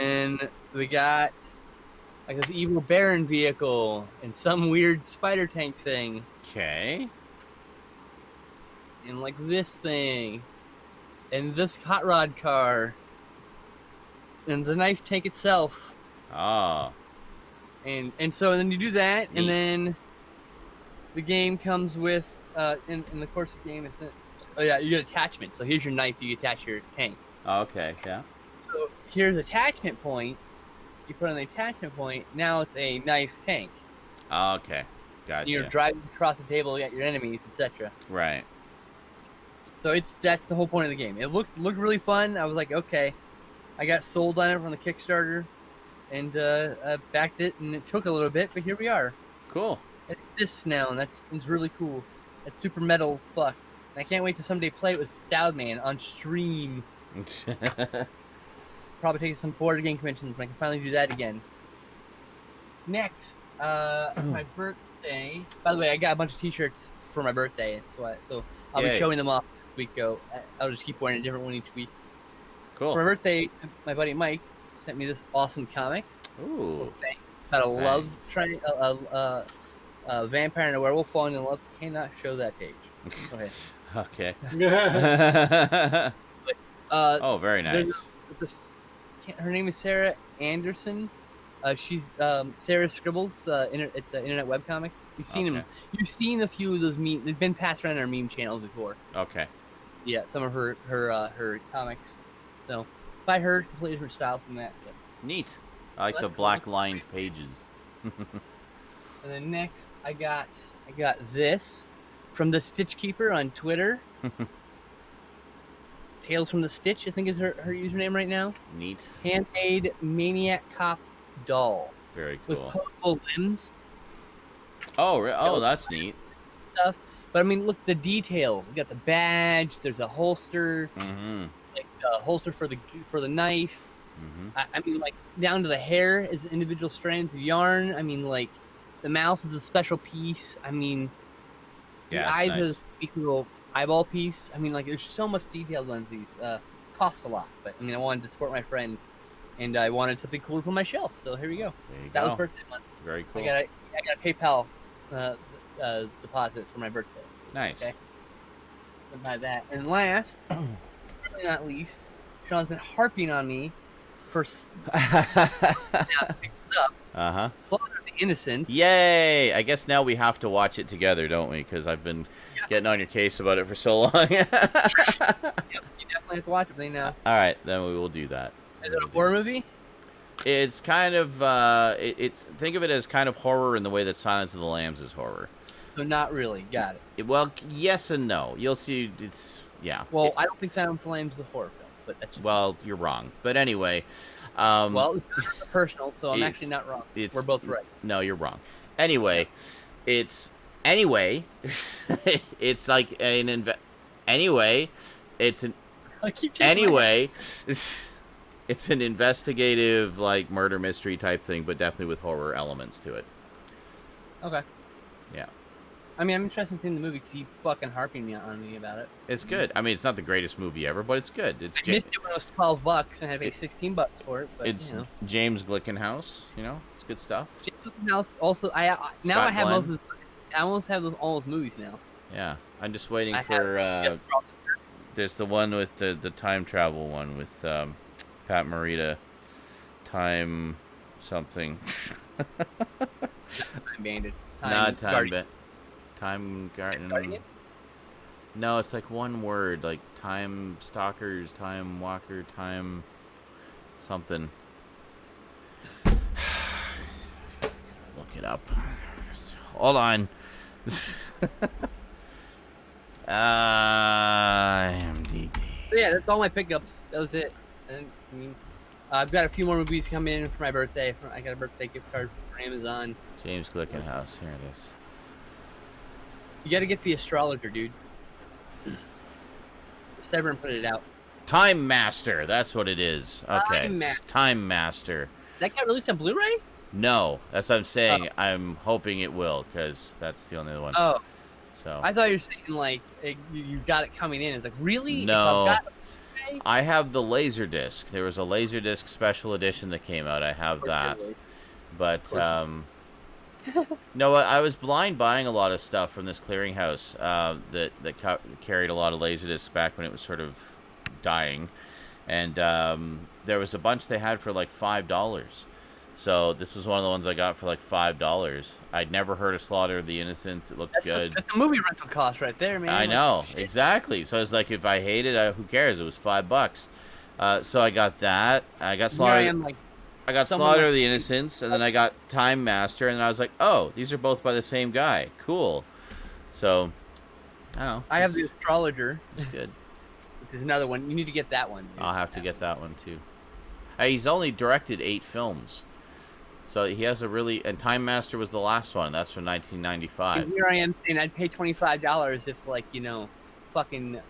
and we got like this evil Baron vehicle and some weird spider tank thing, Okay. and like this thing, and this hot rod car, and the knife tank itself, Oh. and so then you do that, Neat. and then the game comes with in the course of the game it's oh yeah, you get attachment. So here's your knife, you attach your tank. Okay. Yeah. So here's attachment point. You put on the attachment point. Now it's a knife tank. Okay. Gotcha. You're driving across the table at your enemies, etc. Right. So that's the whole point of the game. It looked really fun. I was like, okay, I got sold on it from the Kickstarter, and I backed it, and it took a little bit, but here we are. Cool. It exists now, and it's really cool. It's super metal as fuck. And I can't wait to someday play it with Stoudman on stream. Probably take some board game conventions when I can finally do that again. Next, my birthday. By the way, I got a bunch of T-shirts for my birthday. So I'll Yay. be showing them off this week. I'll just keep wearing a different one each week. Cool. For my birthday, my buddy Mike sent me this awesome comic. Ooh. About a love a vampire and a werewolf falling in love. Cannot show that page. Go ahead. Okay. Uh, Oh, very nice. Her name is Sarah Anderson. She's Sarah Scribbles. It's an internet webcomic. You've seen Okay. them. You've seen a few of those memes. They've been passed around our meme channels before. Okay. Yeah, some of her comics. So by her, completely different style from that. But. Neat. I like That's the cool. black lined pages. And then next, I got this from the Stitch Keeper on Twitter. Tales from the Stitch, I think is her username right now. Neat. Handmade Maniac Cop doll Very with cool. posable limbs Oh, that's neat. stuff. But I mean, look, the detail. You got the badge. There's a holster, Mm-hmm. like a holster for the knife. Mm-hmm. I mean, like down to the hair is individual strands of yarn. I mean, like the mouth is a special piece. I mean, the Yeah, eyes it's is nice. a little eyeball piece. I mean, like there's so much detail on these. Costs a lot, but I mean, I wanted to support my friend, and I wanted something cool to put on my shelf. So here we go. There you That go. was birthday month. Very cool. I got a PayPal deposit for my birthday. Nice. Okay. And by that, and last, certainly not least, Sean's been harping on me for Uh-huh. Slaughter of the Innocents. Yay! I guess now we have to watch it together, don't we? Because I've been getting on your case about it for so long. Yep, you definitely have to watch it right now. All right, then we will do that. Is it a horror movie? It's kind of it's think of it as kind of horror in the way that Silence of the Lambs is horror. So not really. Got it. Well, yes and no. You'll see. It's yeah. Well, I don't think Silence of the Lambs is a horror film, but that's just Well, you're wrong. But anyway, well, it's personal, so I'm it's- actually not wrong. it's- We're both right. no, you're wrong. Anyway, it's it's like anyway, it's an I keep changing my anyway. It's an investigative, like, murder mystery type thing, but definitely with horror elements to it. head. Okay. Yeah. I mean, I'm interested in seeing the movie because you fucking harping on me about it. It's good. I mean, it's not the greatest movie ever, but it's good. It's I missed it when it was $12 and I had to pay $16 for it. But it's James Glickenhaus. You know, it's good stuff. James House also. Now I have most of. I almost have all those movies now. Yeah, I'm just waiting for. There's the one with the time travel one with Pat Morita. Time something. Time Bandits. Not Time Time Garden. No, it's like one word, like Time Stalkers, Time Walker, Time something. Look it up. Hold on. IMDb. So yeah, that's all my pickups. That was it. And I mean, I've got a few more movies coming in for my birthday. I got a birthday gift card for Amazon. James Glickenhaus. Here it is. You got to get The Astrologer, dude. Severin put it out. Time Master. That's what it is. Okay. Time Master. That got released on Blu-ray? No, that's what I'm saying. Oh. I'm hoping it will, because that's the only one. Oh. So I thought you were saying, like, you got it coming in. It's like, really? No. I have the Laserdisc. There was a Laserdisc special edition that came out. I have that. But, no, I was blind buying a lot of stuff from this clearinghouse that carried a lot of Laserdiscs back when it was sort of dying. And there was a bunch they had for like $5. So this was one of the ones I got for like $5. I'd never heard of Slaughter of the Innocents. It looked good. That's the movie rental cost right there, man. I know, exactly. So it's like, if I hate it, who cares? It was $5. So I got that. I got Slaughter. I got Slaughter of the Innocents, and then I got Time Master, and then I was like, oh, these are both by the same guy. Cool. So, I don't know. I have The Astrologer. It's good. Which is another one. You need to get that one. Dude. I'll have to get that one, too. He's only directed 8 films. So he has a really... And Time Master was the last one. That's from 1995. And here I am saying I'd pay $25 if, like, you know, fucking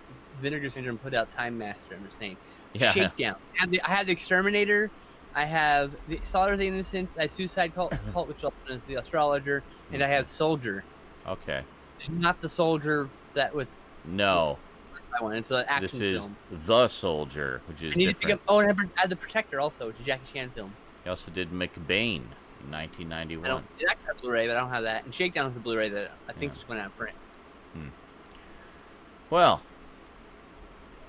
Vinegar Syndrome put out Time Master. I'm just saying. Yeah. Shakedown. I had The Exterminator. I have the Slaughter of the Innocents. I have Suicide Cult, which also is The Astrologer. And I have Soldier. Okay. It's not the Soldier that with... No. That one. It's an action film. This is The Soldier, which is different. To pick up, and I had The Protector also, which is a Jackie Chan film. He also did McBain in 1991. I have Blu-ray, but I don't have that. And Shakedown is a Blu-ray that I think just went out of print. Well,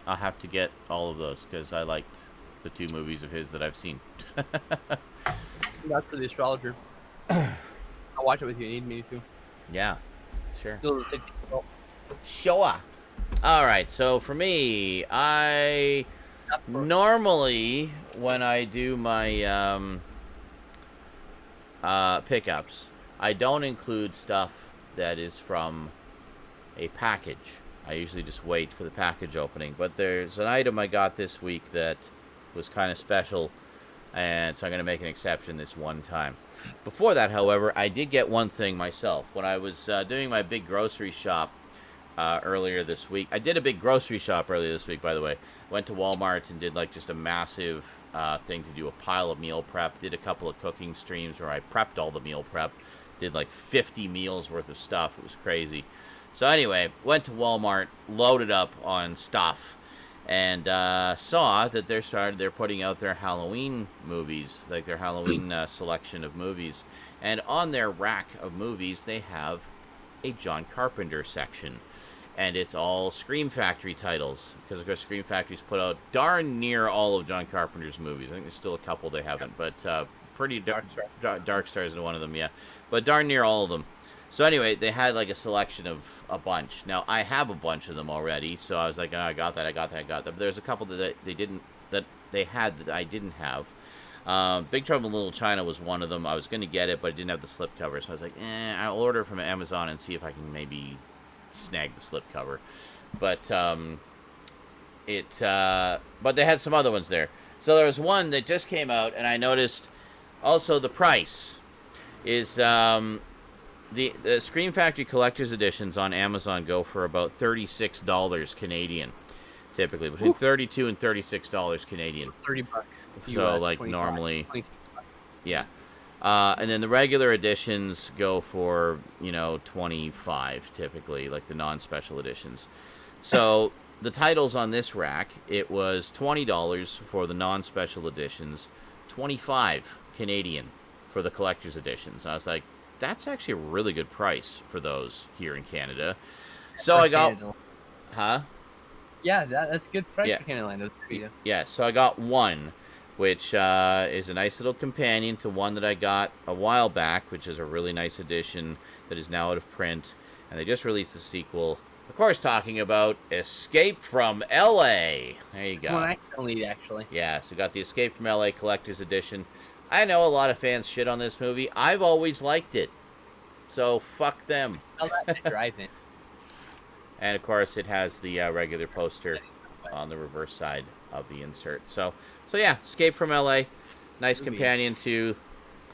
I'll have to get all of those because I liked the 2 movies of his that I've seen. That's for The Astrologer. I'll watch it with you. You need me to. Yeah, sure. Sure. All right, so for me, normally when I do my pickups, I don't include stuff that is from a package. I usually just wait for the package opening. But there's an item I got this week that was kind of special, and so I'm going to make an exception this one time. Before that, however, I did get one thing myself. When I was doing my big grocery shop earlier this week, I did a big grocery shop earlier this week, by the way. Went to Walmart and did like just a massive thing to do a pile of meal prep. Did a couple of cooking streams where I prepped all the meal prep. Did like 50 meals worth of stuff. It was crazy. So anyway, went to Walmart, loaded up on stuff, and saw that they're putting out their Halloween movies, like their Halloween selection of movies. And on their rack of movies, they have a John Carpenter section. And it's all Scream Factory titles, because of course Scream Factory's put out darn near all of John Carpenter's movies. I think there's still a couple they haven't, but pretty Dark Stars is one of them, yeah. But darn near all of them. So anyway, they had like a selection of a bunch. Now I have a bunch of them already, so I was like, oh, I got that. But there's a couple that they had that I didn't have. Big Trouble in Little China was one of them. I was going to get it, but it didn't have the slipcover, so I was like, I'll order it from Amazon and see if I can maybe snag the slipcover. But but they had some other ones there. So there was one that just came out, and I noticed also the price is the Scream Factory Collector's Editions on Amazon go for about $36 Canadian, typically between $32 and $36 Canadian. $30. So like normally, yeah. And then the regular editions go for, you know, $25 typically, like the non-special editions. So the titles on this rack, it was $20 for the non-special editions, $25 Canadian for the collector's editions. I was like, that's actually a really good price for those here in Canada. So I got, huh? Yeah, that's good price Yeah. for Canada Land. Yeah, so I got one, which is a nice little companion to one that I got a while back, which is a really nice edition that is now out of print. And they just released the sequel, of course, talking about Escape from L.A. There you go. Well, I don't need actually. Yeah, so we got the Escape from L.A. Collector's Edition. I know a lot of fans shit on this movie. I've always liked it. So fuck them. I'll let it drive in. And, of course, it has the regular poster on the reverse side of the insert. So yeah, Escape from L.A. Nice companion to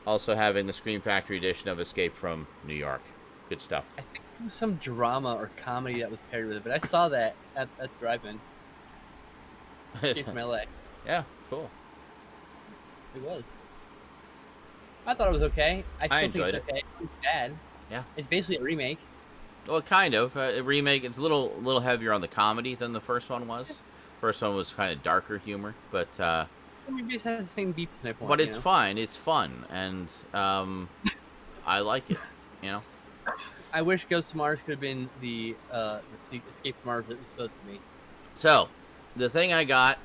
also having the Scream Factory edition of Escape from New York. Good stuff. I think there was some drama or comedy that was paired with it, but I saw that at drive-in. Escape from LA. Yeah, cool. It was. I thought it was okay. I still enjoyed think it's okay. It wasn't bad. Yeah. It's basically a remake. Well, kind of. A remake. It's a little heavier on the comedy than the first one was. First one was kind of darker humor, but Maybe it has the same beats as my point. but it's fine. It's fun, and I like it. You know. I wish Ghost of Mars could have been the Escape from Mars that it was supposed to be. So, the thing I got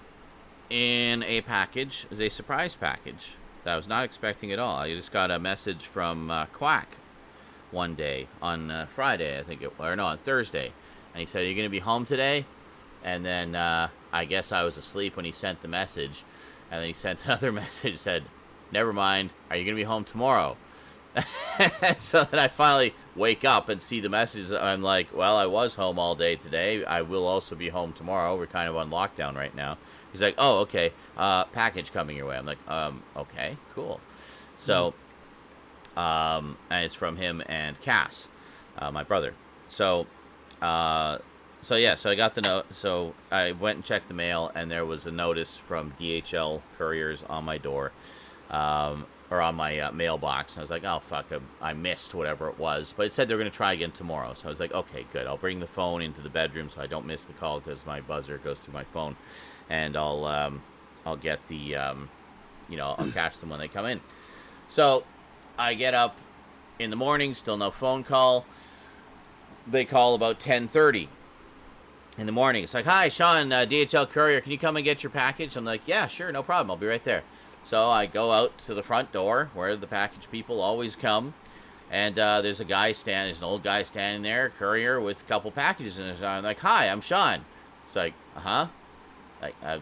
in a package is a surprise package that I was not expecting at all. I just got a message from Quack one day on Friday, I think on Thursday, and he said, "Are you going to be home today?" And then I guess I was asleep when he sent the message, and then he sent another message said, "Never mind. Are you going to be home tomorrow?" So then I finally wake up and see the message. I'm like, well, I was home all day today. I will also be home tomorrow. We're kind of on lockdown right now. He's like, oh, okay, package coming your way. I'm like, okay, cool. So, and it's from him and Cass, my brother. So I got the note. So I went and checked the mail, and there was a notice from DHL couriers on my door. Or on my mailbox, and I was like, oh, fuck, I missed whatever it was. But it said they were going to try again tomorrow, so I was like, okay, good. I'll bring the phone into the bedroom so I don't miss the call, because my buzzer goes through my phone, and I'll get the, I'll catch them when they come in. So I get up in the morning, still no phone call. They call about 10:30 in the morning. It's like, hi, Sean, DHL courier, can you come and get your package? I'm like, yeah, sure, no problem. I'll be right there. So I go out to the front door where the package people always come, and there's an old guy standing there, courier, with a couple packages in his arm. I'm like, hi, I'm Sean. It's like, like, I'm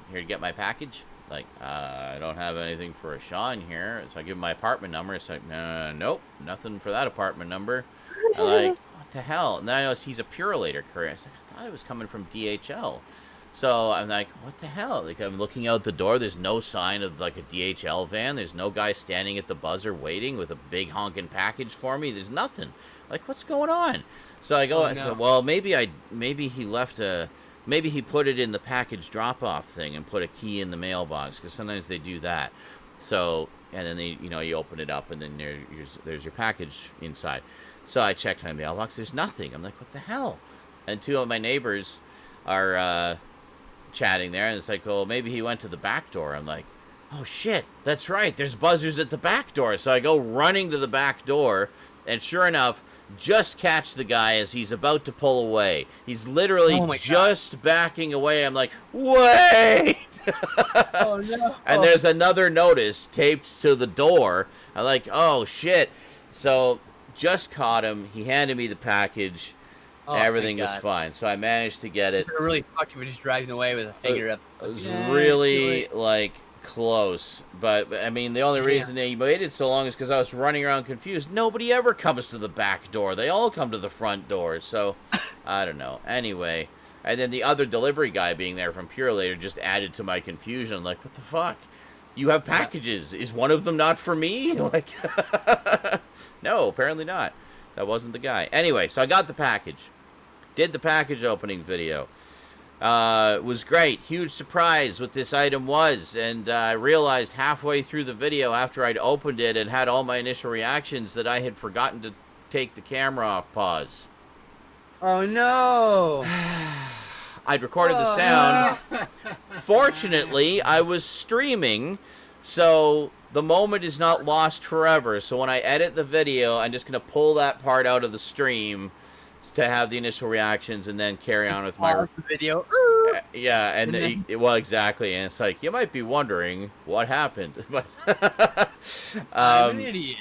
here to get my package. Like, I don't have anything for a Sean here. So I give him my apartment number. It's like, nope, nothing for that apartment number. I'm like, what the hell? And then I notice he's a Purolator courier. I was like, I thought it was coming from DHL. So I'm like, what the hell? Like, I'm looking out the door. There's no sign of, like, a DHL van. There's no guy standing at the buzzer waiting with a big honking package for me. There's nothing. Like, what's going on? So I go, I said, well, maybe he put it in the package drop-off thing and put a key in the mailbox, because sometimes they do that. So, and then you open it up, and then there's your package inside. So I checked my mailbox. There's nothing. I'm like, what the hell? And two of my neighbors are chatting there, and it's like, oh, maybe he went to the back door. I'm like, oh shit, that's right, there's buzzers at the back door. So I go running to the back door, and sure enough, just catch the guy as he's about to pull away. He's literally just backing away. I'm like, wait! Oh no. And there's another notice taped to the door. I'm like, oh shit. So just caught him. He handed me the package. Everything was fine, so I managed to get it. It really fucked you for just driving away with a finger up. It was really, like, close. But, I mean, the only reason they waited so long is because I was running around confused. Nobody ever comes to the back door. They all come to the front door. So, I don't know. Anyway, and then the other delivery guy being there from Purolator just added to my confusion. I'm like, what the fuck? You have packages. Is one of them not for me? Like, no, apparently not. That wasn't the guy. Anyway, so I got the package. Did the package opening video. was great. Huge surprise what this item was. And I realized halfway through the video after I'd opened it and had all my initial reactions that I had forgotten to take the camera off pause. Oh no! I'd recorded the sound. Fortunately, I was streaming, so the moment is not lost forever. So when I edit the video, I'm just going to pull that part out of the stream to have the initial reactions and then carry on with my video. Yeah, and well, exactly. And it's like, you might be wondering what happened. But I'm an idiot.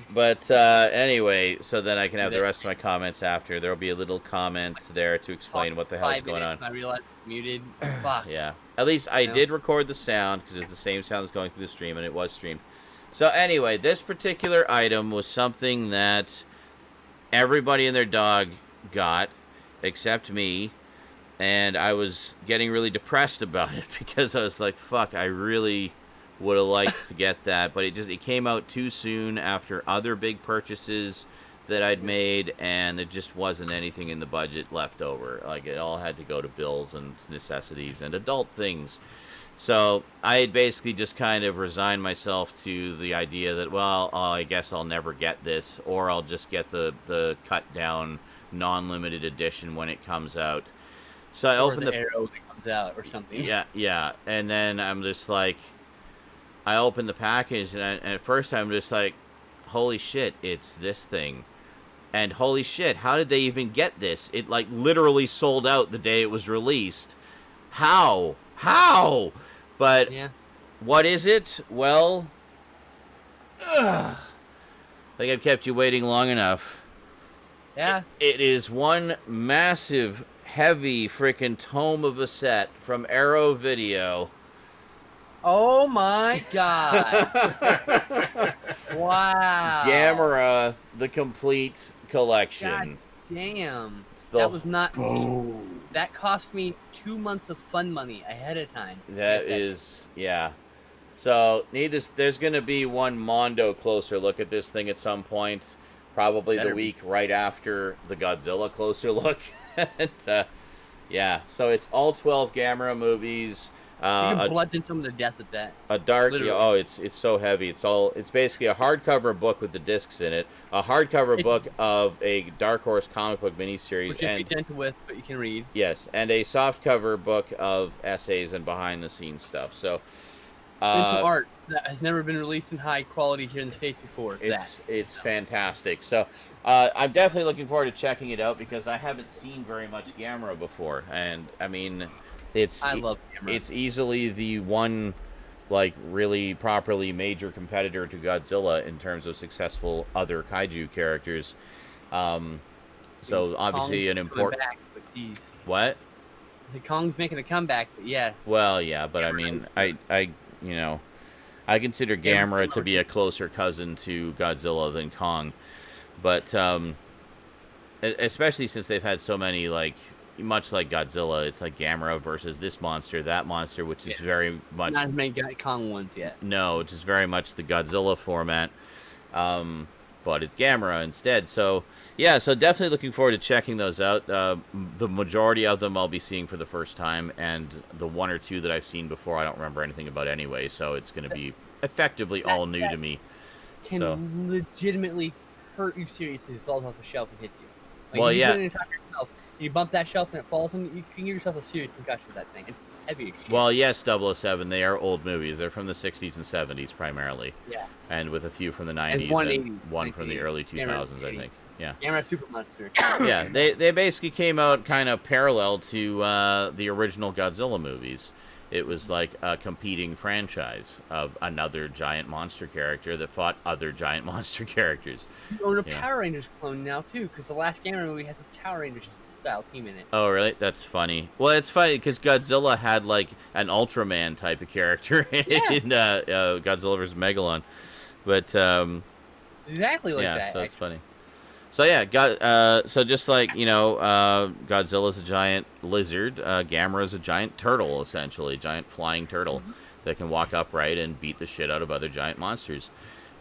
But anyway, so then I can have the rest of my comments after. There will be a little comment there to explain what the hell is going on. I realized it's muted. Fuck. Yeah. At least I did record the sound, because it's the same sound that's going through the stream, and it was streamed. So anyway, this particular item was something that everybody and their dog got, except me. And I was getting really depressed about it, because I was like, fuck, I really would have liked to get that, but it came out too soon after other big purchases that I'd made, and there just wasn't anything in the budget left over. Like, it all had to go to bills and necessities and adult things. So I had basically just kind of resigned myself to the idea that, well, I guess I'll never get this, or I'll just get the cut down non-limited edition when it comes out. So I opened the arrow that comes out or something. Yeah, and then I'm just like, I opened the package, and at first I'm just like, holy shit, it's this thing. And holy shit, how did they even get this? It, like, literally sold out the day it was released. How? But what is it? Well, I think I've kept you waiting long enough. Yeah. It is one massive, heavy freaking tome of a set from Arrow Video. Oh my god. Wow. Gamera, the complete collection. God damn. That was not... That cost me 2 months of fun money ahead of time. That is... Yeah. So, there's going to be one Mondo closer look at this thing at some point. Probably the week right after the Godzilla closer look. And, yeah. So, it's all 12 Gamera movies. You can bludgeon some of the death with that. A dark, it's so heavy. It's basically a hardcover book with the discs in it, a hardcover book of a Dark Horse comic book miniseries, which you can gentle with, but you can read. Yes, and a softcover book of essays and behind the scenes stuff. So, and some art that has never been released in high quality here in the States before. It's fantastic. So, I'm definitely looking forward to checking it out, because I haven't seen very much Gamera before, and I mean, I love Gamera. It's easily the one, like, really properly major competitor to Godzilla in terms of successful other kaiju characters. So obviously an important. What? The Kong's making a comeback, but yeah. Well, yeah, but I mean, I consider Gamera to be a closer cousin to Godzilla than Kong, but especially since they've had so many, like, much like Godzilla, it's like Gamera versus this monster, that monster, which is very much... Not as many Kong ones yet. No, which is very much the Godzilla format, but it's Gamera instead. So, yeah, so definitely looking forward to checking those out. The majority of them I'll be seeing for the first time, and the one or two that I've seen before I don't remember anything about anyway, so it's going to be effectively all new to me. Can legitimately hurt you seriously if it falls off the shelf and hits you. Like, well, yeah. You bump that shelf and it falls, and you can give yourself a serious concussion with that thing. It's heavy. Well, yes, 007, they are old movies. They're from the 60s and 70s primarily. Yeah. And with a few from the 90s and one from the early 2000s, I think. Yeah. Gamera Super Monster. Yeah, they basically came out kind of parallel to the original Godzilla movies. It was like a competing franchise of another giant monster character that fought other giant monster characters. You own a Power Rangers clone now, too, because the last Gamera movie has a Power Rangers style team in it. Oh, really? That's funny. Well, it's funny because Godzilla had like an Ultraman type of character in Godzilla vs. Megalon, but exactly like that. Yeah, so it's funny. So yeah, so just like Godzilla's a giant lizard, Gamera's a giant turtle, essentially, a giant flying turtle that can walk upright and beat the shit out of other giant monsters.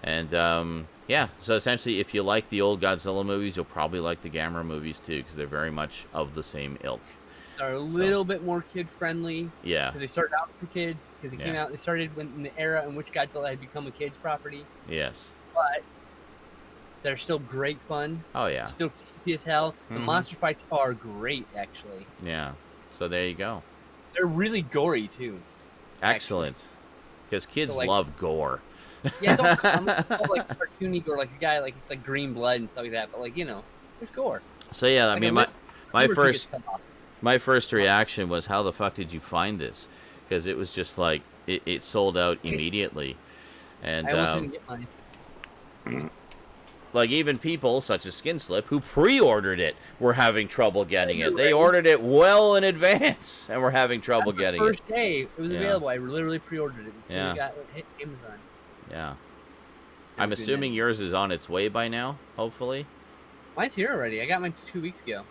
And yeah, so essentially, if you like the old Godzilla movies, you'll probably like the Gamera movies too, because they're very much of the same ilk. are a little bit more kid friendly. Yeah. Because they started out for kids. Because they came out. They started in the era in which Godzilla had become a kids' property. Yes. But they're still great fun. Oh yeah. Still creepy as hell. The monster fights are great, actually. Yeah. So there you go. They're really gory too. Excellent. Because kids love gore. Yeah, don't come like cartoony gore, like the guy like it's like green blood and stuff like that. But like there's gore. So yeah, I mean my first off. reaction was, how the fuck did you find this? Because it was just like it sold out immediately, and I almost didn't get mine. Like even people such as Skinslip who pre-ordered it were having trouble getting it. They ordered it well in advance and were having trouble getting it. First day it was available. I literally pre-ordered it. And so got it hit Amazon. Yeah. I'm assuming yours is on its way by now, hopefully. Mine's here already. I got mine 2 weeks ago.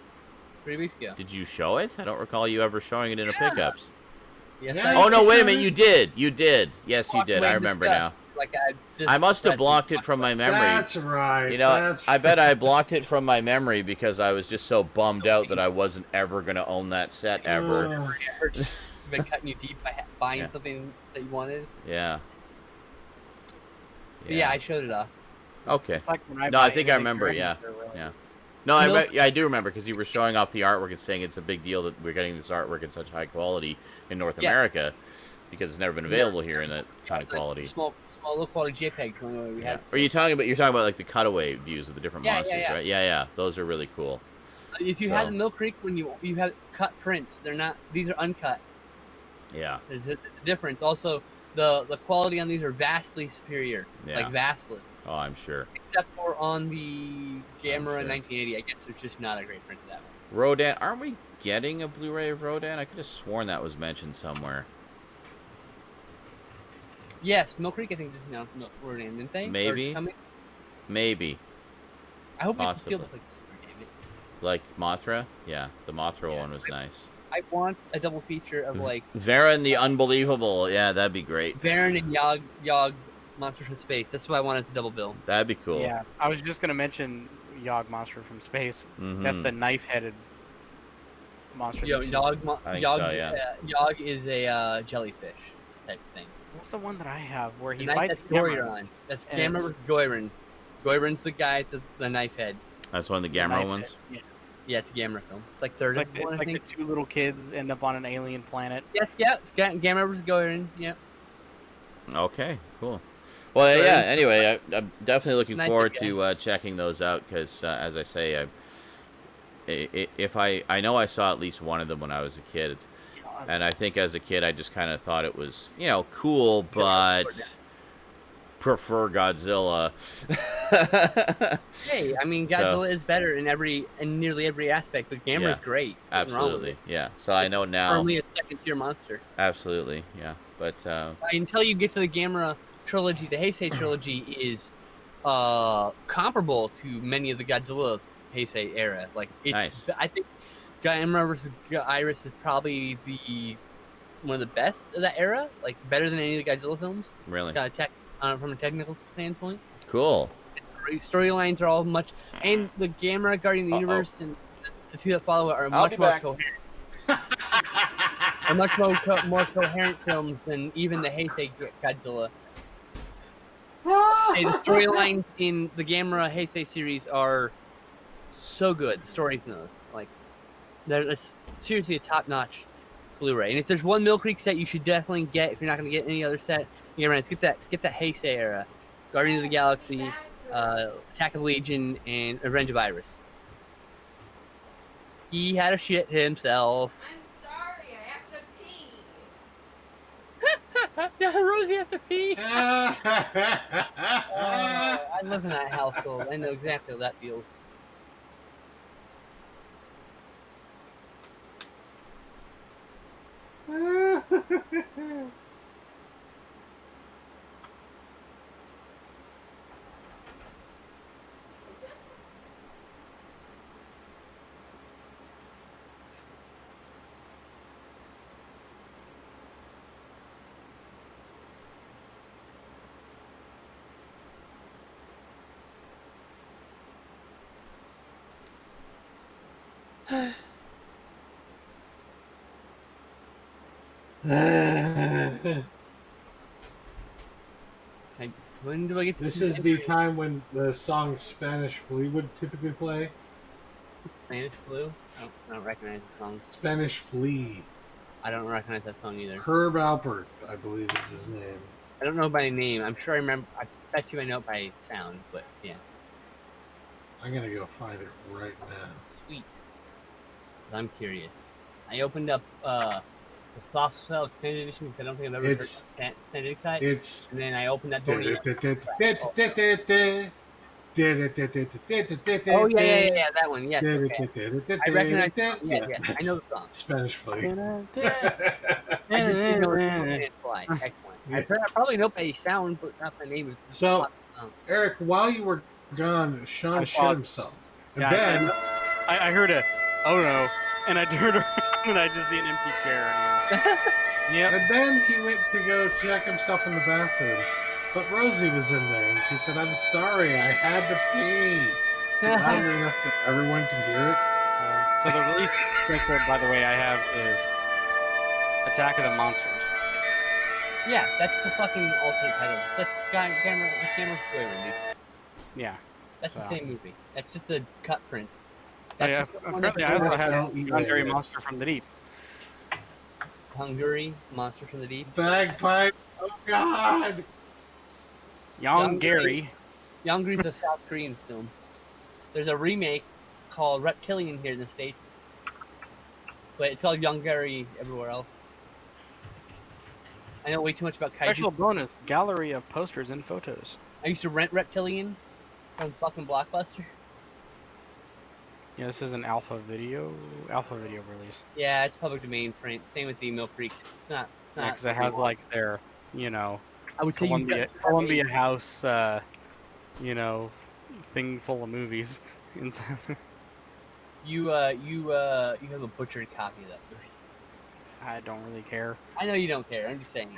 3 weeks ago. Did you show it? I don't recall you ever showing it in a pickups. Yes, oh no, wait a minute, you did. You did. Yes, you did. I remember now. I must have blocked it from my memory. That's right. You know, I bet I blocked it from my memory because I was just so bummed out that I wasn't ever going to own that set ever. Been cutting you deep by buying something that you wanted. Yeah. Yeah, I showed it off. Okay. It's like when I think I remember. Yeah. Yeah. No, I do remember because you were showing off the artwork and saying it's a big deal that we're getting this artwork in such high quality in North America because it's never been available here in that kind of quality. Small low quality JPEGs. We had. Are you talking about like the cutaway views of the different monsters, right? Yeah. Those are really cool. If you had the Mill Creek when you had cut prints, they're not. These are uncut. Yeah. There's a difference. Also, the quality on these are vastly superior. Yeah. Like vastly. Oh, I'm sure. Except for on the Gamera 1980, I guess it's just not a great print of that one. Rodan, aren't we getting a Blu-ray of Rodan? I could have sworn that was mentioned somewhere. Yes, Mill Creek I think just announced Rodan, didn't they? Maybe. Maybe. I hope it's sealed Possibly. Like Mothra? Yeah, the Mothra one was nice. I want a double feature of like Varen the Unbelievable. Yeah, that'd be great. Varen and Yog Monsters from Space. That's what I want as a double bill. That'd be cool. Yeah, I was just gonna mention Yog Monster from Space. That's the knife-headed monster. Yog is a jellyfish type thing. What's the one that I have where he fights Goiron? That's Gamera versus Goiron. Goiron's the guy with the knife head. That's one of the Gamera ones? Yeah, it's a Gamera film. It's like third it's one, like the two little kids end up on an alien planet. It's Gamera versus Goiron, yep. Okay, cool. Well, yeah, anyway, I'm definitely looking forward to checking those out because, as I say, I know I saw at least one of them when I was a kid. And I think as a kid, I just kind of thought it was, cool, but prefer Godzilla. Hey, I mean, Godzilla is better in nearly every aspect, but Gamera's great. Absolutely, yeah. So I know now. Firmly a second-tier monster. Absolutely, yeah. But until you get to the Gamera trilogy, the Heisei trilogy is comparable to many of the Godzilla Heisei era. Like, it's nice. I think Gamera vs. Iris is probably one of the best of that era. Like, better than any of the Godzilla films. Really? From a technical standpoint. Cool. Storylines are all much, and the Gamera Guardian of the Universe and the two that follow it are much more coherent. Are much more coherent films than even the Heisei Godzilla. Hey, the storylines in the Gamera Heisei series are so good. The stories in those, it's seriously a top-notch Blu-ray. And if there's one Mill Creek set you should definitely get, if you're not going to get any other set, get that Heisei era, Guardians of the Galaxy, Attack of the Legion, and Revenge of Iris. He had a shit himself. I'm sorry, I have to pee. Yeah, Rosie has to pee. I live in that household. I know exactly how that feels. When do I get to This see is the time when the song Spanish Flea would typically play. Spanish Flu? I don't recognize the song. Spanish Flea. I don't recognize that song either. Herb Alpert, I believe is his name. I don't know by name. I'm sure I remember. I bet you I know it by sound, but yeah. I'm gonna go find it right now. Sweet. I'm curious. I opened up the soft spell extended edition because I don't think I've ever heard that extended cut. It's And then I opened that door. Oh yeah, that one. Yes. Okay. I recognize. Yeah, I know the song. Spanish Flea. I just didn't know it fly. Excellent. I probably know by sound, but not by name. So, Eric, while you were gone, Sean shit himself. And then I heard a oh no, and I turned around and I just see an empty chair. Yep. And then he went to go check himself in the bathroom. But Rosie was in there, and she said, "I'm sorry, I had to pee." Loud enough that everyone can hear it. So the release record, by the way, I have is Attack of the Monsters. Yeah, that's the fucking alternate title. That's Camera Flavor, dude. Yeah. That's the same movie. That's just the cut print. Yeah, apparently I also have Hungary Monster from the Deep. Hungary Monster from the Deep. Bagpipe. Oh God. Young Gary. Youngry's a South Korean film. There's a remake called Reptilian here in the States. But it's called Young Gary everywhere else. I know way too much about kaiju. Special bonus, gallery of posters and photos. I used to rent Reptilian from fucking Blockbuster. Yeah, this is an alpha video release. Yeah, it's public domain print. Same with Email Freak. It's not. Yeah, because it has like their, I would say Columbia House, thing full of movies inside. You have a butchered copy of that movie. I don't really care. I know you don't care. I'm just saying.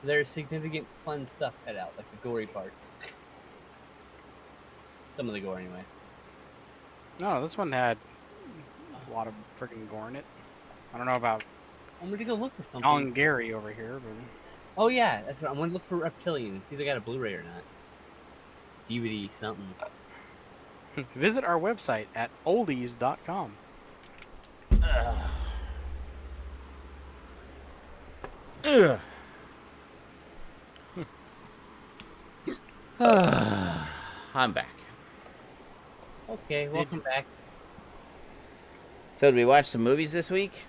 There's significant fun stuff cut out, like the gory parts. Some of the gore, anyway. No, this one had a lot of freaking gore in it. I don't know about I'm gonna go look for something. Young Gary over here, but Oh yeah, that's what I'm gonna look for Reptilian. See if they got a Blu-ray or not. DVD something. visit our website at oldies.com. I'm back. Okay, welcome back. So did we watch some movies this week?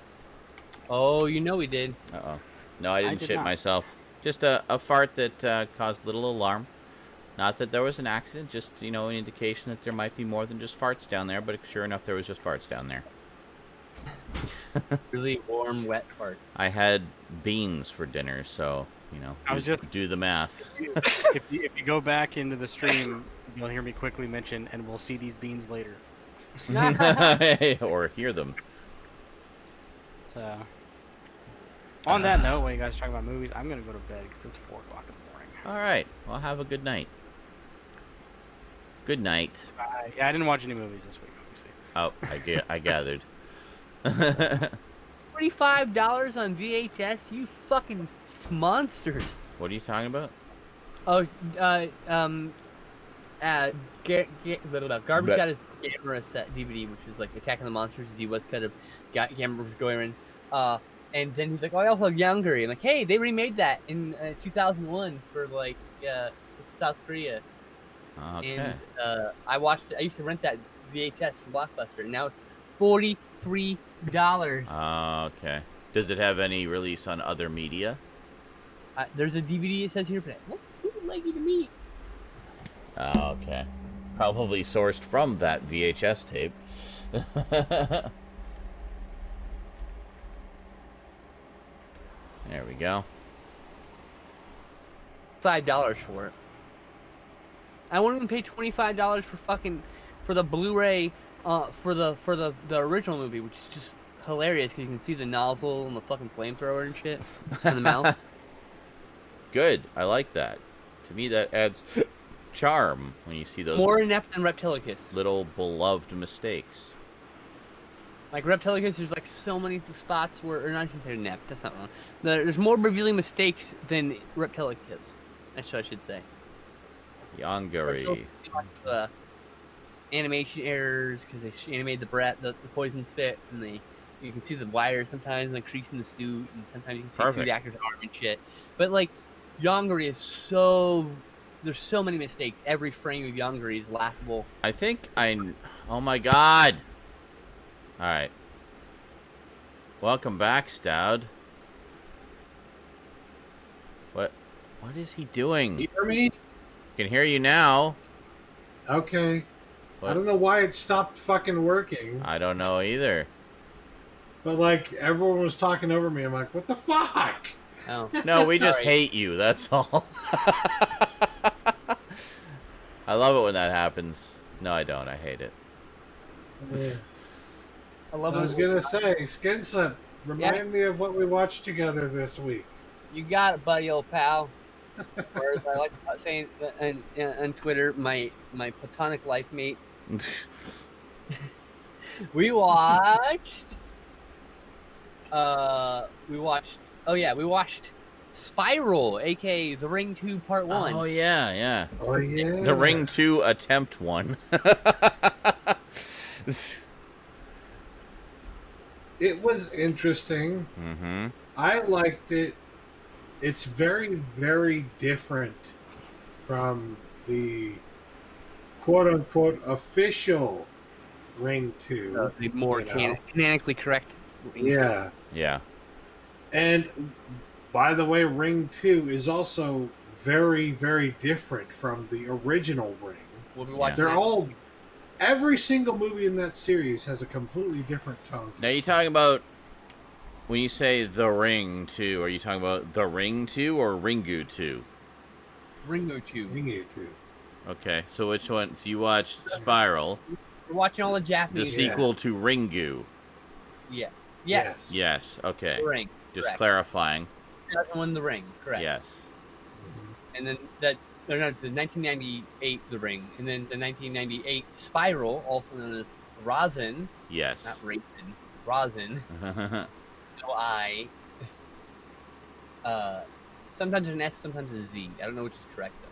Oh, you know we did. Uh-oh. No, I didn't did shit not. myself. Just a fart that caused a little alarm. Not that there was an accident, just, an indication that there might be more than just farts down there, but sure enough, there was just farts down there. Really warm, wet fart. I had beans for dinner, so, I was just do the math. if you go back into the stream, you'll hear me quickly mention, and we'll see these beans later. Or hear them. So, on that note, when you guys are talking about movies, I'm going to go to bed because it's 4 o'clock in the morning. All right. Well, have a good night. Good night. Yeah, I didn't watch any movies this week, obviously. Oh, I gathered. $45 on VHS, you fucking monsters. What are you talking about? Oh, Garbage got his Gamera set DVD, which was like Attack of the Monsters. The US cut of Gamera vs. Goirin. And then he's like, "Oh, I also have Youngry." I'm like, "Hey, they remade that in 2001 for like South Korea." Okay. And I watched it. I used to rent that VHS from Blockbuster, and now it's $43. Okay. Does it have any release on other media? There's a DVD it says here, but it looks bootleggy to me. Okay. Probably sourced from that VHS tape. There we go. $5 for it. I won't even pay $25 for the Blu-ray for the original movie, which is just hilarious because you can see the nozzle and the fucking flamethrower and shit in the mouth. Good. I like that. To me, that adds charm when you see those More inept than Reptilicus. little beloved mistakes. Like Reptilicus, there's like so many spots where, or not, I shouldn't say inept. That's not wrong. There's more revealing mistakes than Reptilicus. That's what I should say. Yongari. Animation errors because they animated the poison spit, and you can see the wire sometimes, like creasing the suit, and sometimes you can see Perfect. suit actors' arm and shit. But like Yongari is there's so many mistakes. Every frame of Yongari is laughable. I think oh my god. Alright. Welcome back, Stoud. What is he doing? You hear me? Can hear you now. Okay. What? I don't know why it stopped fucking working. I don't know either. But like everyone was talking over me. I'm like, what the fuck? Oh, No, we just Sorry. hate you, that's all. I love it when that happens. No, I don't. I hate it. Yeah. I love I was it. gonna say, Skinslip, remind me of what we watched together this week. You got it, buddy, old pal. Or as I like to say on Twitter, my platonic life mate. We watched. We watched Spiral, aka The Ring 2 Part 1. Oh, yeah. Oh yeah. The Ring 2 Attempt 1. It was interesting. Mm-hmm. I liked it. It's very, very different from the quote-unquote official Ring 2. The more you know? canonically correct. Yeah. Yeah. And by the way, Ring 2 is also very, very different from the original Ring. We'll be watching. They're all... Every single movie in that series has a completely different tone. Now, you talking about... When you say The Ring 2, are you talking about The Ring 2 or Ringu 2? Ringo 2. Ring 2. Okay, so which one? So you watched Spiral, We're watching all the the Japanese. sequel to Ringu. Yeah. Yes. Yes, okay. The Ring. Just correct. clarifying. 2001 The Ring. Correct. Yes. And then the 1998 The Ring, and then the 1998 Spiral, also known as Rosin, Yes. not Raisin, Rosin. No I. Sometimes an S, sometimes a Z. I don't know which is correct though.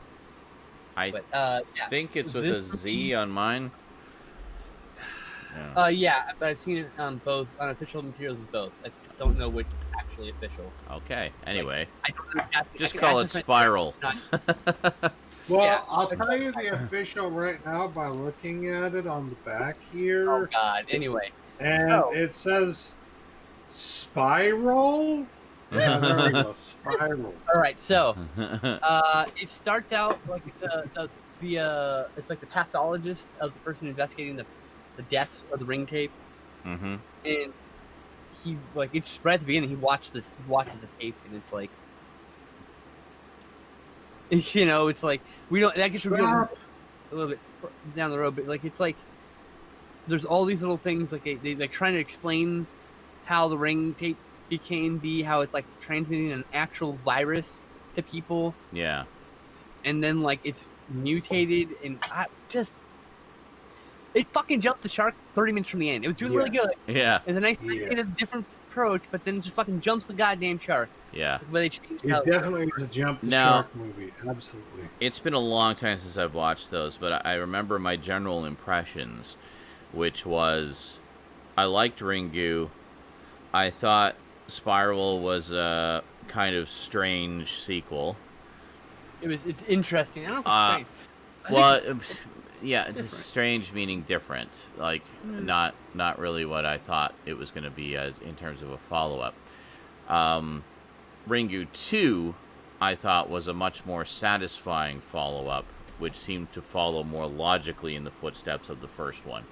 I But yeah. think it's with a Z on mine. Yeah. Yeah, but I've seen it on both, on official materials as both. I don't know which is actually official. Okay, anyway. I don't know exactly. Just call it Spiral. Well, Yeah. I'll tell you the official right now by looking at it on the back here. Oh God. Anyway. And So- it says Spiral? Yeah, there we go. Spiral. All right. So it starts out like it's it's like the pathologist of the person investigating the deaths of the ring tape, Mm-hmm. and he like it's right at the beginning. He watches the tape, and it's like, it's like we don't. That gets revealed a little bit down the road, but like it's like there's all these little things like they like trying to explain how the ring tape became how it's like transmitting an actual virus to people, Yeah. and then like it's mutated, and it fucking jumped the shark 30 minutes from the end. It was doing really good. Yeah. It's a nice Yeah. different approach, but then it just fucking jumps the goddamn shark. Yeah. The way they changed It how definitely is a jump the Now- shark movie. Absolutely. It's been a long time since I've watched those, but I remember my general impressions, which was I liked Ringu. I thought Spiral was a kind of strange sequel. it's interesting. I don't know if it's strange. Well, yeah, just strange meaning different. Like not really what I thought it was going to be as in terms of a follow-up. Ringu 2, I thought was a much more satisfying follow-up, which seemed to follow more logically in the footsteps of the first one.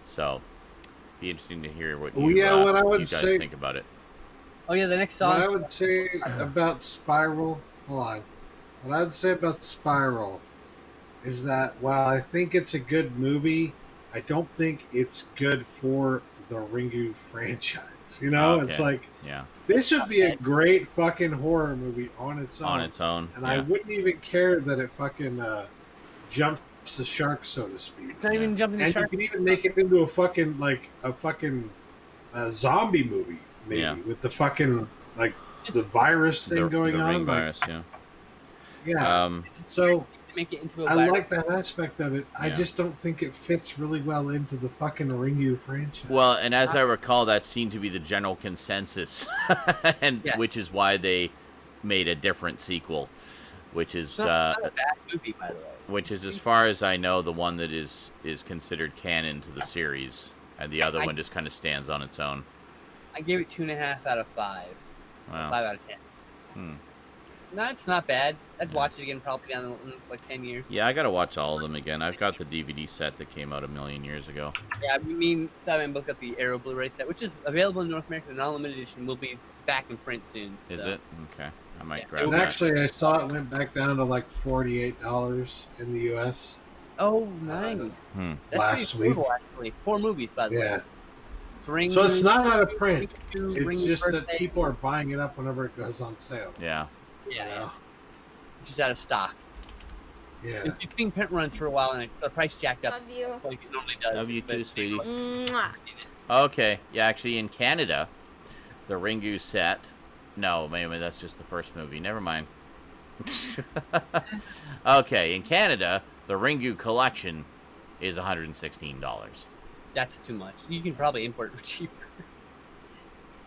So, be interesting to hear what you, what I would you guys say- think about it. Oh yeah, the next What I song. would say about Spiral, hold on. What I would say about Spiral is that while I think it's a good movie, I don't think it's good for the Ringu franchise. You know, Okay. it's like Yeah, this would be a great fucking horror movie on its own. on its own. And I Yeah. wouldn't even care that it fucking jumps the shark, so to speak. It's not even jumping the And shark. you can even make it into a fucking zombie movie, maybe, Yeah. with the fucking, like, the virus thing going the on. ring Like, virus, yeah. yeah. So Make it into a I virus. like that aspect of it. I Yeah. just don't think it fits really well into the fucking Ringu franchise. Well, and as I recall, that seemed to be the general consensus, and Yeah. which is why they made a different sequel, which is It's not a bad movie, by the way. which is, as far as I know, the one that is considered canon to the series, and the other one just kind of stands on its own. I gave it 2.5 out of 5. Wow. 5 out of 10. Hmm. No, it's not bad. I'd watch it again probably down in like 10 years. Yeah, I gotta watch all of them again. I've got the DVD set that came out a million years ago. Yeah, me and Stoudman both got the Arrow Blu-ray set, which is available in North America. The non-limited edition will be back in print soon. Is so. it? Okay. I might Yeah. grab And that. actually, I saw it went back down to like $48 in the U.S. Oh, nice. That's last pretty week. affordable, actually. 4 movies, by the way. Yeah. Ring So it's not out of Ring print. Ring It's Ring just that Birthday. people are buying it up whenever it goes on sale. Yeah. Yeah. It's just out of stock. Yeah. It's been print runs for a while, and the price jacked up Love you. like it normally does. Love you but- too, sweetie. Mwah. Okay. Yeah, actually, in Canada, the Ringu set. No, maybe that's just the first movie. Never mind. Okay, in Canada, the Ringu collection is $116. That's too much. You can probably import it for cheaper.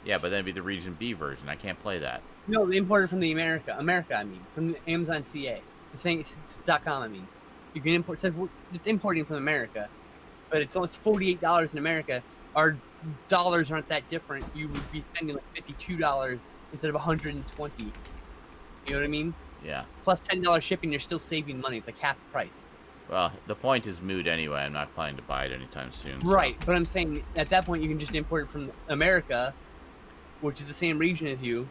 Yeah, but that'd be the Region B version. I can't play that. No, they imported from the America, I mean, from the Amazon CA. It's saying it's .com, I mean. You can import, it's importing from America, but it's almost $48 in America. Our dollars aren't that different. You would be spending like $52 instead of $120. You know what I mean? Yeah. Plus $10 shipping, you're still saving money. It's like half the price. Well, the point is moot anyway. I'm not planning to buy it anytime soon. so- Right, but I'm saying at that point you can just import it from America, which is the same region as you,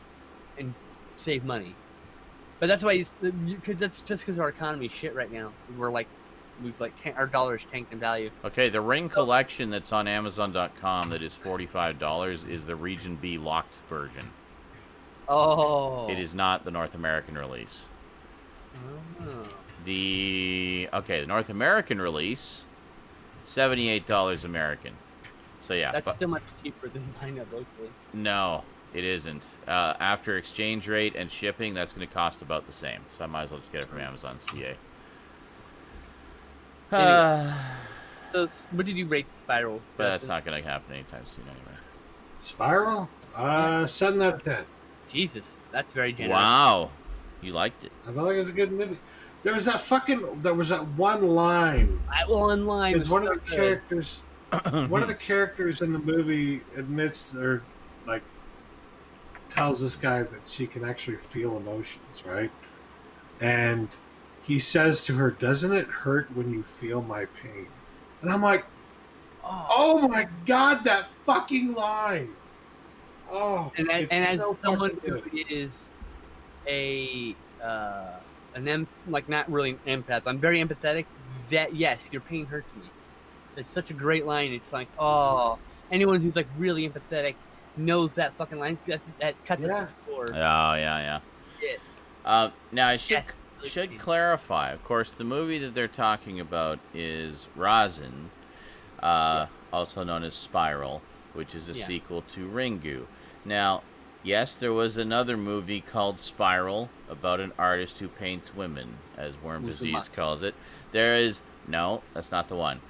and save money. But that's why, because that's just because our economy is shit right now. Our dollar's tanked in value. Okay, the Ring collection that's on Amazon.com that is $45 is the Region B locked version. Oh. It is not the North American release. Oh. The North American release, $78 American. So yeah, That's but still much cheaper than buying it locally. no, it isn't. After exchange rate and shipping, that's going to cost about the same. So I might as well just get it from Amazon CA. So, what did you rate the Spiral? But that's not going to happen anytime soon anyway. Spiral? 7 out of 10. Jesus, that's very generous. Wow, you liked it. I thought it was a good movie. There was that one line. I will online. Because one of the characters, one of the characters in the movie admits or like tells this guy that she can actually feel emotions, right? And he says to her, "Doesn't it hurt when you feel my pain?" And I'm like, "Oh my god, that fucking line!" Oh, And it's as so someone fucking who good. is not really an empath, I'm very empathetic. That yes, your pain hurts me. It's such a great line. It's like, oh, anyone who's like really empathetic knows that fucking line. That cuts us Yeah. to the core. Oh yeah. Now I should Yes, really should good. clarify. Of course, the movie that they're talking about is Razin, also known as Spiral, which is a Yeah. sequel to Ringu. Now, yes, there was another movie called Spiral about an artist who paints women, as Worm Disease Uzumaki. calls it. No, that's not the one.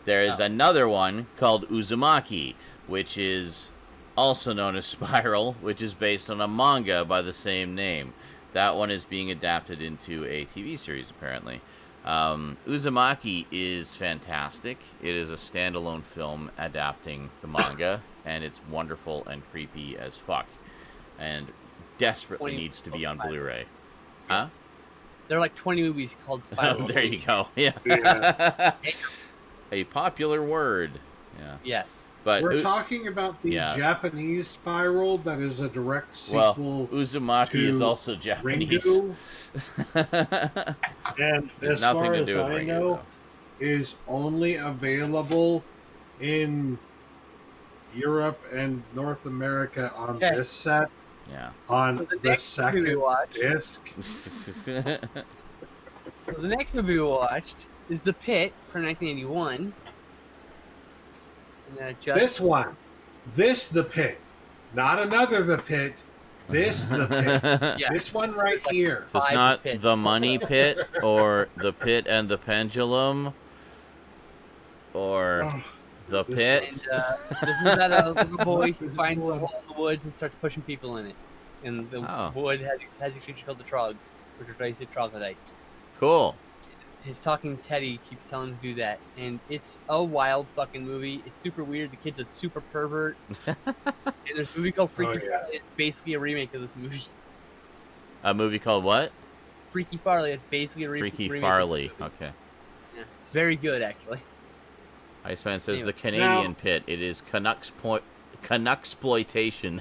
There is Oh. another one called Uzumaki, which is also known as Spiral, which is based on a manga by the same name. That one is being adapted into a TV series, apparently. Uzumaki is fantastic. It is a standalone film adapting the manga, and it's wonderful and creepy as fuck. And desperately 20 needs to be on Spiral. Blu-ray. Huh? There are like 20 movies called Spiral. Oh, there you go. Yeah. Yeah. A popular word. Yeah. Yes. But We're talking about the yeah. Japanese Spiral that is a direct well, sequel Uzumaki is to also Japanese. Ringu. And There's as nothing far to as do with I Ringu, know, though. is only available in Europe and North America on Okay. this set, Yeah. So on the the next movie we second watched. disc. So the next movie we watched is The Pit from 1981. And, This one. This the pit, not another the pit. This the pit. Yeah. This one right here. So it's Five not pits. the money pit or the pit and the pendulum or Oh, the this pit. And this is about a little boy who finds a hole in the woods and starts pushing people in it. And the Oh. wood has these creatures called the Trogs, which are basically troglodytes. Cool. His talking Teddy keeps telling him to do that, and it's a wild fucking movie. It's super weird. The kid's a super pervert. And there's a movie called Freaky yeah. Farley. It's basically a remake of this movie. A movie called what? Freaky Farley. It's basically a Freaky remake Farley. of this movie. Okay. Yeah, it's very good, actually. Iceman says Anyway. the Canadian Now- pit. It is Canucksploitation.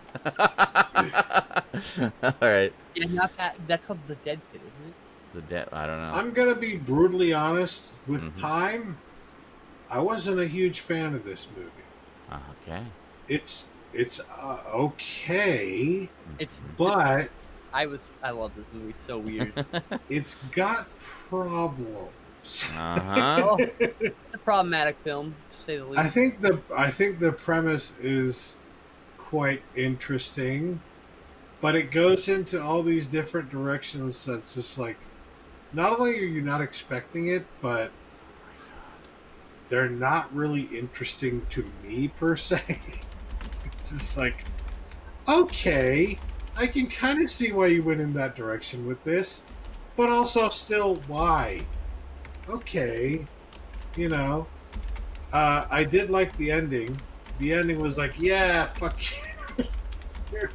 All right. Yeah, not that. That's called the Dead Pit, isn't it? The debt. I don't know. I'm gonna be brutally honest. With Mhm. time, I wasn't a huge fan of this movie. Okay. It's okay, It's. but I love this movie. It's so weird. it's got problems. Uh-huh. Oh, it's a problematic film, to say the least. I think the premise is quite interesting, but it goes into all these different directions that's just like, not only are you not expecting it, but they're not really interesting to me per se. It's just like, okay, I can kind of see why you went in that direction with this, but also still why? Okay, you know. I did like the ending. The ending was like, yeah, fuck you.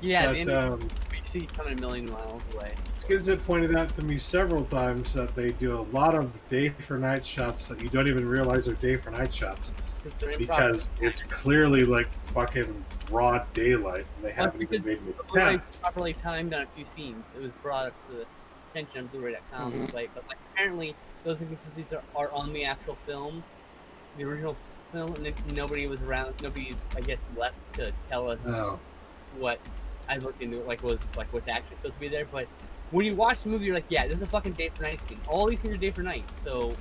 Yeah, But, the end we see coming a million miles away. Skins have pointed out to me several times that they do a lot of day for night shots that you don't even realize are day for night shots They're because it's clearly like fucking broad daylight and they haven't even made me Blu-ray test. properly timed on a few scenes. It was brought up to the attention of Blu-ray.com site, but like apparently those inconsistencies are on the actual film, the original film, and then nobody was around. Nobody's, I guess, left to tell us Oh. what I looked into. Was what's actually supposed to be there. But when you watch the movie, you're like, yeah, this is a fucking day for night scene. All these things are day for night. So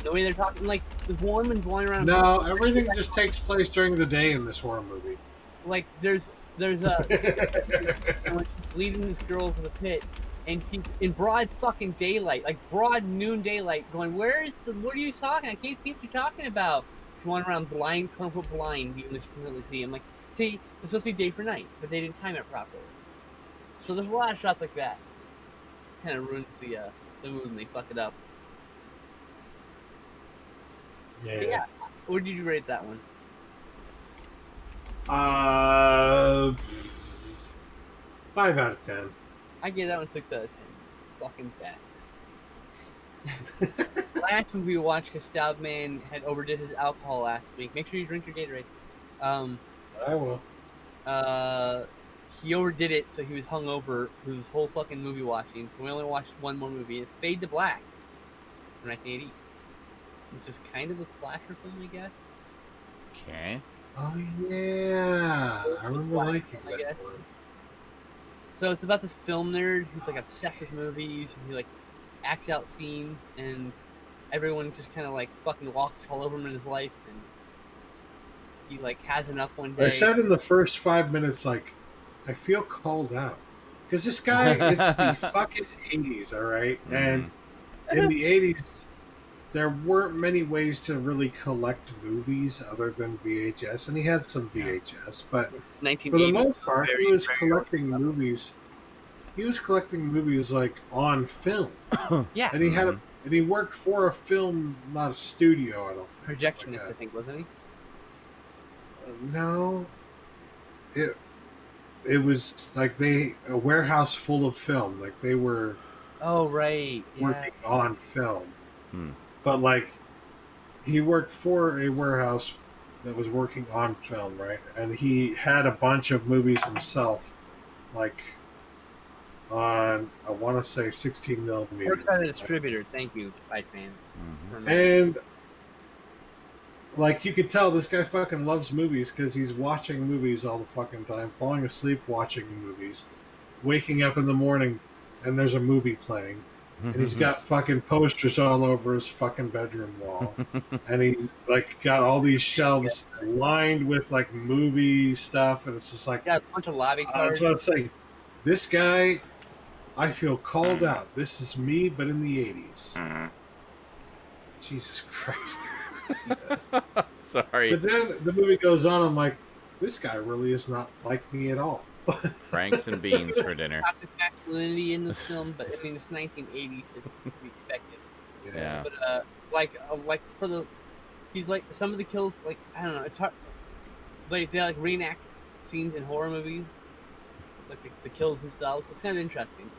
the way they're talking, like this woman going around. No, everything just takes place during the day in this horror movie. Like there's a when she's leading this girl to the pit, and she's in broad fucking daylight, like broad noon daylight, going, what are you talking? I can't see what you're talking about. She's going around blind, quote unquote blind, even though she can really see. I'm like, see, it's supposed to be day for night, but they didn't time it properly. So there's a lot of shots like that. Kind of ruins the mood and they fuck it up. But yeah, what did you rate that one? 5 out of 10. I give that one 6 out of 10. Fucking bastard. Last movie we watched, because Stoudman had overdid his alcohol last week. Make sure you drink your Gatorade. I will. He overdid it, so he was hungover through this whole fucking movie watching. So we only watched one more movie. It's Fade to Black from 1980, which is kind of a slasher film, I guess. Okay. Oh yeah, I remember Black, liking I guess. that one. So it's about this film nerd who's like obsessed with movies, and he like acts out scenes, and everyone just kind of like fucking walks all over him in his life, and he like has enough one day. I said in the first 5 minutes, like, I feel called out because this guy, it's the fucking 80s, all right, and in the 80s, there weren't many ways to really collect movies other than VHS, and he had some VHS, but for the 1980 most part, very, he was very collecting movies. He was collecting movies like on film, yeah, and he had and he worked for a film, not a studio. I don't think. projectionist, Like I think, wasn't he? no, it was like a warehouse full of film. Like they were Oh right, yeah. working on film, Hmm. but like he worked for a warehouse that was working on film, right? And he had a bunch of movies himself, like on I want to say 16 millimeter. Works at a distributor. Thank you, Iceman. And like you could tell, this guy fucking loves movies because he's watching movies all the fucking time, falling asleep watching movies, waking up in the morning, and there's a movie playing, and he's got fucking posters all over his fucking bedroom wall, and he's like got all these shelves lined with like movie stuff, and it's just like Got a bunch of lobby cards. that's what I'm saying. This guy, I feel called out. This is me, but in the '80s. Jesus Christ. Sorry. But then the movie goes on. I'm like, this guy really is not like me at all. Franks and beans for dinner. Toxic masculinity in this film, but I mean it's 1980, so it's to be expected. Yeah. But like for the, he's like some of the kills, like I don't know, it's hard. Like they like reenact scenes in horror movies, like the kills themselves. It's kind of interesting.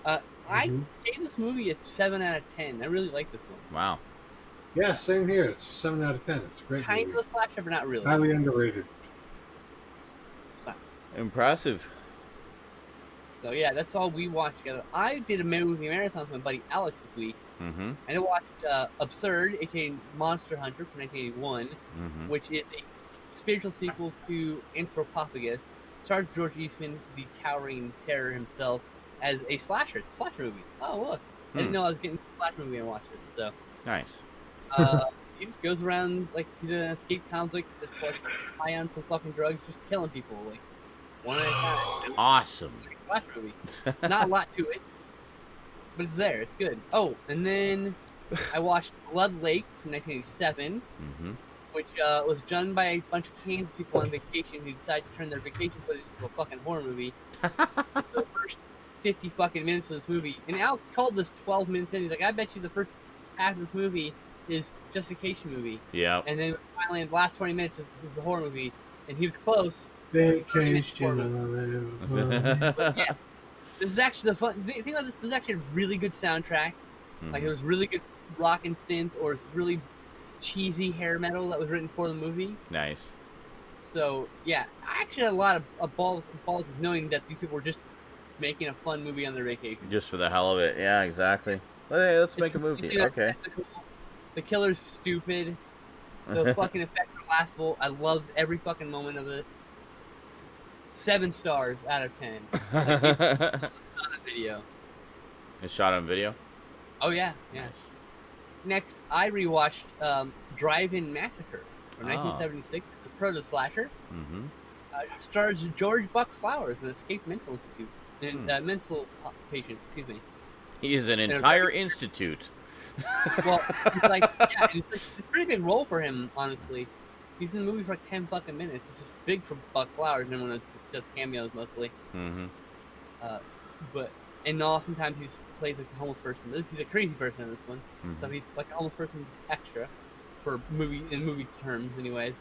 I gave this movie a 7 out of 10. I really like this one. Wow. Yeah, same here. It's a 7 out of 10. It's a great Kind movie. of a slasher, but not really. Highly underrated. It's not. Impressive. So yeah, that's all we watched together. I did a movie marathon with my buddy Alex this week, Mm-hmm. and I watched Absurd, aka Monster Hunter from 1981, Mm-hmm. which is a spiritual sequel to Anthropophagus. Stars George Eastman, the towering terror himself, as a slasher. It's a slasher movie. Oh look, I didn't know I was getting a slasher movie and watch this. So Nice. he just goes around like he's an escaped convict that's like high on some fucking drugs, just killing people like one at a time. Awesome. Slasher movie. Not a lot to it, but it's there. It's good. Oh, and then I watched Blood Lake from 1987, Mm-hmm. which was done by a bunch of Kansas people on vacation who decided to turn their vacation footage into a fucking horror movie. The first 50 fucking minutes of this movie, and Alex called this 12 minutes in. He's like, I bet you the first half of this movie is justification movie, Yeah. and then finally the last 20 minutes is the horror movie, and he was close. Vacation. But yeah, this is actually the fun thing about this. This is actually a really good soundtrack. Like it was really good rock and synth, or it's really cheesy hair metal that was written for the movie. Nice. So yeah, I actually had a lot of balls knowing that these people were just making a fun movie on their vacation. Just for the hell of it. Yeah, exactly. Hey, let's make a movie. It's Okay. cool. The killer's stupid. The fucking effects are laughable. I loved every fucking moment of this. 7 stars out of 10. Like, it's on a video. It's shot on video? Oh yeah, yeah. Nice. Next, I rewatched Drive-In Massacre from 1976. The proto slasher. Mm-hmm. Stars George Buck Flowers, an escaped mental institute, and mental patient. Excuse me. He is an entire institute. Well, it's like yeah, it's a pretty big role for him, honestly. He's in the movie for like 10 fucking minutes, which is big for Buck Flowers. And when it's just cameos mostly. Mm-hmm. And sometimes he plays like a homeless person. He's a crazy person in this one, so he's like a homeless person extra, in movie terms, anyways.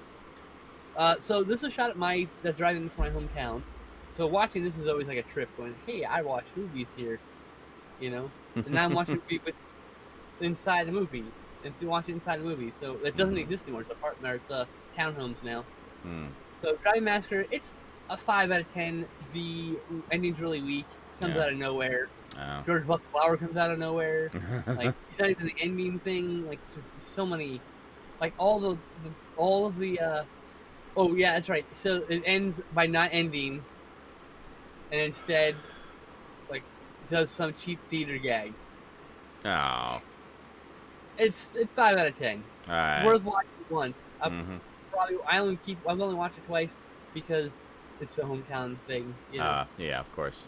So this was shot at the drive-in for my hometown. So watching this is always like a trip. Going, hey, I watch movies here, you know. And now I'm watching a movie inside the movie, and to watch it inside the movie. So it doesn't exist anymore. It's apartment, or it's townhomes now. So Drive-In Massacre, it's a 5 out of 10. The ending's really weak. Comes out of nowhere. Oh. George Buck Flower comes out of nowhere. Like it's not even the ending thing. Like just so many, like all of the. Oh yeah, that's right. So it ends by not ending, and instead, like, does some cheap theater gag. Oh. It's 5 out of 10. All right. Worth watching once. Mhm. I've only watched it twice because it's a hometown thing. You know? Yeah, of course.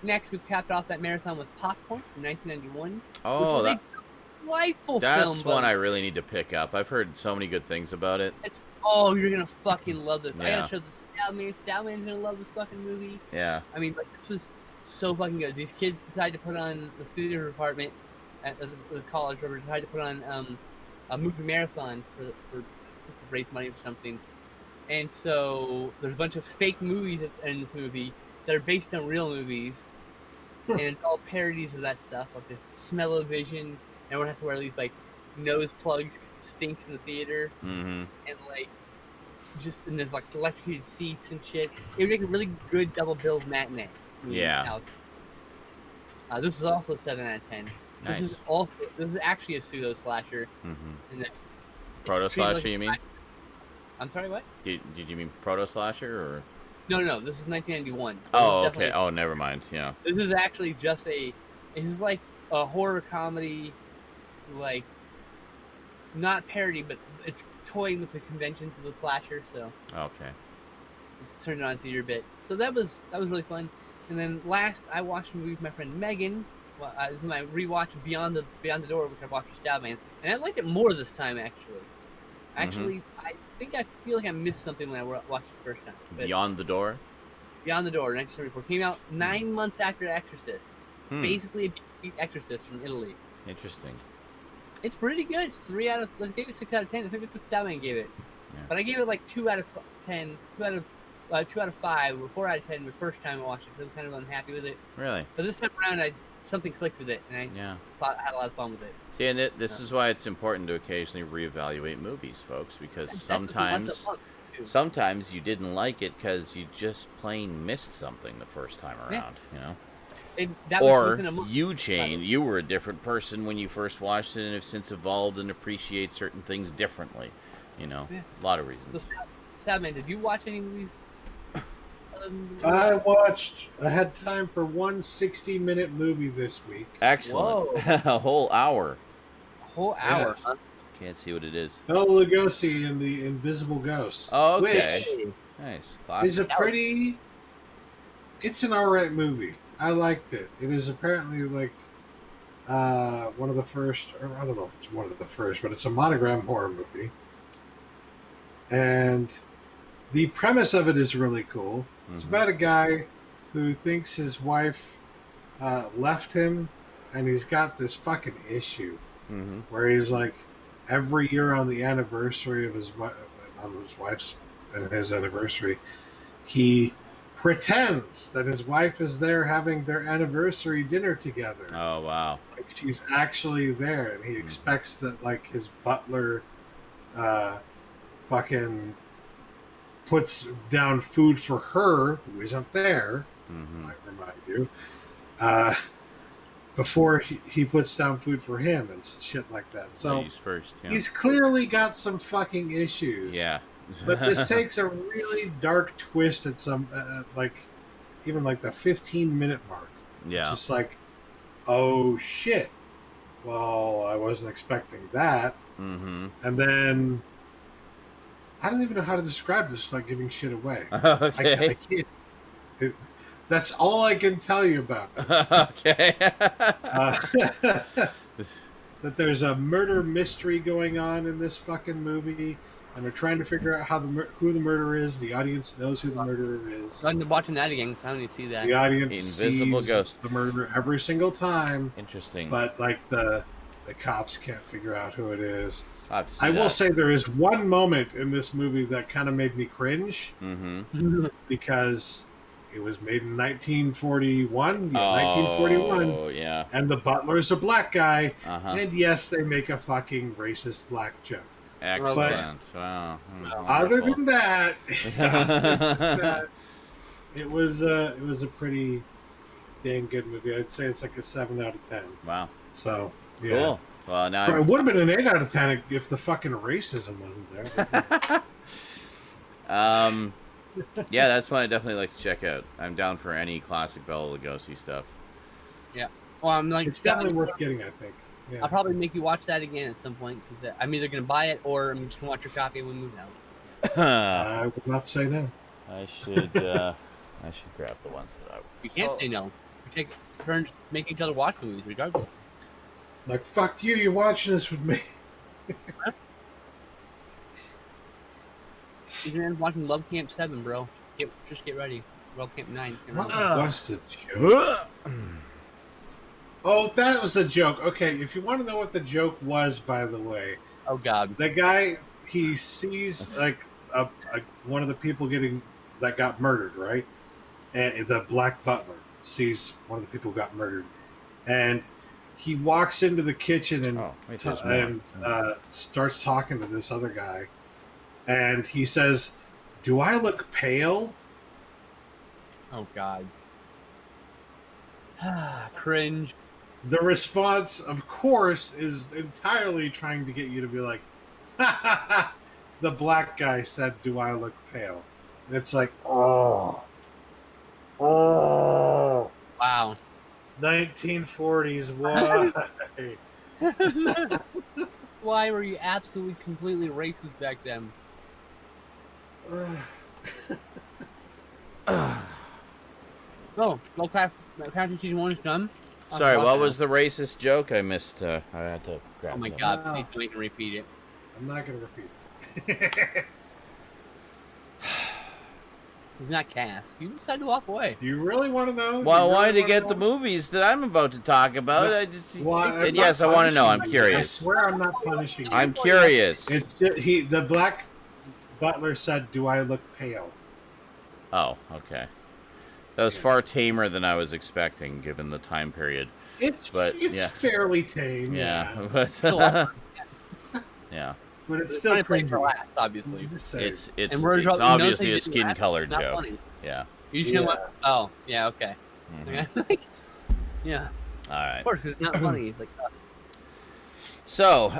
Next, we capped off that marathon with Popcorn from 1991. Oh, which was a delightful film. that's one buddy. I really need to pick up. I've heard so many good things about it. You're gonna fucking love this. I Yeah. gotta show this. Stoudman's gonna love this fucking movie. Yeah. I mean, like, this was so fucking good. These kids decided to put on the theater department at the college, or decided to put on a movie marathon for raise money for something. And so there's a bunch of fake movies in this movie that are based on real movies, and it's all parodies of that stuff, like this smell-o-vision. Everyone has to wear these like nose plugs 'cause it stinks in the theater, Mm-hmm. and like and there's like electrocuted seats and shit. It would make a really good double bill matinee. Yeah. This is also 7 out of 10. Nice. This is actually a pseudo slasher. Mm-hmm. And Proto slasher, you mean? I'm sorry, what? Did you mean proto slasher or? No. This is 1991. So Oh, this is okay. definitely- Oh, never mind. Yeah. This is actually just this is like a horror comedy, like not parody, but it's toying with the conventions of the slasher. So Okay. it's turned it on to your bit. So that was really fun. And then last, I watched a movie with my friend Megan. Well, this is my rewatch of Beyond the Door, which I watched with Stoudman, and I liked it more this time actually. Actually, I think I feel like I missed something when I watched it the first time. But Beyond the Door. Beyond the Door, 1974, came out 9 months after Exorcist. Basically, a Exorcist from Italy. Interesting. It's pretty good. It's 3 out of. Let's give it 6 out of 10. I think that's what Stoudman gave it. Yeah. But I gave it like 2 out of 10, 2 out of 5, or 4 out of 10 the first time I watched it. Because I'm kind of unhappy with it. Really? But this time around, something clicked with it, and I thought I had a lot of fun with it. See, and this is why it's important to occasionally reevaluate movies, folks, because sometimes you didn't like it because you just plain missed something the first time around, you know? Or you were a different person when you first watched it and have since evolved and appreciate certain things differently, you know? A lot of reasons. So, Stoudman, did you watch any movies? I had time for one 60-minute movie this week. Excellent. A whole hour. A whole hour, Yes. huh? Can't see what it is. Bela Lugosi and the Invisible Ghost. Oh, okay. Which Nice. is Classic. it's an alright movie. I liked it. It is apparently like one of the first, or I don't know if it's one of the first, but it's a monogram horror movie. And the premise of it is really cool. It's about a guy who thinks his wife left him, and he's got this fucking issue where he's like, every year on the anniversary of his wife's and his anniversary, he pretends that his wife is there having their anniversary dinner together. Oh, wow. Like she's actually there, and he expects that like his butler fucking puts down food for her, who isn't there, might remind you, before he puts down food for him and shit like that. So Ladies first, yeah. he's clearly got some fucking issues. Yeah. But this takes a really dark twist at some, like, even like the 15-minute mark. Yeah. It's just like, oh shit. Well, I wasn't expecting that. And then I don't even know how to describe this without giving shit away. Okay. I can't. That's all I can tell you about it. Okay. That there's a murder mystery going on in this fucking movie, and they're trying to figure out who the murderer is. The audience knows who the murderer is. I'm watching that again because I don't even see that. The audience Invisible sees Ghost. the murderer every single time. Interesting. But like the cops can't figure out who it is. I will say there is one moment in this movie that kind of made me cringe because it was made in 1941. Yeah, 1941. Oh, yeah. And the butler's a black guy. Uh-huh. And yes, they make a fucking racist black joke. Excellent. Wow. Other than that, it was a pretty dang good movie. I'd say it's like a 7 out of 10. Wow. So, yeah. Cool. Well, now It would have been an 8 out of 10 if the fucking racism wasn't there. yeah, that's one I definitely like to check out. I'm down for any classic Bela Lugosi stuff. Yeah. Well, I'm like, It's definitely worth getting, I think. Yeah. I'll probably make you watch that again at some point because I'm either going to buy it or I'm just going to watch your copy when we move out. I would not say no. I should grab the ones that I. You can't say no. We take turns making each other watch movies, regardless. Like, fuck you, you're watching this with me. You can end up watching Love Camp 7, bro. Just get ready. Love Camp 9. What was the joke? Oh, that was a joke. Okay, if you want to know what the joke was, by the way. Oh, God. The guy, he sees, like, one of the people that got murdered, right? And the black butler sees one of the people who got murdered. And he walks into the kitchen and starts talking to this other guy. And he says, "Do I look pale?" Oh, God. Cringe. The response, of course, is entirely trying to get you to be like, the black guy said, "Do I look pale?" And it's like, oh. Wow. 1940s. Why? Why were you absolutely completely racist back then? Oh, well, Crafty Season 1 is done. Sorry, what was the racist joke? I missed. I had to grab. Oh my something. god, No. please don't even repeat it. I'm not going to repeat it. He's not Cass. You decided to walk away. Do you really want to know? Well, I Do you wanted really to get wanna the know? movies that I'm about to talk about. No. I just. Well, I'm And not yes, I want to know. I'm punishing you. I curious. swear I'm not punishing you. I'm curious. It's just, the black butler said, "Do I look pale?" Oh, okay. That was far tamer than I was expecting, given the time period. It's yeah. fairly tame. Yeah, Yeah, but Still awkward. yeah, but it's still Funny for cringy. laughs, obviously. I'm just saying. it's And we're noticing obviously you a didn't skin laugh. color Not joke. funny. Yeah. You should know what? Oh, yeah, okay. Mhm. Yeah, All right. of course, 'cause it's not funny. It's like, So,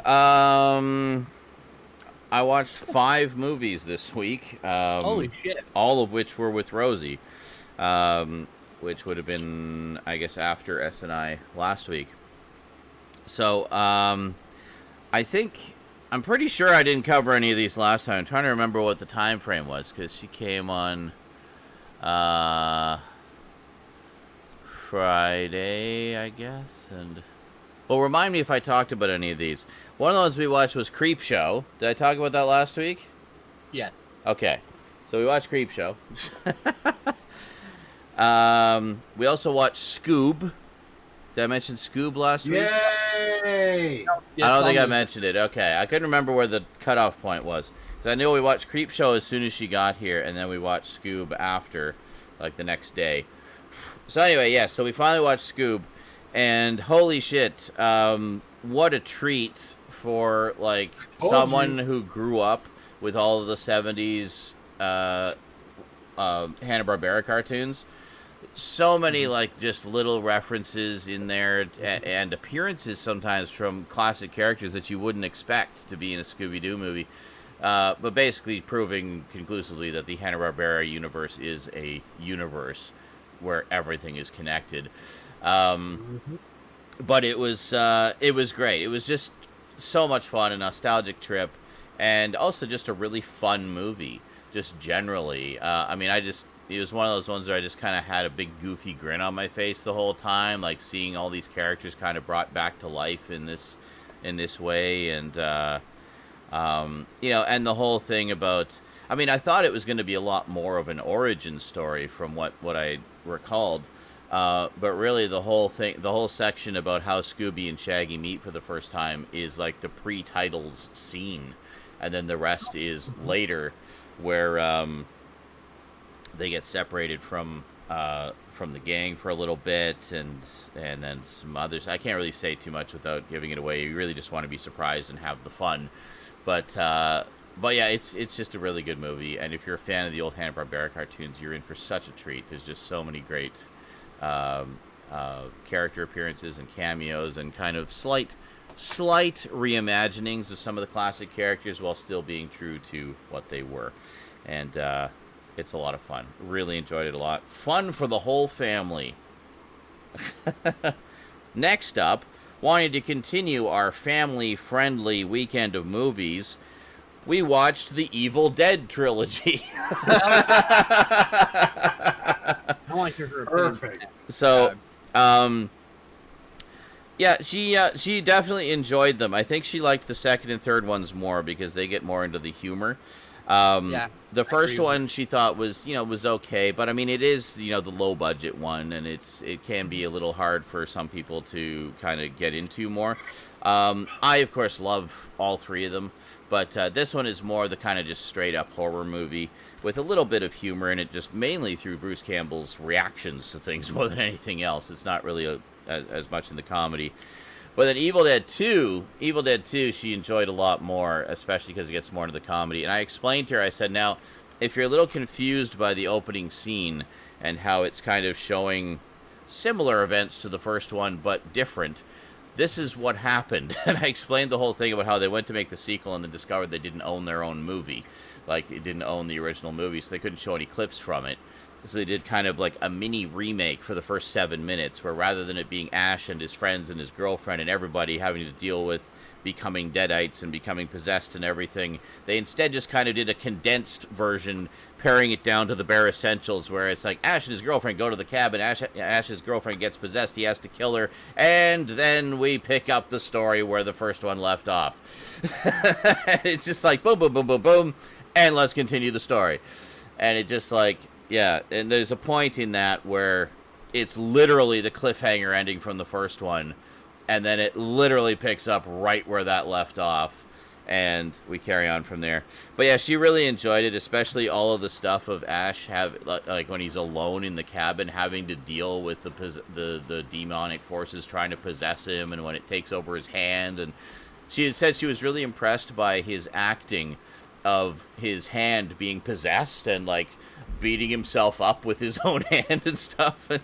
I watched 5 movies this week. holy shit. All of which were with Rosie, which would have been, I guess, after S&I last week. So, I think, I'm pretty sure I didn't cover any of these last time. I'm trying to remember what the time frame was, because she came on Friday, I guess. And well, remind me if I talked about any of these. One of the ones we watched was Creep Show. Did I talk about that last week? Yes. Okay, so we watched Creep Show. We also watched Scoob. Did I mention Scoob last week? Yay! I don't think I mentioned it. Okay, I couldn't remember where the cutoff point was. Because I knew we watched Creep Show as soon as she got here, and then we watched Scoob after, like the next day. So anyway, yeah, so we finally watched Scoob, and holy shit, what a treat for, like, Told someone you. who grew up with all of the 70s Hanna-Barbera cartoons. So many, like, just little references in there and appearances sometimes from classic characters that you wouldn't expect to be in a Scooby-Doo movie. But basically proving conclusively that the Hanna-Barbera universe is a universe where everything is connected. But it was great. It was just so much fun, a nostalgic trip, and also just a really fun movie, just generally. I mean, it was one of those ones where I just kind of had a big goofy grin on my face the whole time, like seeing all these characters kind of brought back to life in this way, and you know, and the whole thing about, I mean, I thought it was going to be a lot more of an origin story from what I recalled, but really the whole section about how Scooby and Shaggy meet for the first time is like the pre-titles scene, and then the rest is later, where they get separated from the gang for a little bit, and then some others. I can't really say too much without giving it away. You really just want to be surprised and have the fun. But yeah, it's just a really good movie, and if you're a fan of the old Hanna-Barbera cartoons, you're in for such a treat. There's just so many great character appearances and cameos, and kind of slight reimaginings of some of the classic characters while still being true to what they were. And it's a lot of fun. Really enjoyed it a lot. Fun for the whole family. Next up, wanting to continue our family-friendly weekend of movies, we watched the Evil Dead trilogy. I want to hear her opinion. Perfect. So, yeah, she definitely enjoyed them. I think she liked the second and third ones more because they get more into the humor. Yeah, the first agree with one she thought was okay, but I mean, it is, the low budget one, and it can be a little hard for some people to kind of get into more. I of course love all 3 of them, but this one is more the kind of just straight up horror movie with a little bit of humor in it, just mainly through Bruce Campbell's reactions to things more than anything else. It's not really as much in the comedy. But then Evil Dead 2, she enjoyed a lot more, especially because it gets more into the comedy. And I explained to her, I said, now, if you're a little confused by the opening scene and how it's kind of showing similar events to the first one, but different, this is what happened. And I explained the whole thing about how they went to make the sequel and then discovered they didn't own their own movie. Like, it didn't own the original movie, so they couldn't show any clips from it. So they did kind of like a mini remake for the first 7 minutes, where rather than it being Ash and his friends and his girlfriend and everybody having to deal with becoming deadites and becoming possessed and everything, they instead just kind of did a condensed version, paring it down to the bare essentials, where it's like Ash and his girlfriend go to the cabin, Ash's girlfriend gets possessed, he has to kill her, and then we pick up the story where the first one left off. It's just like boom, boom, boom, boom, boom, and let's continue the story. And it just like, yeah, and there's a point in that where it's literally the cliffhanger ending from the first one, and then it literally picks up right where that left off, and we carry on from there. But yeah, she really enjoyed it, especially all of the stuff of Ash like when he's alone in the cabin, having to deal with the demonic forces trying to possess him, and when it takes over his hand. And she had said she was really impressed by his acting of his hand being possessed and like beating himself up with his own hand and stuff, and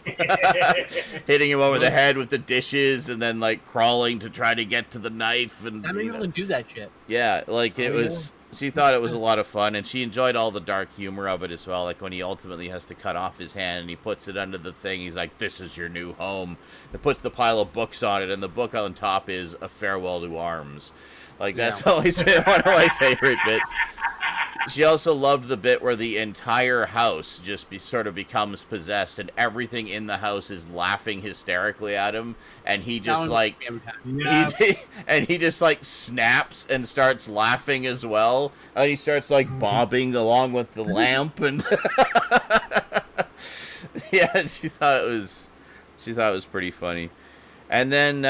hitting him over the head with the dishes, and then like crawling to try to get to the knife. And I'm able to do that shit. yeah, like it was. She thought it was a lot of fun, and she enjoyed all the dark humor of it as well. Like when he ultimately has to cut off his hand and he puts it under the thing, he's like, "This is your new home." It puts the pile of books on it, and the book on top is A Farewell to Arms. Like that's always been one of my favorite bits. She also loved the bit where the entire house just sort of becomes possessed, and everything in the house is laughing hysterically at him, and he just like, he just like snaps and starts laughing as well, and he starts like bobbing along with the lamp, and yeah, she thought it was pretty funny. And then,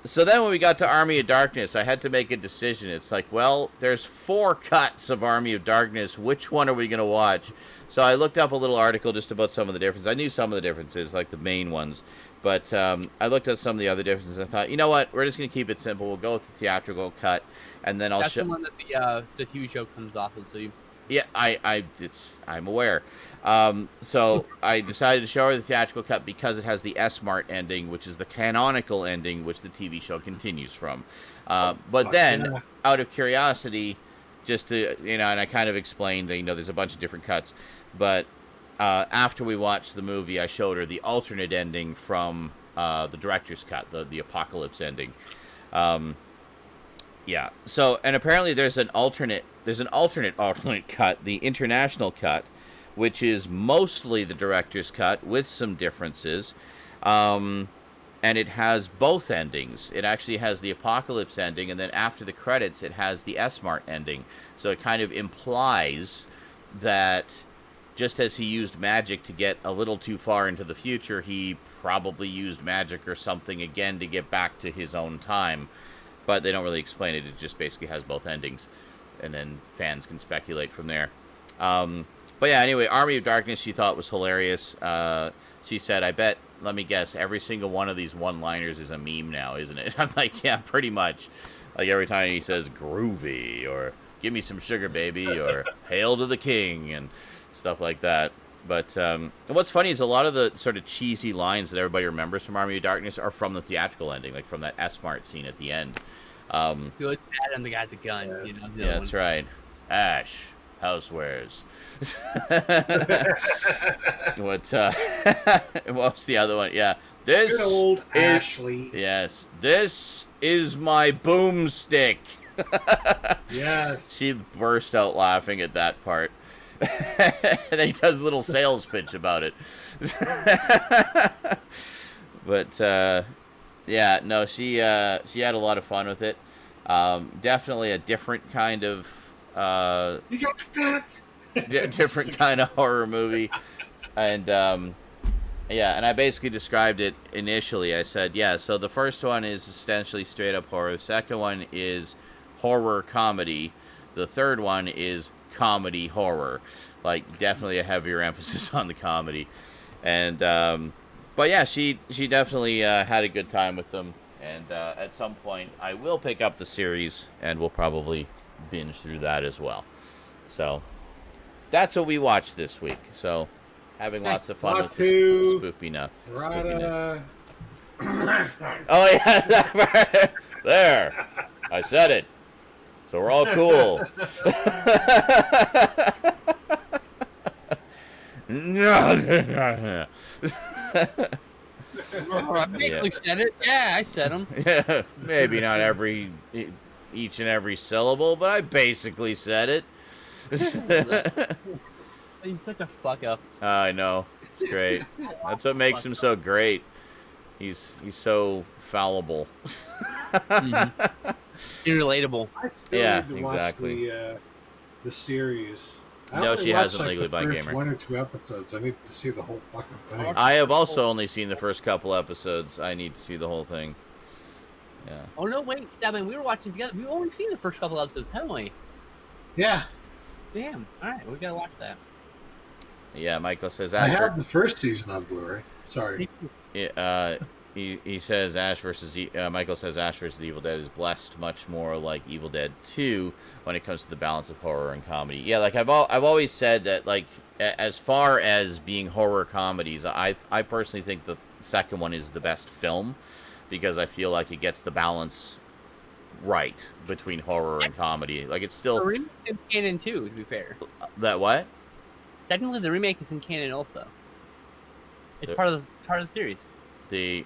so then when we got to Army of Darkness, I had to make a decision. It's like, well, there's 4 cuts of Army of Darkness. Which one are we going to watch? So I looked up a little article just about some of the differences. I knew some of the differences, like the main ones. But I looked at some of the other differences, and I thought, you know what? We're just going to keep it simple. We'll go with the theatrical cut, and then I'll That's the one that the TV show comes off of, so you... Yeah, I'm aware. So I decided to show her the theatrical cut because it has the S-Mart ending, which is the canonical ending, which the TV show continues from. But then, out of curiosity, just to, and I kind of explained that, there's a bunch of different cuts. But after we watched the movie, I showed her the alternate ending from the director's cut, the apocalypse ending. Yeah. So, and apparently there's an alternate cut, the international cut, which is mostly the director's cut with some differences. And it has both endings. It actually has the apocalypse ending, and then after the credits, it has the S-Mart ending. So it kind of implies that just as he used magic to get a little too far into the future, he probably used magic or something again to get back to his own time. But they don't really explain it. It just basically has both endings. And then fans can speculate from there. But yeah, anyway, Army of Darkness she thought was hilarious. She said, I bet, let me guess, every single one of these one-liners is a meme now, isn't it? I'm like, yeah, pretty much. Like every time he says groovy, or give me some sugar, baby, or hail to the king, and stuff like that. But and what's funny is a lot of the sort of cheesy lines that everybody remembers from Army of Darkness are from the theatrical ending, like from that S-Mart scene at the end. Good, bad, and the guy with the gun. Yeah, that's right. Ash, housewares. What was the other one? Yeah, this Good old is, Ashley. Yes, this is my boomstick. Yes. She burst out laughing at that part. And then he does a little sales pitch about it. But yeah, no, she had a lot of fun with it. Definitely a different kind of You got that? different kind of horror movie. And yeah, and I basically described it initially. I said, yeah, so the first one is essentially straight up horror. The second one is horror comedy. The third one is comedy horror. Like, definitely a heavier emphasis on the comedy. And but yeah, she definitely had a good time with them. And at some point, I will pick up the series, and we'll probably binge through that as well. So that's what we watched this week. So having lots of fun with the spookiness. Oh yeah, there. I said it. So we're all cool. I basically said it. Yeah, I said them. Yeah, maybe not each and every syllable, but I basically said it. He's such a fuck up. I know. It's great. That's what makes him so great. He's so fallible. Irrelatable. I still Yeah, need to exactly. watch the series. I No, only she watched, hasn't like, legally the by first gamer. 1 or 2 episodes. I need to see the whole fucking thing. I have also only seen the first couple episodes. I need to see the whole thing. Yeah. Oh no, wait, Stoudman, we were watching together. We've only seen the first couple episodes, haven't we? Yeah, Damn. All right, we gotta watch that. Yeah, Michael says I Ash. have the first season on Blu-ray. Sorry. He says Ash versus Michael says Ash versus Evil Dead is blessed much more like Evil Dead 2 when it comes to the balance of horror and comedy. Yeah, like I've always said that, like, as far as being horror comedies, I personally think the second one is the best film because I feel like it gets the balance right between horror and comedy. Like, it's The still remake is in canon too, to be fair. that what Technically, the remake is in canon also. It's The- part of the series. the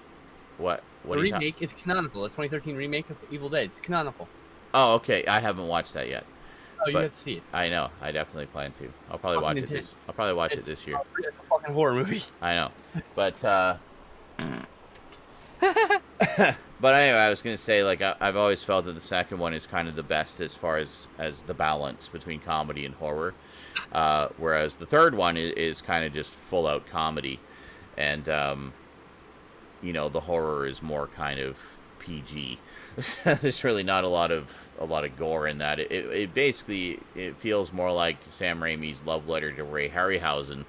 what The are you ta- remake is canonical. The 2013 remake of Evil Dead. It's canonical. Oh, okay. I haven't watched that yet. Oh, you But- have to see it. I know. I definitely plan to. I'll probably watch it intense. I'll probably watch it It's this year. It's a fucking horror movie. I know, but but anyway, I was gonna say, like, I've always felt that the second one is kind of the best as far as the balance between comedy and horror, whereas the third one is kind of just full out comedy, and the horror is more kind of PG. There's really not a lot of gore in that. It basically feels more like Sam Raimi's love letter to Ray Harryhausen,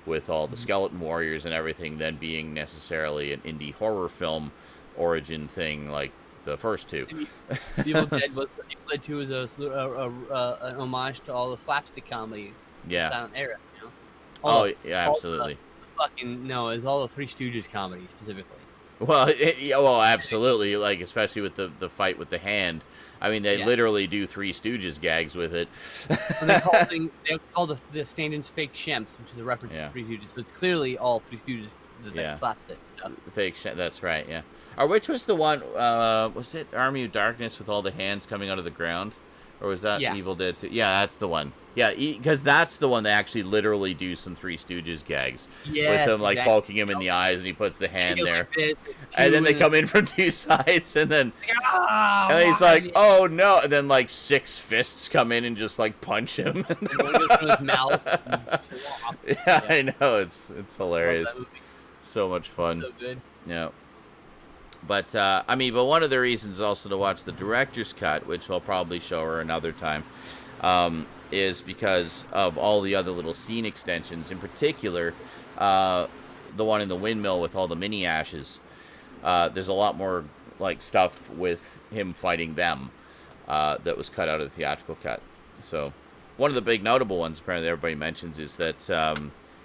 with all the skeleton warriors and everything, than being necessarily an indie horror film origin thing like the first two. Evil Dead 2 is an homage to all the slapstick comedy. Yeah. Silent era. You know? Oh, yeah, absolutely. It's all the Three Stooges comedy specifically. Well, absolutely. Like, especially with the fight with the hand. I mean, they Yeah. literally do Three Stooges gags with it. And they call the stand-ins fake shemps, which is a reference Yeah. to Three Stooges. So it's clearly all Three Stooges. That's Yeah. like slapstick stuff. That's right, yeah. Or which was the one, was it Army of Darkness with all the hands coming out of the ground? Or was that Yeah. Evil Dead 2? Yeah, that's the one. Yeah, because that's the one that actually literally do some Three Stooges gags. Yeah, With them, like, poking him in the eyes, and he puts the hand there. And then they come in from two sides, and then and he's like, oh no, and then, like, 6 fists come in and just, like, punch him. his mouth. Yeah, I know, it's hilarious. Love that movie. So much fun. So good. Yeah. But, but one of the reasons also to watch the director's cut, which I'll probably show her another time, is because of all the other little scene extensions. In particular, the one in the windmill with all the mini ashes. There's a lot more, like, stuff with him fighting them that was cut out of the theatrical cut. So, one of the big notable ones, apparently everybody mentions, is that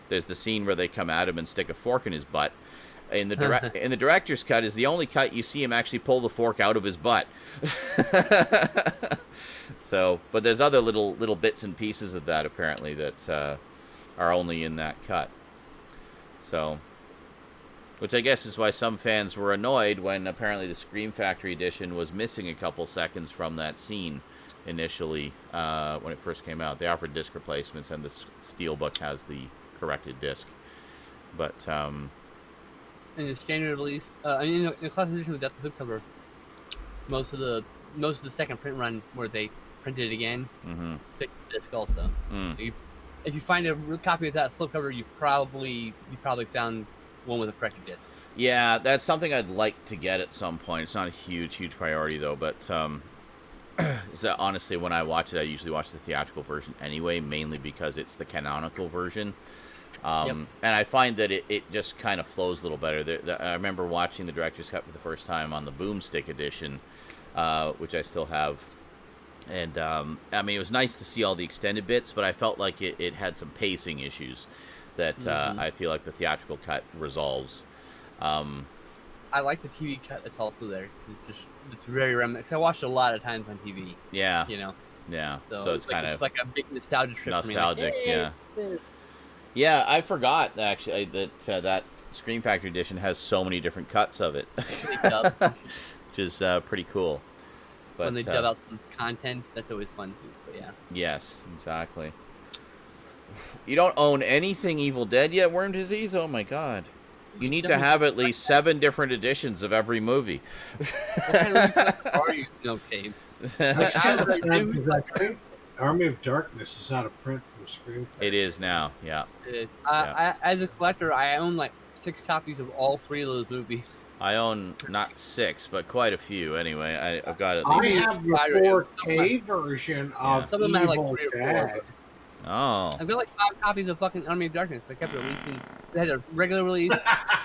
there's the scene where they come at him and stick a fork in his butt. In the director's cut is the only cut you see him actually pull the fork out of his butt. So, but there's other little bits and pieces of that apparently that are only in that cut. So, which I guess is why some fans were annoyed when apparently the Scream Factory edition was missing a couple seconds from that scene initially when it first came out. They offered disc replacements, and the Steelbook has the corrected disc. But In the standard release, in the classic edition with Death of Slipcover, most of the second print run where they printed it again, fixed the disc also. So if you find a real copy of that slipcover, you probably found one with a corrected disc. yeah, that's something I'd like to get at some point. It's not a huge priority though, but is that honestly when I watch it, I usually watch the theatrical version anyway, mainly because it's the canonical version. And I find that it just kind of flows a little better. I remember watching the director's cut for the first time on the Boomstick edition, which I still have. And, I mean, it was nice to see all the extended bits, but I felt like it had some pacing issues that I feel like the theatrical cut resolves. I like the TV cut that's also there. It's very reminiscent. I watched it a lot of times on TV. Yeah. You know. Yeah. So, So it's kind it's of like a big nostalgia trip. nostalgic, for me. Like, yeah. hey, Yeah, I forgot actually that that Scream Factory edition has so many different cuts of it, which is pretty cool. But When they dub out some content, that's always fun too. But yeah. yes, exactly. You don't own anything Evil Dead yet, Worm Disease? Oh my god. You need to have at least 7 different editions of every movie. What kind of request are you? No, Dave. That's kind of sad because I think Army of Darkness is out of print from Scream Factory. It is now, yeah. It is. Yeah. As a collector, I own like 6 copies of all 3 of those movies. I own not 6, but quite a few anyway. I've got at I least... have the 4K version of Some of them have like Evil 3 or 4. Dead. Oh. I've got like 5 copies of fucking Army of Darkness. They kept releasing. They had a regular release,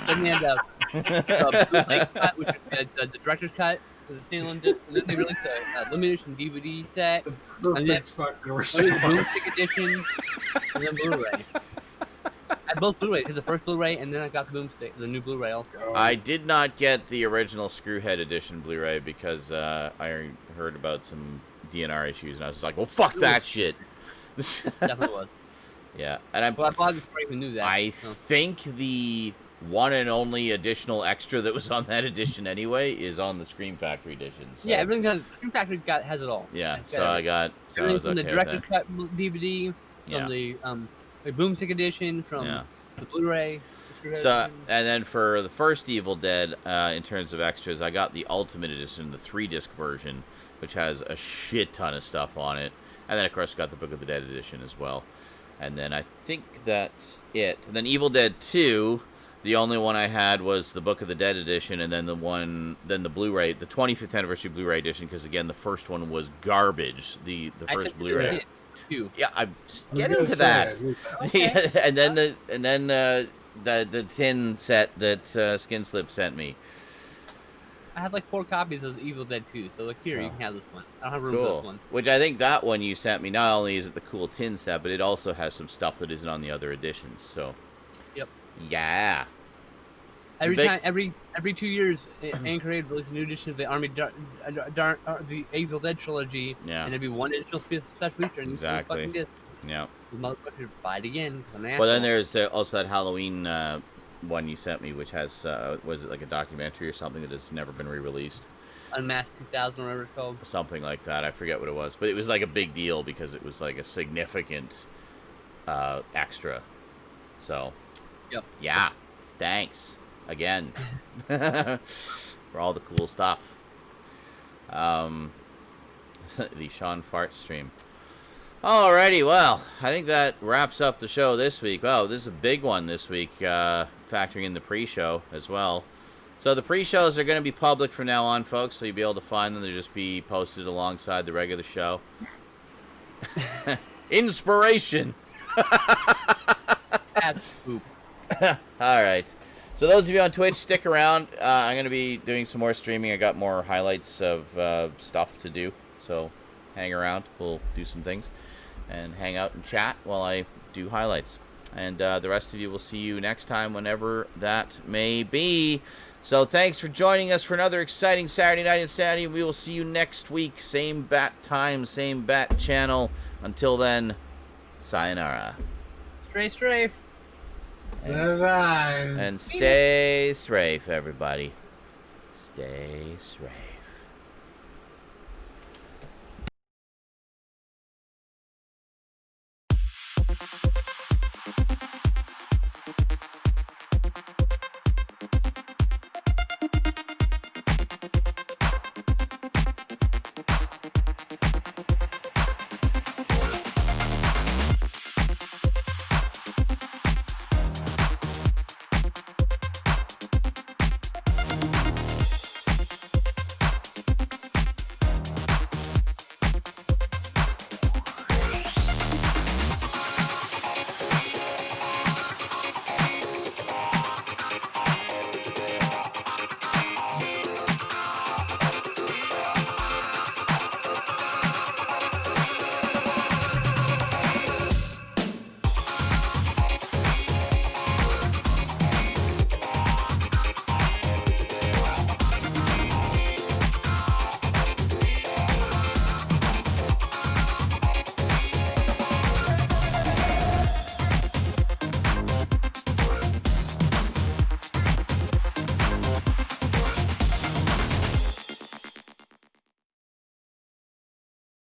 then they had a bootleg cut, which is the director's cut, the standalone disc, and then they released a limited edition DVD set, and then Perfect fucking a response. bootleg edition, and then Blu-ray. I had both Blu-rays. I had the first Blu-ray, and then I got the new Blu-ray also. I did not get the original Screwhead Edition Blu-ray because I heard about some DNR issues, and I was like, well, fuck that shit. Definitely was. Yeah, and Well, I bought it before I even knew that. I so. think the one and only additional extra that was on that edition anyway is on the Scream Factory edition. So. Yeah, everything got Scream Factory has it all. Yeah, It's so got I got. So I everything was from okay the with director's that. cut DVD, Yeah. from the Boomstick edition, from Yeah. the Blu-ray. the So edition. and then for the first Evil Dead, in terms of extras, I got the Ultimate Edition, the 3-disc version, which has a shit ton of stuff on it. And then, of course, got the Book of the Dead edition as well. And then I think that's it. And then Evil Dead 2, the only one I had was the Book of the Dead edition, and then the Blu-ray, the 25th anniversary Blu-ray edition, because again, the first one was garbage. The first Blu-ray. Too. Yeah, I'm getting to that. Okay. and then the tin set that Skinslip sent me. I had like 4 copies of Evil Dead 2, so like here, you can have this one. I don't have room for Cool. this one. Which I think that one you sent me, not only is it the cool tin set, but it also has some stuff that isn't on the other editions. So, Yep. Yeah. Every Big- time, every 2 years, Anchorade releases a new edition of the the Evil Dead trilogy, Yeah. and there'd be one additional special feature. And Exactly. fucking disc. Yeah. The motherfucker buy it again. Well, then there's also that Halloween one you sent me, which has was it like a documentary or something that has never been re-released? Unmasked 2000, or whatever it's called. Something like that. I forget what it was, but it was like a big deal because it was like a significant extra. So, Yep. Yeah. Thanks again for all the cool stuff. The Sean Fart stream. Alrighty, well, I think that wraps up the show this week. Wow, this is a big one this week, factoring in the pre-show as well. So the pre-shows are going to be public from now on, folks, so you'll be able to find them. They'll just be posted alongside the regular show. Inspiration! That's poop. Alright. So those of you on Twitch, stick around. I'm going to be doing some more streaming. I got more highlights of stuff to do, so hang around. We'll do some things and hang out and chat while I do highlights. And the rest of you will see you next time, whenever that may be. So thanks for joining us for another exciting Saturday Night InSaNiTy. We will see you next week. Same bat time, same bat channel. Until then, sayonara. Strafe. Bye-bye. And stay safe, everybody. Stay safe.